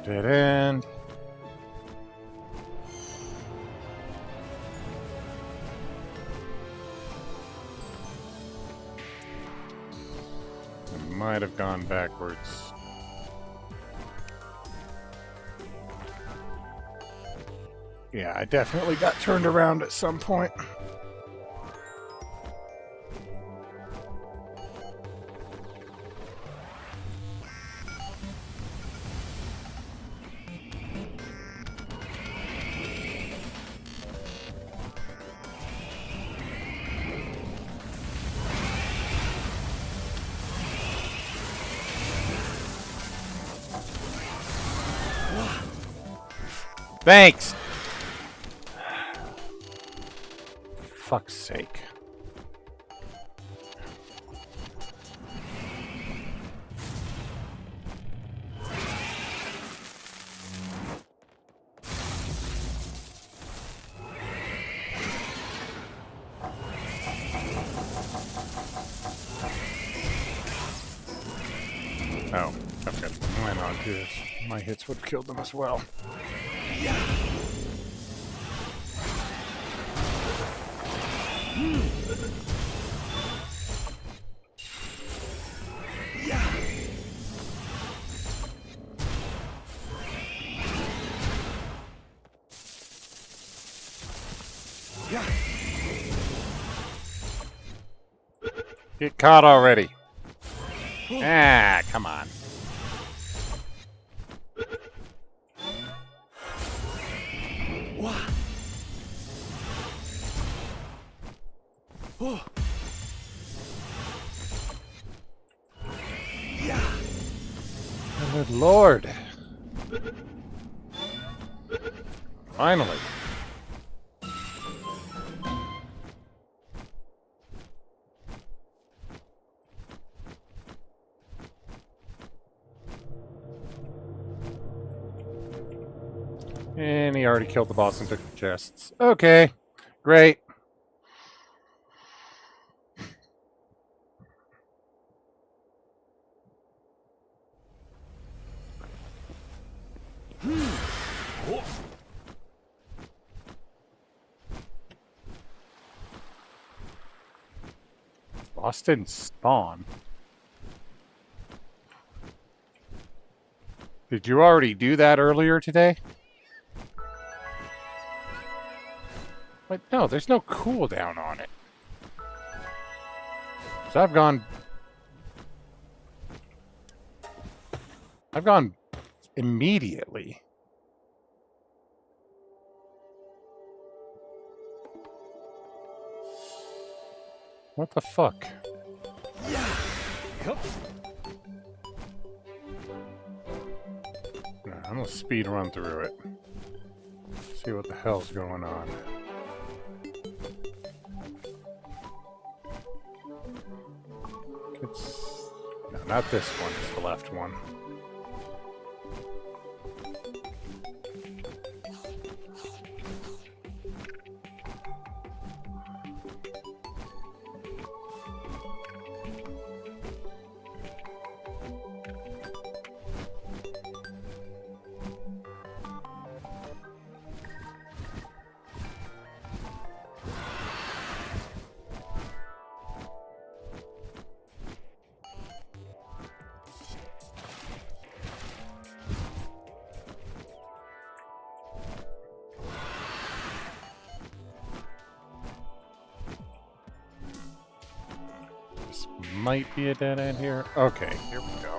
Speaker 1: Dead end. I might have gone backwards. Yeah, I definitely got turned around at some point. Thanks! Fuck's sake. Oh, okay. Why not? Because my hits would have killed them as well. Get caught already. Ah, come on. Good Lord. Finally. And he already killed the boss and took the chests. Okay, great. Boss didn't spawn. Did you already do that earlier today? But no, there's no cooldown on it. So I've gone immediately. What the fuck? I'm gonna speed run through it. See what the hell's going on. No, not this one, it's the left one. Might be a dead end here. Okay, here we go.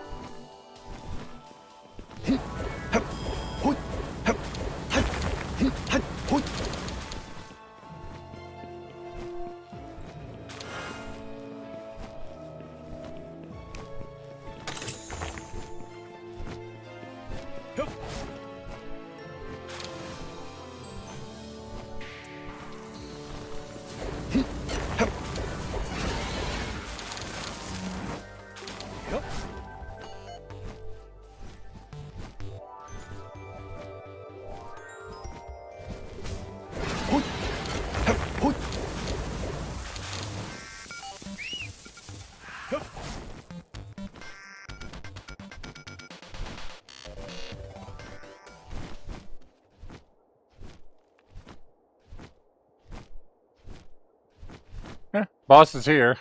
Speaker 1: Boss is here.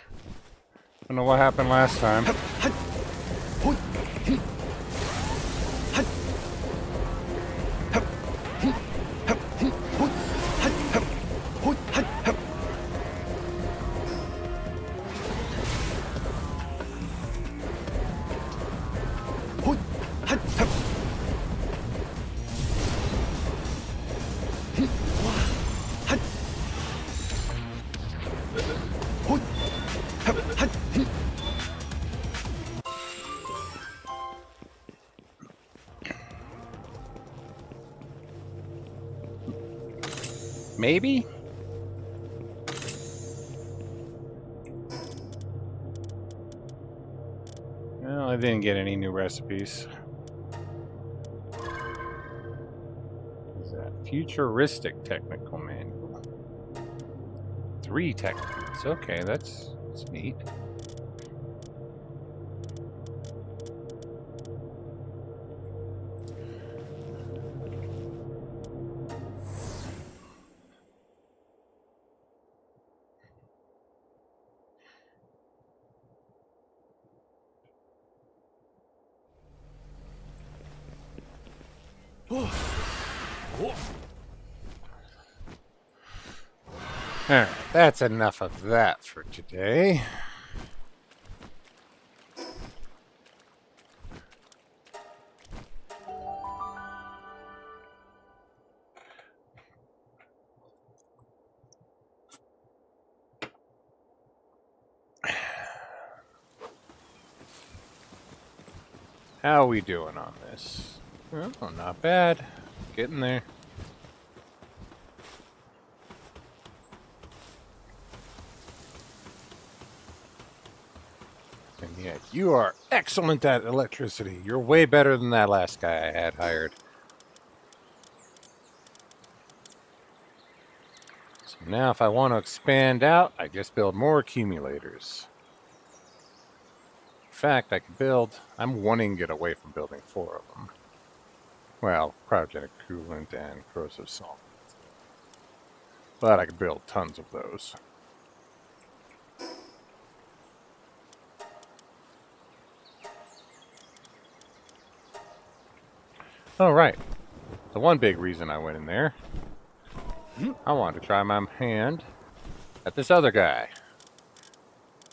Speaker 1: Don't know what happened last time. Maybe? Well, I didn't get any new recipes. What is that? Futuristic technical manual. 3 techniques. Okay, that's neat. Alright, that's enough of that for today. How are we doing on this? Oh, not bad. Getting there. And yet, you are excellent at electricity. You're way better than that last guy I had hired. So now if I want to expand out, I just build more accumulators. In fact, I could build... I'm wanting to get away from building 4 of them. Well, cryogenic coolant and corrosive salt. But I could build tons of those. Oh, right. The one big reason I went in there, I wanted to try my hand at this other guy.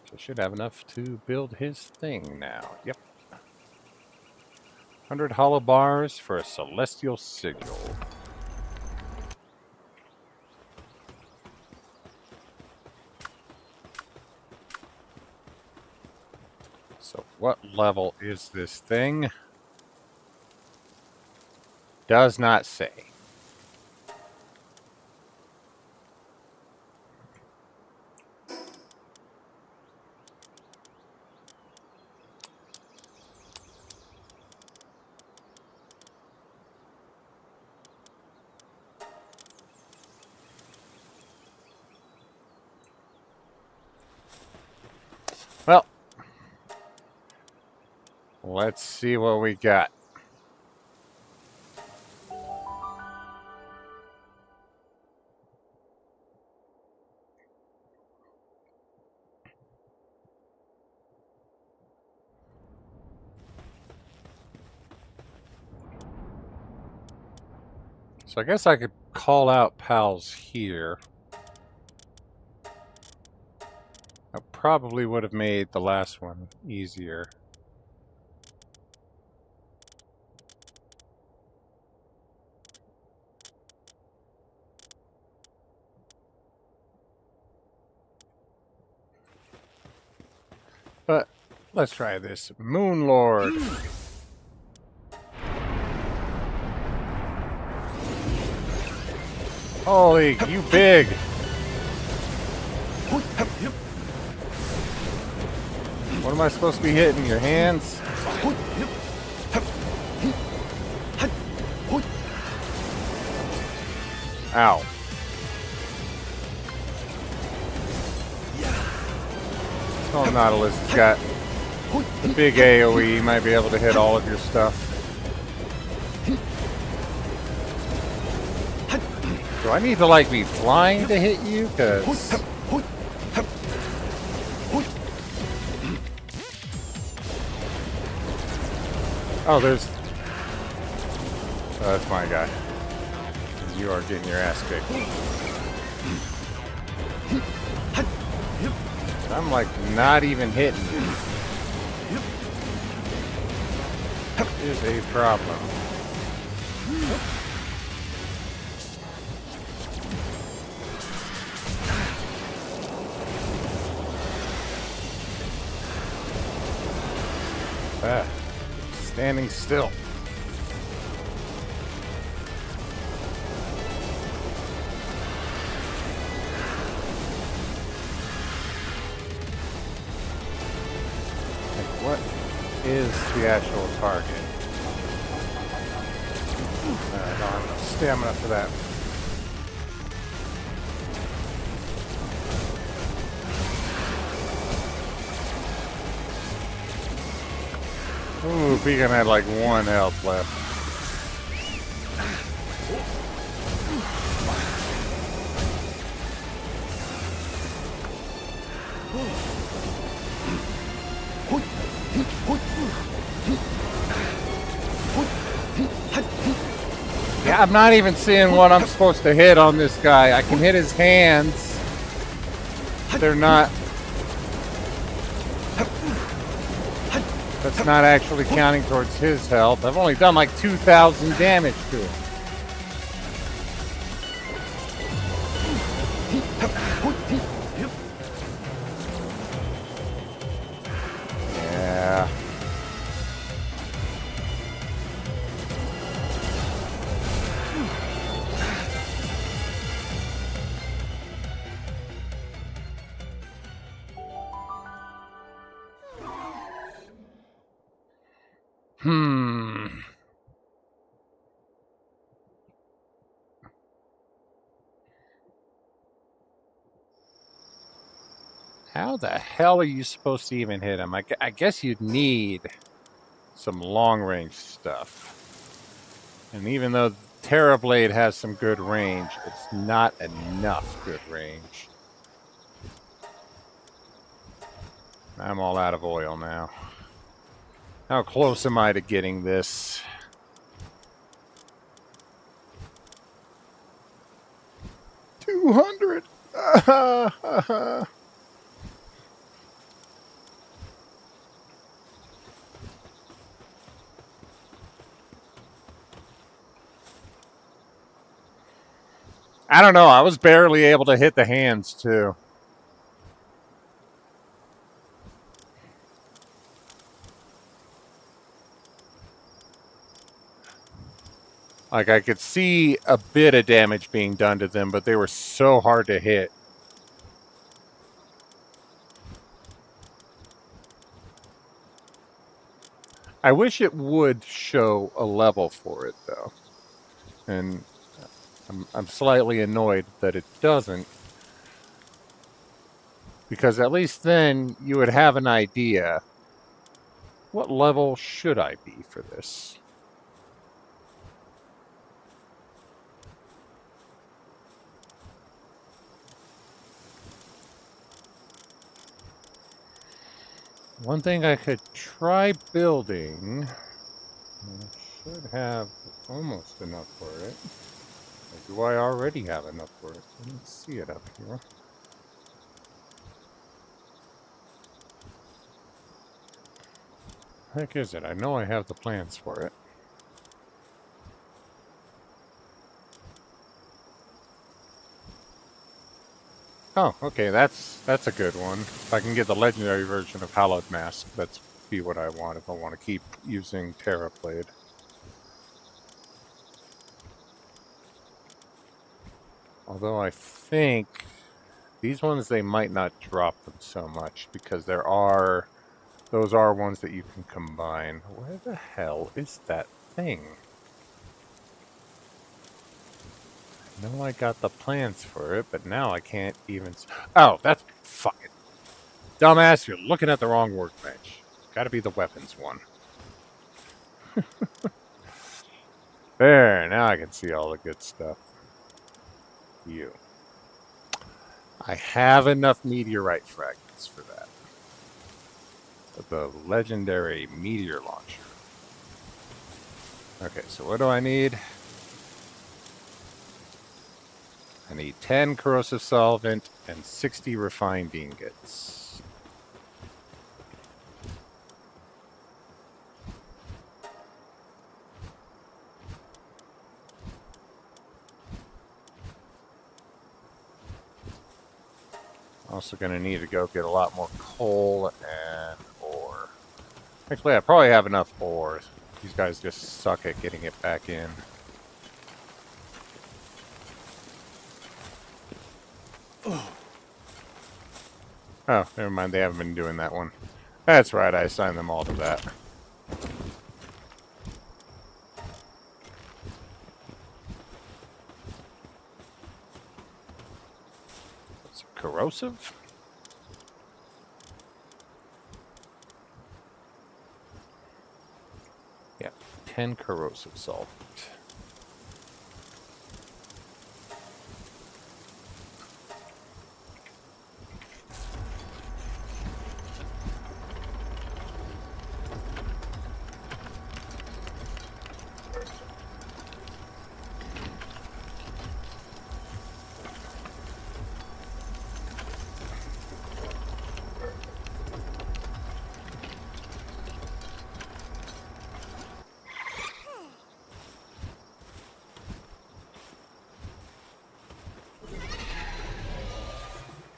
Speaker 1: So I should have enough to build his thing now. Yep. 100 hollow bars for a celestial sigil. So what level is this thing? Does not say. Well, let's see what we got. So I guess I could call out pals here. I probably would have made the last one easier. But let's try this. Moon Lord. Holy, you big. What am I supposed to be hitting? Your hands? Ow. Oh, Nautilus has got the big AoE. You might be able to hit all of your stuff. Do I need to, like, be flying to hit you? Because... Oh, there's... Oh, that's my guy. You are getting your ass kicked. I'm, like, not even hitting you. Is a problem. Ah, standing still. Like, what is the actual target? I don't have enough stamina for that. Ooh, Beacon had like 1 health left. Yeah, I'm not even seeing what I'm supposed to hit on this guy. I can hit his hands. They're not... That's not actually counting towards his health. I've only done like 2,000 damage to him. Yeah. How the hell are you supposed to even hit him? I guess you'd need some long-range stuff. And even though Terrorblade has some good range, it's not enough good range. I'm all out of oil now. How close am I to getting this? $200! I don't know. I was barely able to hit the hands, too. Like, I could see a bit of damage being done to them, but they were so hard to hit. I wish it would show a level for it, though. And I'm slightly annoyed that it doesn't. Because at least then you would have an idea. What level should I be for this? One thing I could try building, I should have almost enough for it. Or do I already have enough for it? I didn't see it up here. Heck is it? I know I have the plans for it. Oh, okay, that's a good one. If I can get the legendary version of Hallowed Mask, that's be what I want if I want to keep using Terra Blade. Although I think these ones, they might not drop them so much because those are ones that you can combine. Where the hell is that thing? I know I got the plans for it, but now I can't even... Oh, that's fucking... Dumbass, you're looking at the wrong workbench. Gotta be the weapons one. There, now I can see all the good stuff. You. I have enough meteorite fragments for that. The legendary meteor launcher. Okay, so what do I need? I need 10 corrosive solvent and 60 refined ingots. Also going to need to go get a lot more coal and ore. Actually, I probably have enough ore. These guys just suck at getting it back in. Oh, never mind. They haven't been doing that one. That's right. I assigned them all to that. Is it corrosive? Yeah, 10 corrosive solvent.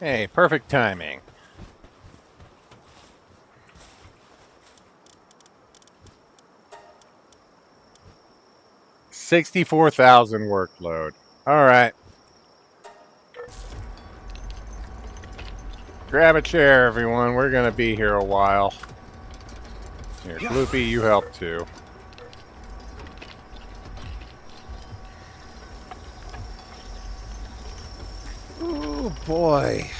Speaker 1: Hey, perfect timing. $64,000 workload. All right. Grab a chair, everyone. We're gonna be here a while. Here, Gloopy, you help too.
Speaker 2: Oh boy.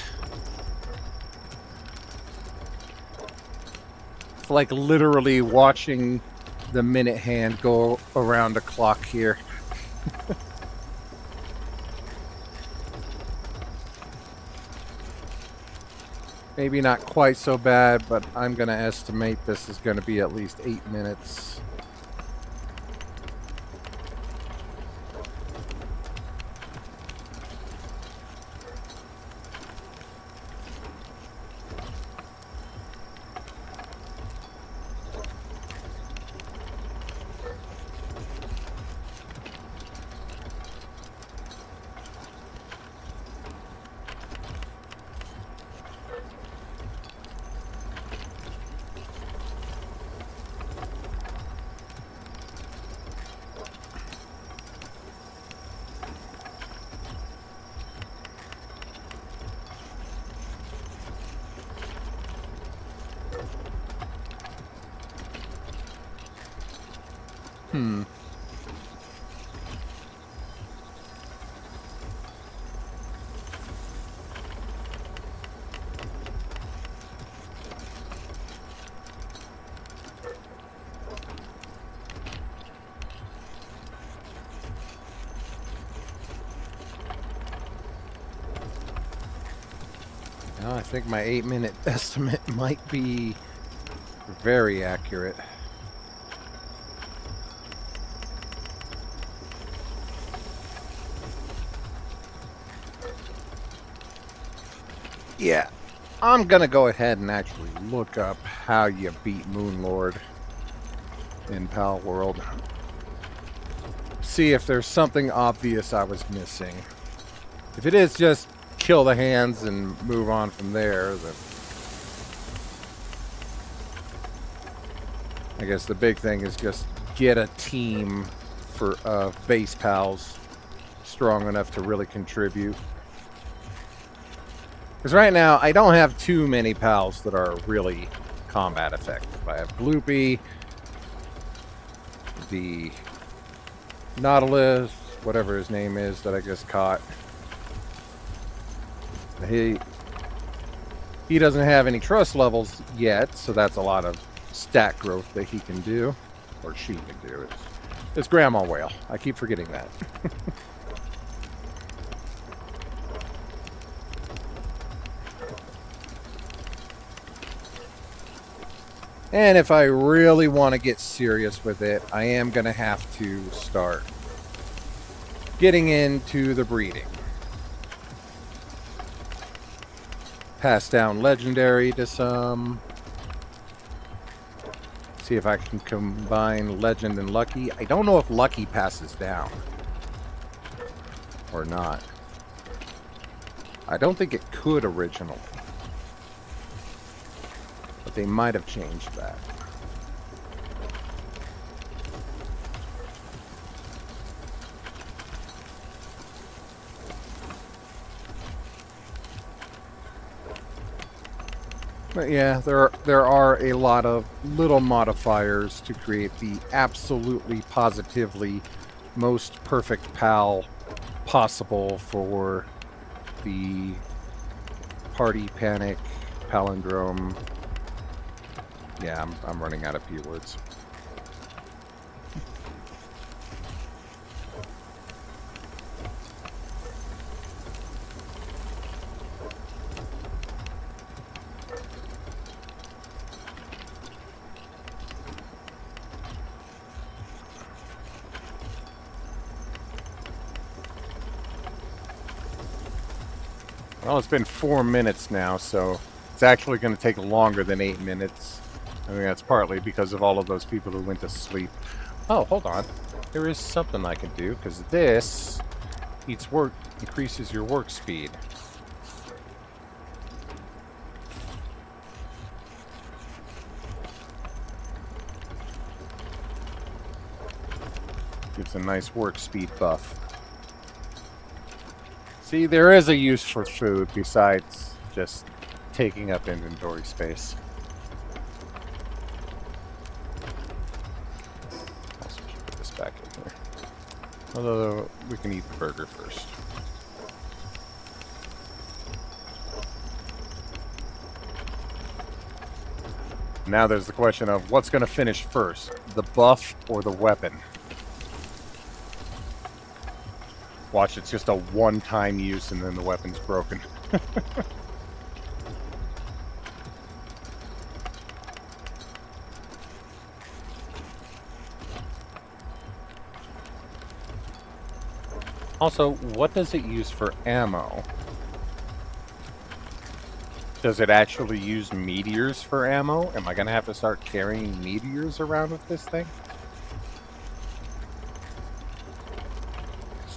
Speaker 1: It's like literally watching the minute hand go around a clock here. Maybe not quite so bad, but I'm going to estimate this is going to be at least 8 minutes.
Speaker 2: Well, I think my 8-minute estimate might be very accurate. Yeah, I'm gonna go ahead and actually look up how you beat Moonlord in Palworld. See if there's something obvious I was missing. If it is just kill the hands and move on from there, then I guess the big thing is just get a team for base pals strong enough to really contribute. Because right now, I don't have too many pals that are really combat effective. I have Gloopy, the Nautilus, whatever his name is that I just caught. He doesn't have any trust levels yet, so that's a lot of stat growth that he can do, or she can do. It's Grandma Whale. I keep forgetting that. And if I really want to get serious with it, I am going to have to start getting into the breeding. Pass down legendary to some. See if I can combine legend and lucky. I don't know if lucky passes down or not. I don't think it could originally. But they might have changed that. But yeah, there are a lot of little modifiers to create the absolutely positively most perfect PAL possible for the Party Panic Palindrome. Yeah, I'm running out of P words. Well, it's been 4 minutes now, so it's actually going to take longer than 8 minutes. I mean, that's partly because of all of those people who went to sleep. Oh, hold on. There is something I can do, because this increases your work speed. Gives a nice work speed buff. See, there is a use for food besides just taking up inventory space. Also should put this back in here. Although, we can eat the burger first. Now there's the question of what's going to finish first, the buff or the weapon? Watch, it's just a one-time use and then the weapon's broken. Also, what does it use for ammo? Does it actually use meteors for ammo? Am I going to have to start carrying meteors around with this thing?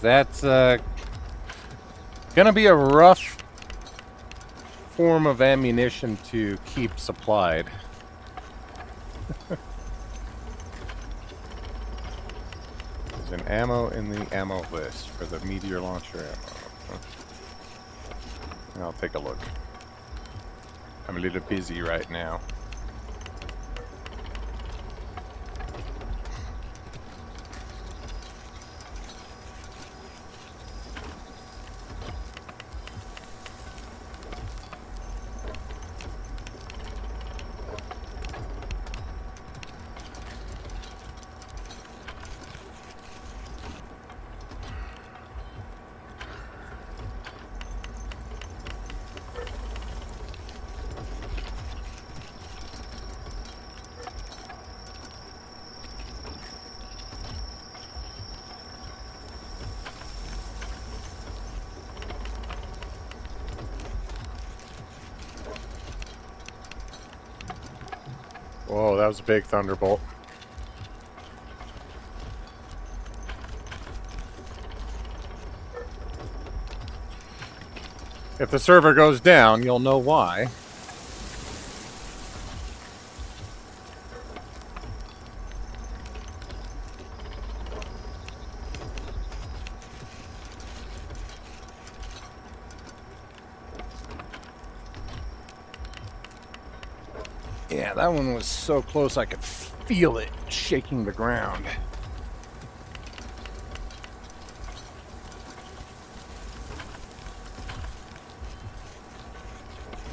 Speaker 2: That's gonna be a rough form of ammunition to keep supplied. There's an ammo in the ammo list for the meteor launcher ammo. And I'll take a look. I'm a little busy right now. Whoa, that was a big thunderbolt. If the server goes down, you'll know why. Yeah, that one was so close I could feel it shaking the ground.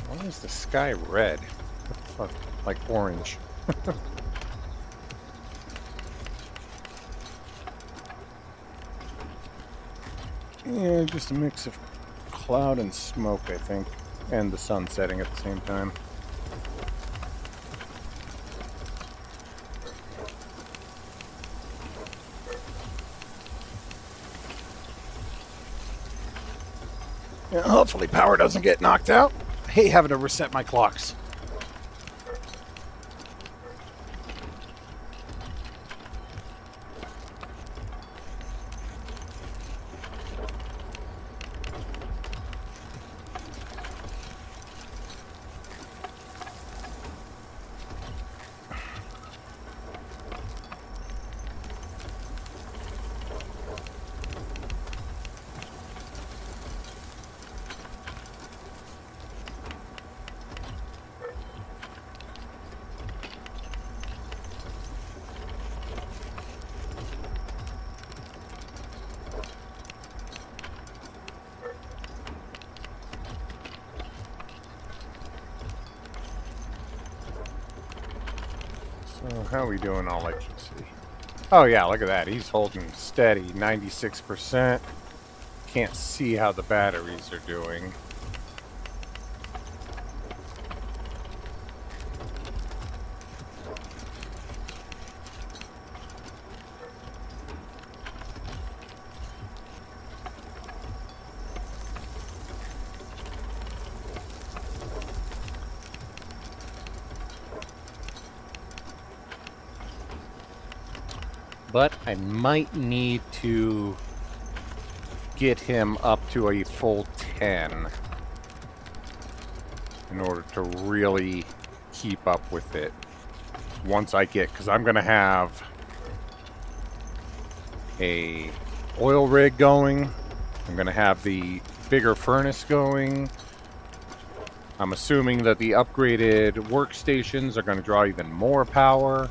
Speaker 2: Why is the sky red? What the fuck? Like orange. Yeah, just a mix of cloud and smoke, I think. And the sun setting at the same time. Yeah, hopefully power doesn't get knocked out. I hate having to reset my clocks. So how are we doing on electricity? Oh yeah, look at that. He's holding steady, 96%. Can't see how the batteries are doing. But I might need to get him up to a full 10 in order to really keep up with it once I get, because I'm going to have a oil rig going. I'm going to have the bigger furnace going. I'm assuming that the upgraded workstations are going to draw even more power.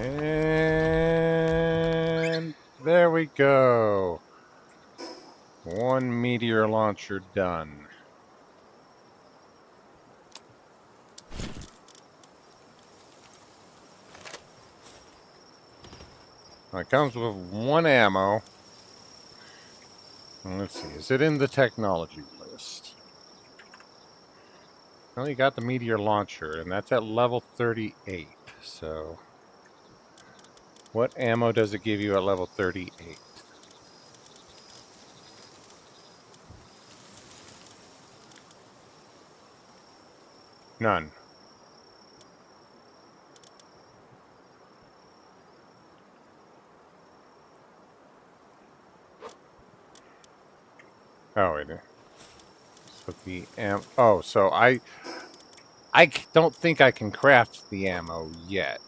Speaker 2: And there we go. One meteor launcher done. It comes with one ammo. Let's see, is it in the technology list? Well, you got the meteor launcher, and that's at level 38. So, what ammo does it give you at level 38? None. Oh, wait. So the so I don't think I can craft the ammo yet.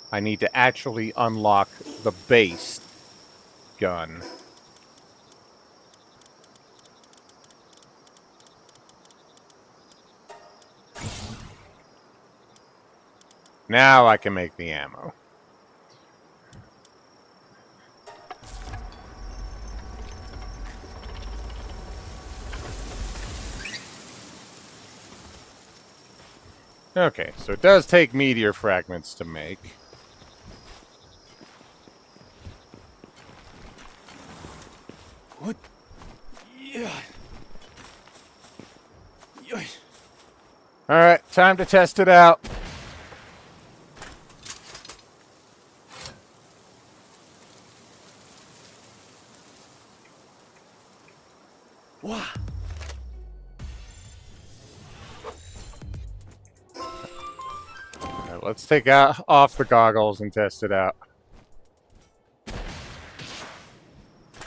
Speaker 2: I need to actually unlock the base gun.
Speaker 1: Now I can make the ammo. Okay, so it does take meteor fragments to make.
Speaker 4: What? Yeah.
Speaker 1: Alright, time to test it out.
Speaker 4: Wow.
Speaker 1: Alright, let's take off the goggles and test it out.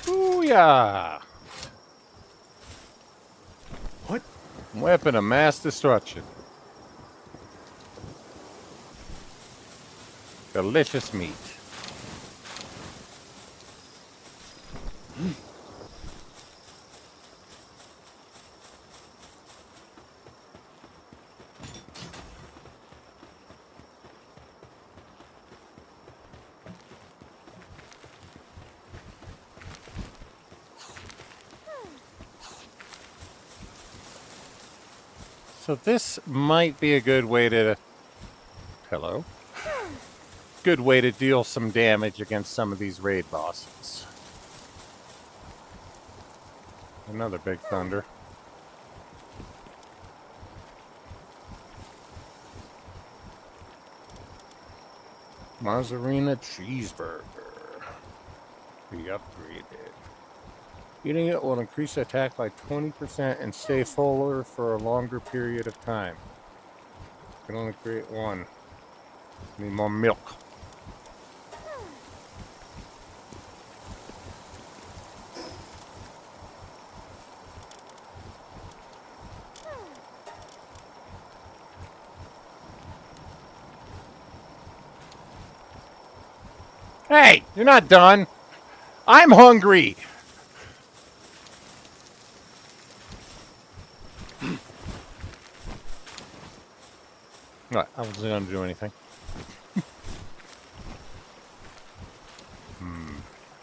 Speaker 1: Booyah!
Speaker 4: What?
Speaker 1: Weapon of mass destruction. Delicious meat. So this might be a good way to... Hello? Good way to deal some damage against some of these raid bosses. Another big thunder. Mazzarina cheeseburger. Be upgraded. Eating it will increase attack by 20% and stay fuller for a longer period of time. Can only create one. Need more milk. Hey, you're not done. I'm hungry. What? I wasn't going to do anything.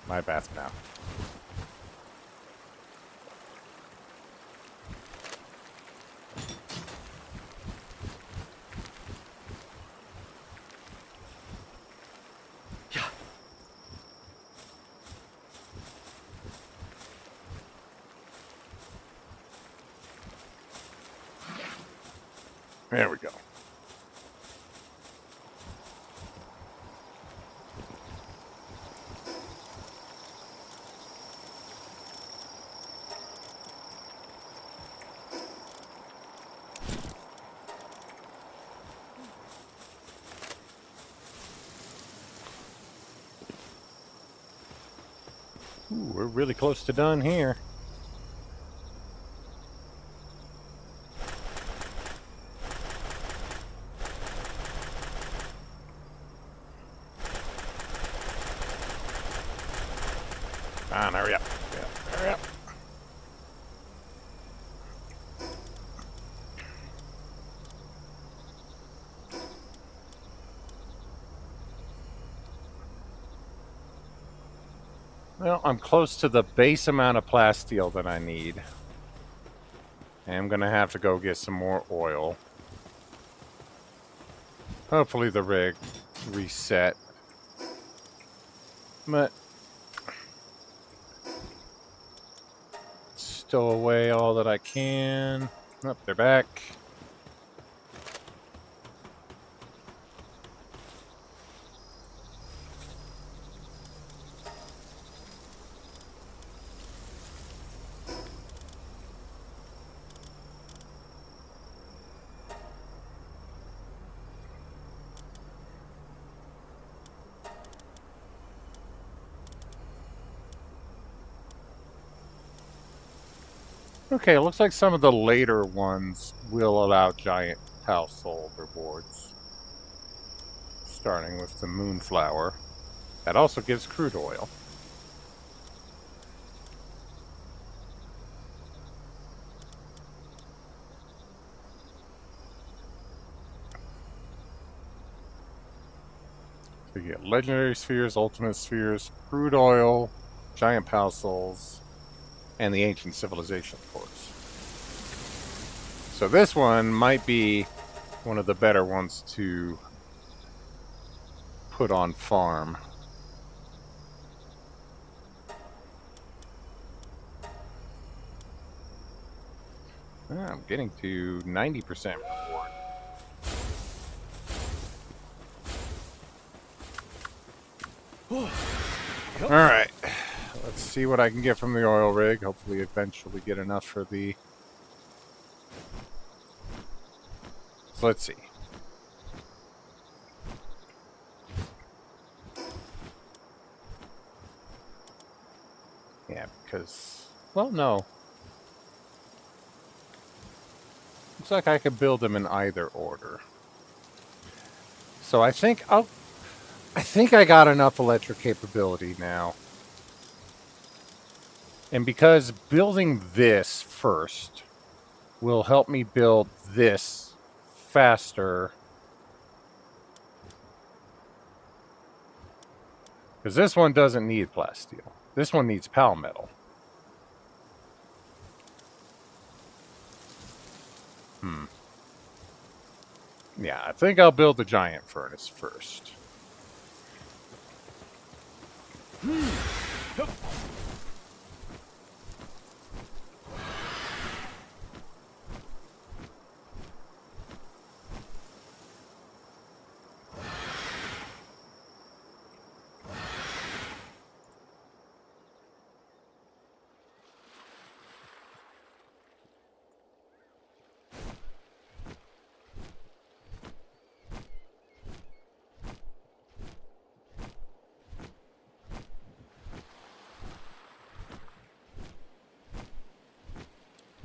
Speaker 1: My bath now.
Speaker 4: Yeah.
Speaker 1: There we go. Ooh, we're really close to done here. Come on, hurry up. Yeah, hurry up. Well, I'm close to the base amount of plasteel that I need. And I'm going to have to go get some more oil. Hopefully the rig reset. But stow away all that I can. Up, they're back. Okay, it looks like some of the later ones will allow giant household rewards. Starting with the moonflower. That also gives crude oil. We get legendary spheres, ultimate spheres, crude oil, giant pal souls, and the ancient civilization quartz. So this one might be one of the better ones to put on farm. I'm getting to 90% reward. Alright, let's see what I can get from the oil rig. Hopefully eventually get enough for the... So let's see. Yeah, because... Well, no. Looks like I could build them in either order. So I think I got enough electric capability now. And because building this first will help me build this faster. Because this one doesn't need plasteel. This one needs pal metal. Yeah, I think I'll build the giant furnace first.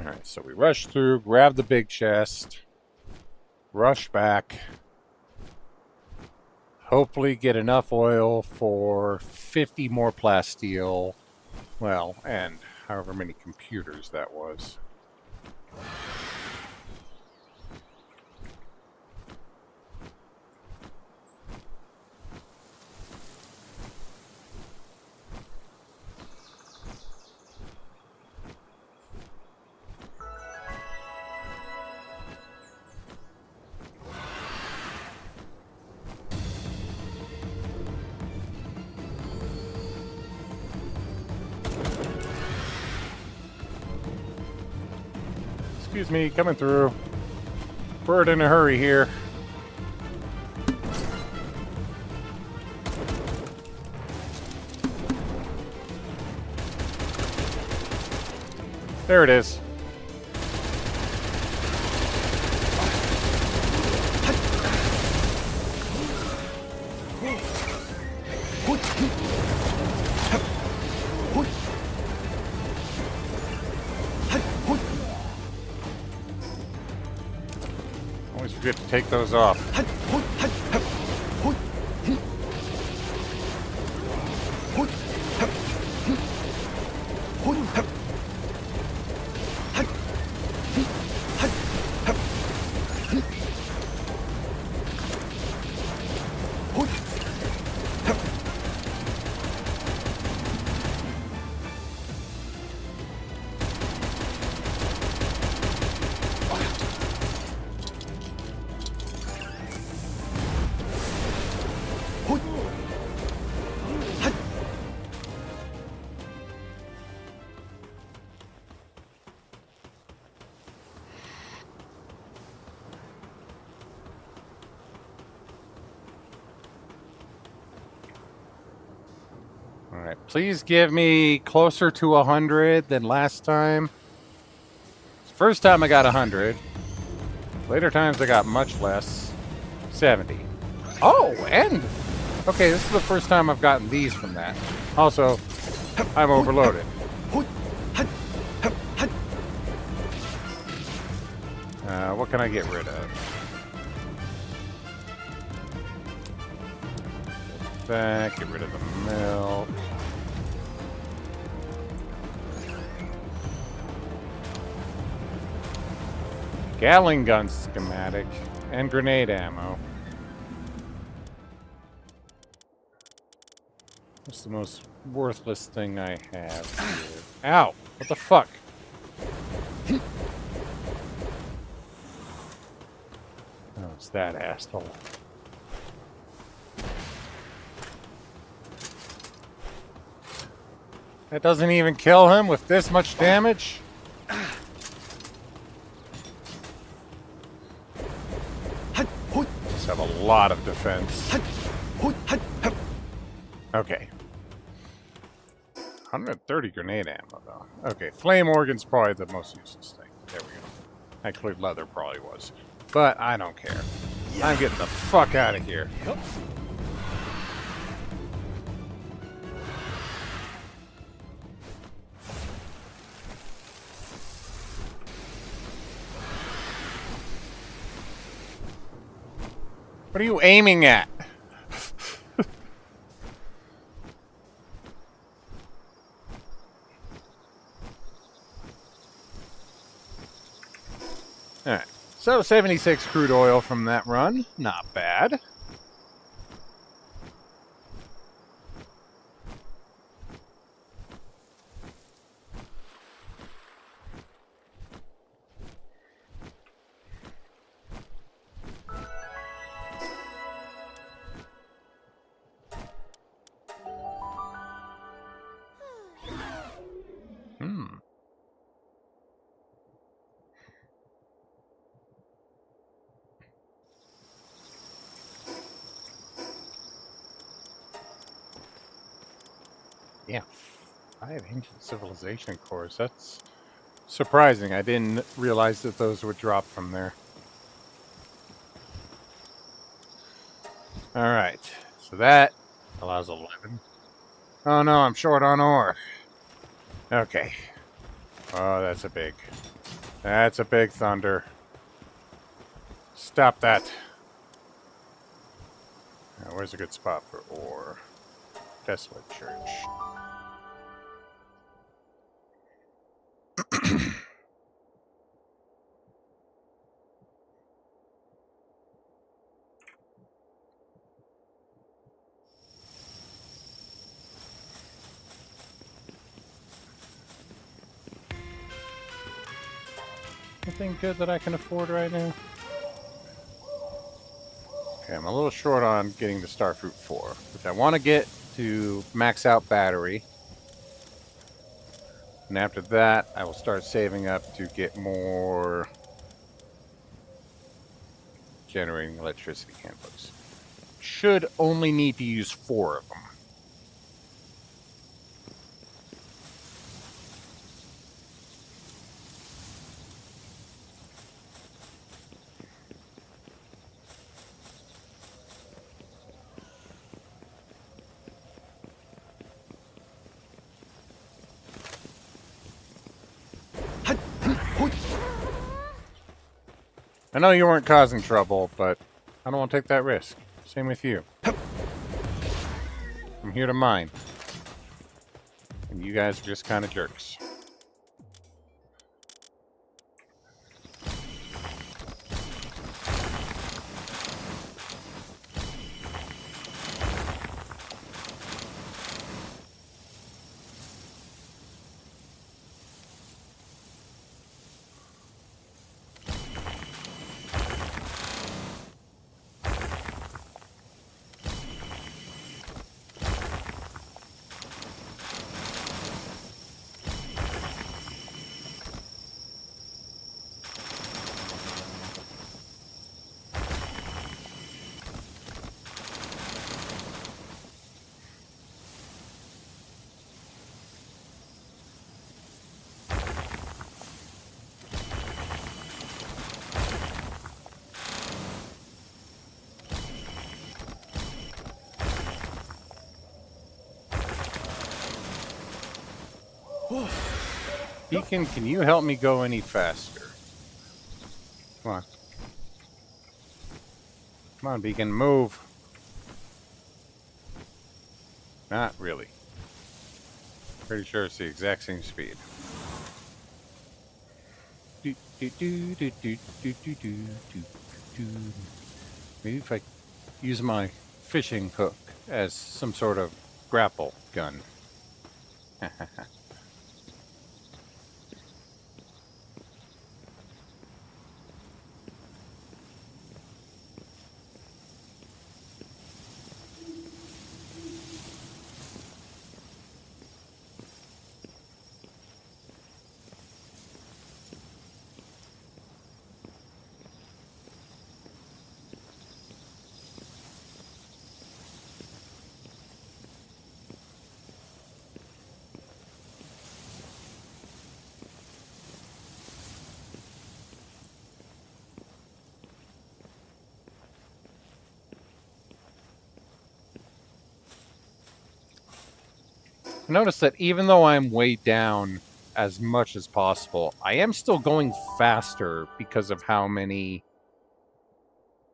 Speaker 1: Alright, so we rush through, grab the big chest, rush back, hopefully get enough oil for 50 more plasteel, well, and however many computers that was. Excuse me, coming through. Bird in a hurry here. There it is. Always forget to take those off. Alright, please give me closer to 100 than last time. First time I got 100. Later times I got much less. 70. Oh, and... Okay, this is the first time I've gotten these from that. Also, I'm overloaded. What can I get rid of? That, get rid of the milk. Gatling gun schematic and grenade ammo. What's the most worthless thing I have here? Ow! What the fuck? Oh, it's that asshole. That doesn't even kill him with this much damage? Just have a lot of defense. Okay. 130 grenade ammo, though. Okay, flame organ's probably the most useless thing. There we go. Actually, leather probably was. But I don't care. I'm getting the fuck out of here. What are you aiming at? Alright, so 76 crude oil from that run. Not bad. Yeah, 5 ancient civilization cores. That's surprising. I didn't realize that those would drop from there. Alright, so that allows 11. Oh no, I'm short on ore. Okay. Oh, that's a big thunder. Stop that. Now, where's a good spot for ore? Desolate Church. Anything good that I can afford right now? Okay, I'm a little short on getting to Starfruit 4, which I want to get to max out battery. And after that, I will start saving up to get more generating electricity handbooks. Should only need to use 4 of them. I know you weren't causing trouble, but I don't want to take that risk. Same with you. I'm here to mine. And you guys are just kind of jerks. Beacon, can you help me go any faster? Come on. Come on, Beacon, move. Not really. Pretty sure it's the exact same speed. Maybe if I use my fishing hook as some sort of grapple gun. Notice that even though I'm way down as much as possible, I am still going faster because of how many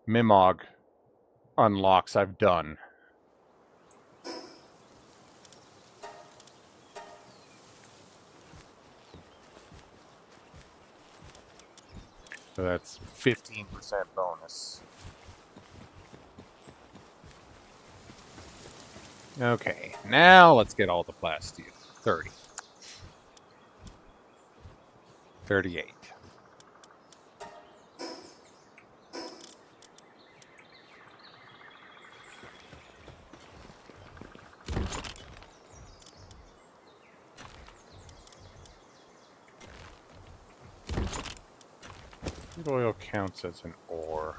Speaker 1: Mimog unlocks I've done. So that's 15% bonus. Okay, now let's get all the plasteel. 30. 38. Crude oil counts as an ore.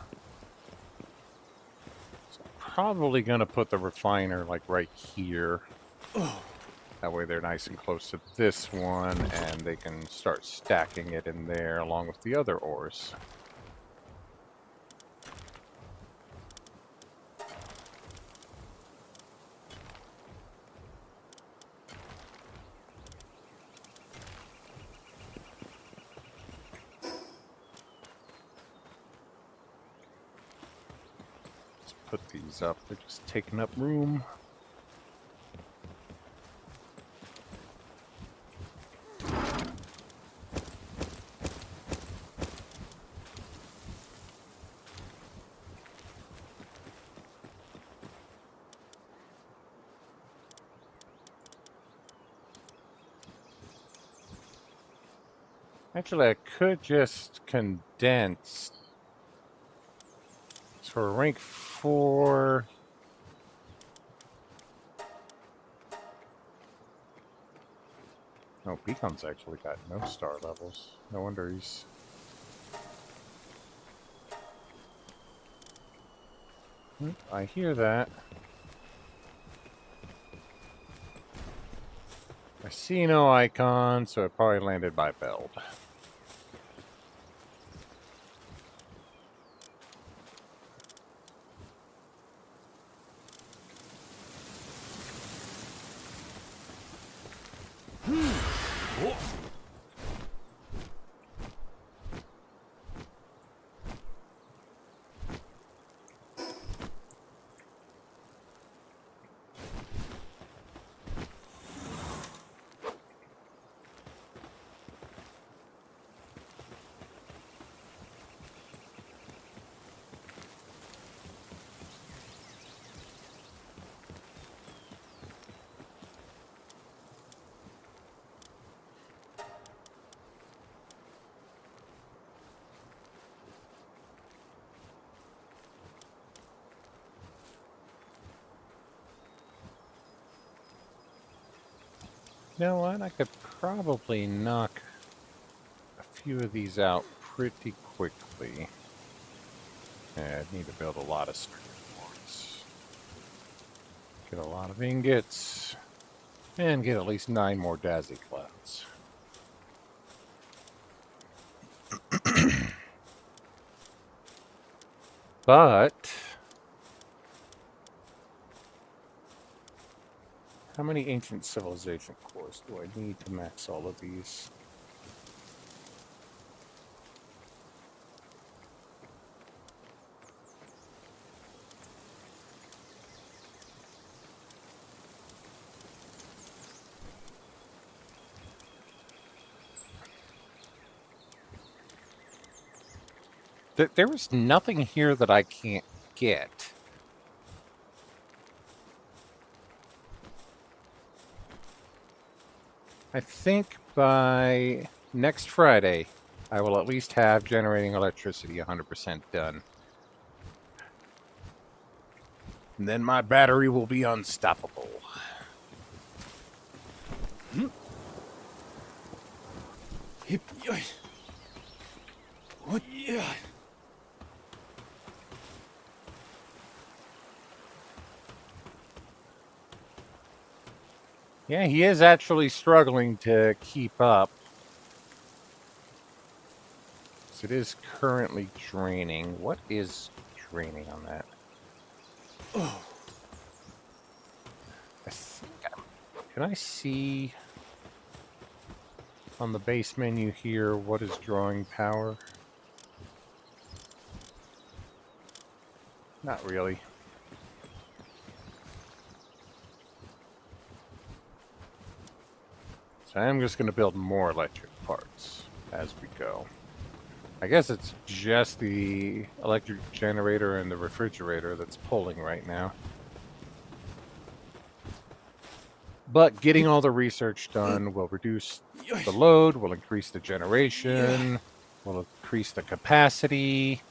Speaker 1: So I'm probably going to put the refiner like right here. That way they're nice and close to this one, and they can start stacking it in there along with the other ores. Let's put these up. They're just taking up room. Actually, I could just condense. So for rank 4... Oh, Beacon's actually got no star levels. No wonder he's... I hear that. I see no icon, so it probably landed by Beld. You know what? I could probably knock a few of these out pretty quickly. Yeah, I'd need to build a lot of circuit boards. Get a lot of ingots. And get at least 9 more Daisy Clouds. But... how many ancient civilization cores do I need to max all of these? There is nothing here that I can't get.
Speaker 2: I think by next Friday, I will at least have generating electricity 100% done. And then my battery will be unstoppable.
Speaker 4: Hip, yoy. What? Yeah.
Speaker 2: Yeah, he is actually struggling to keep up. So it is currently draining. What is draining on that?
Speaker 4: Oh,
Speaker 2: I think can I see on the base menu here what is drawing power? Not really. So I am just going to build more electric parts as we go. I guess it's just the electric generator and the refrigerator that's pulling right now. But getting all the research done will reduce
Speaker 4: yoy.
Speaker 2: the load, will increase the generation, will increase the capacity.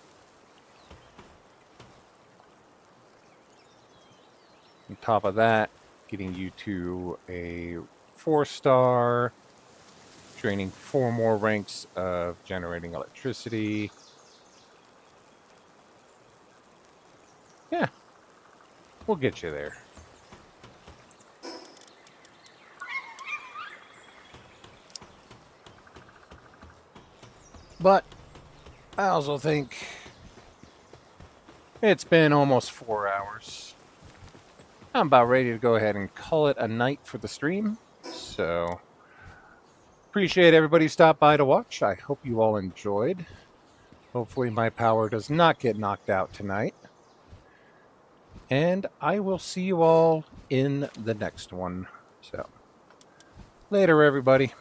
Speaker 2: On top of that, getting you to a 4-star, draining 4 more ranks of generating electricity. Yeah, we'll get you there. But I also think it's been almost 4 hours. I'm about ready to go ahead and call it a night for the stream. So, appreciate everybody who stopped by to watch. I hope you all enjoyed. Hopefully my power does not get knocked out tonight. And I will see you all in the next one. So, later everybody.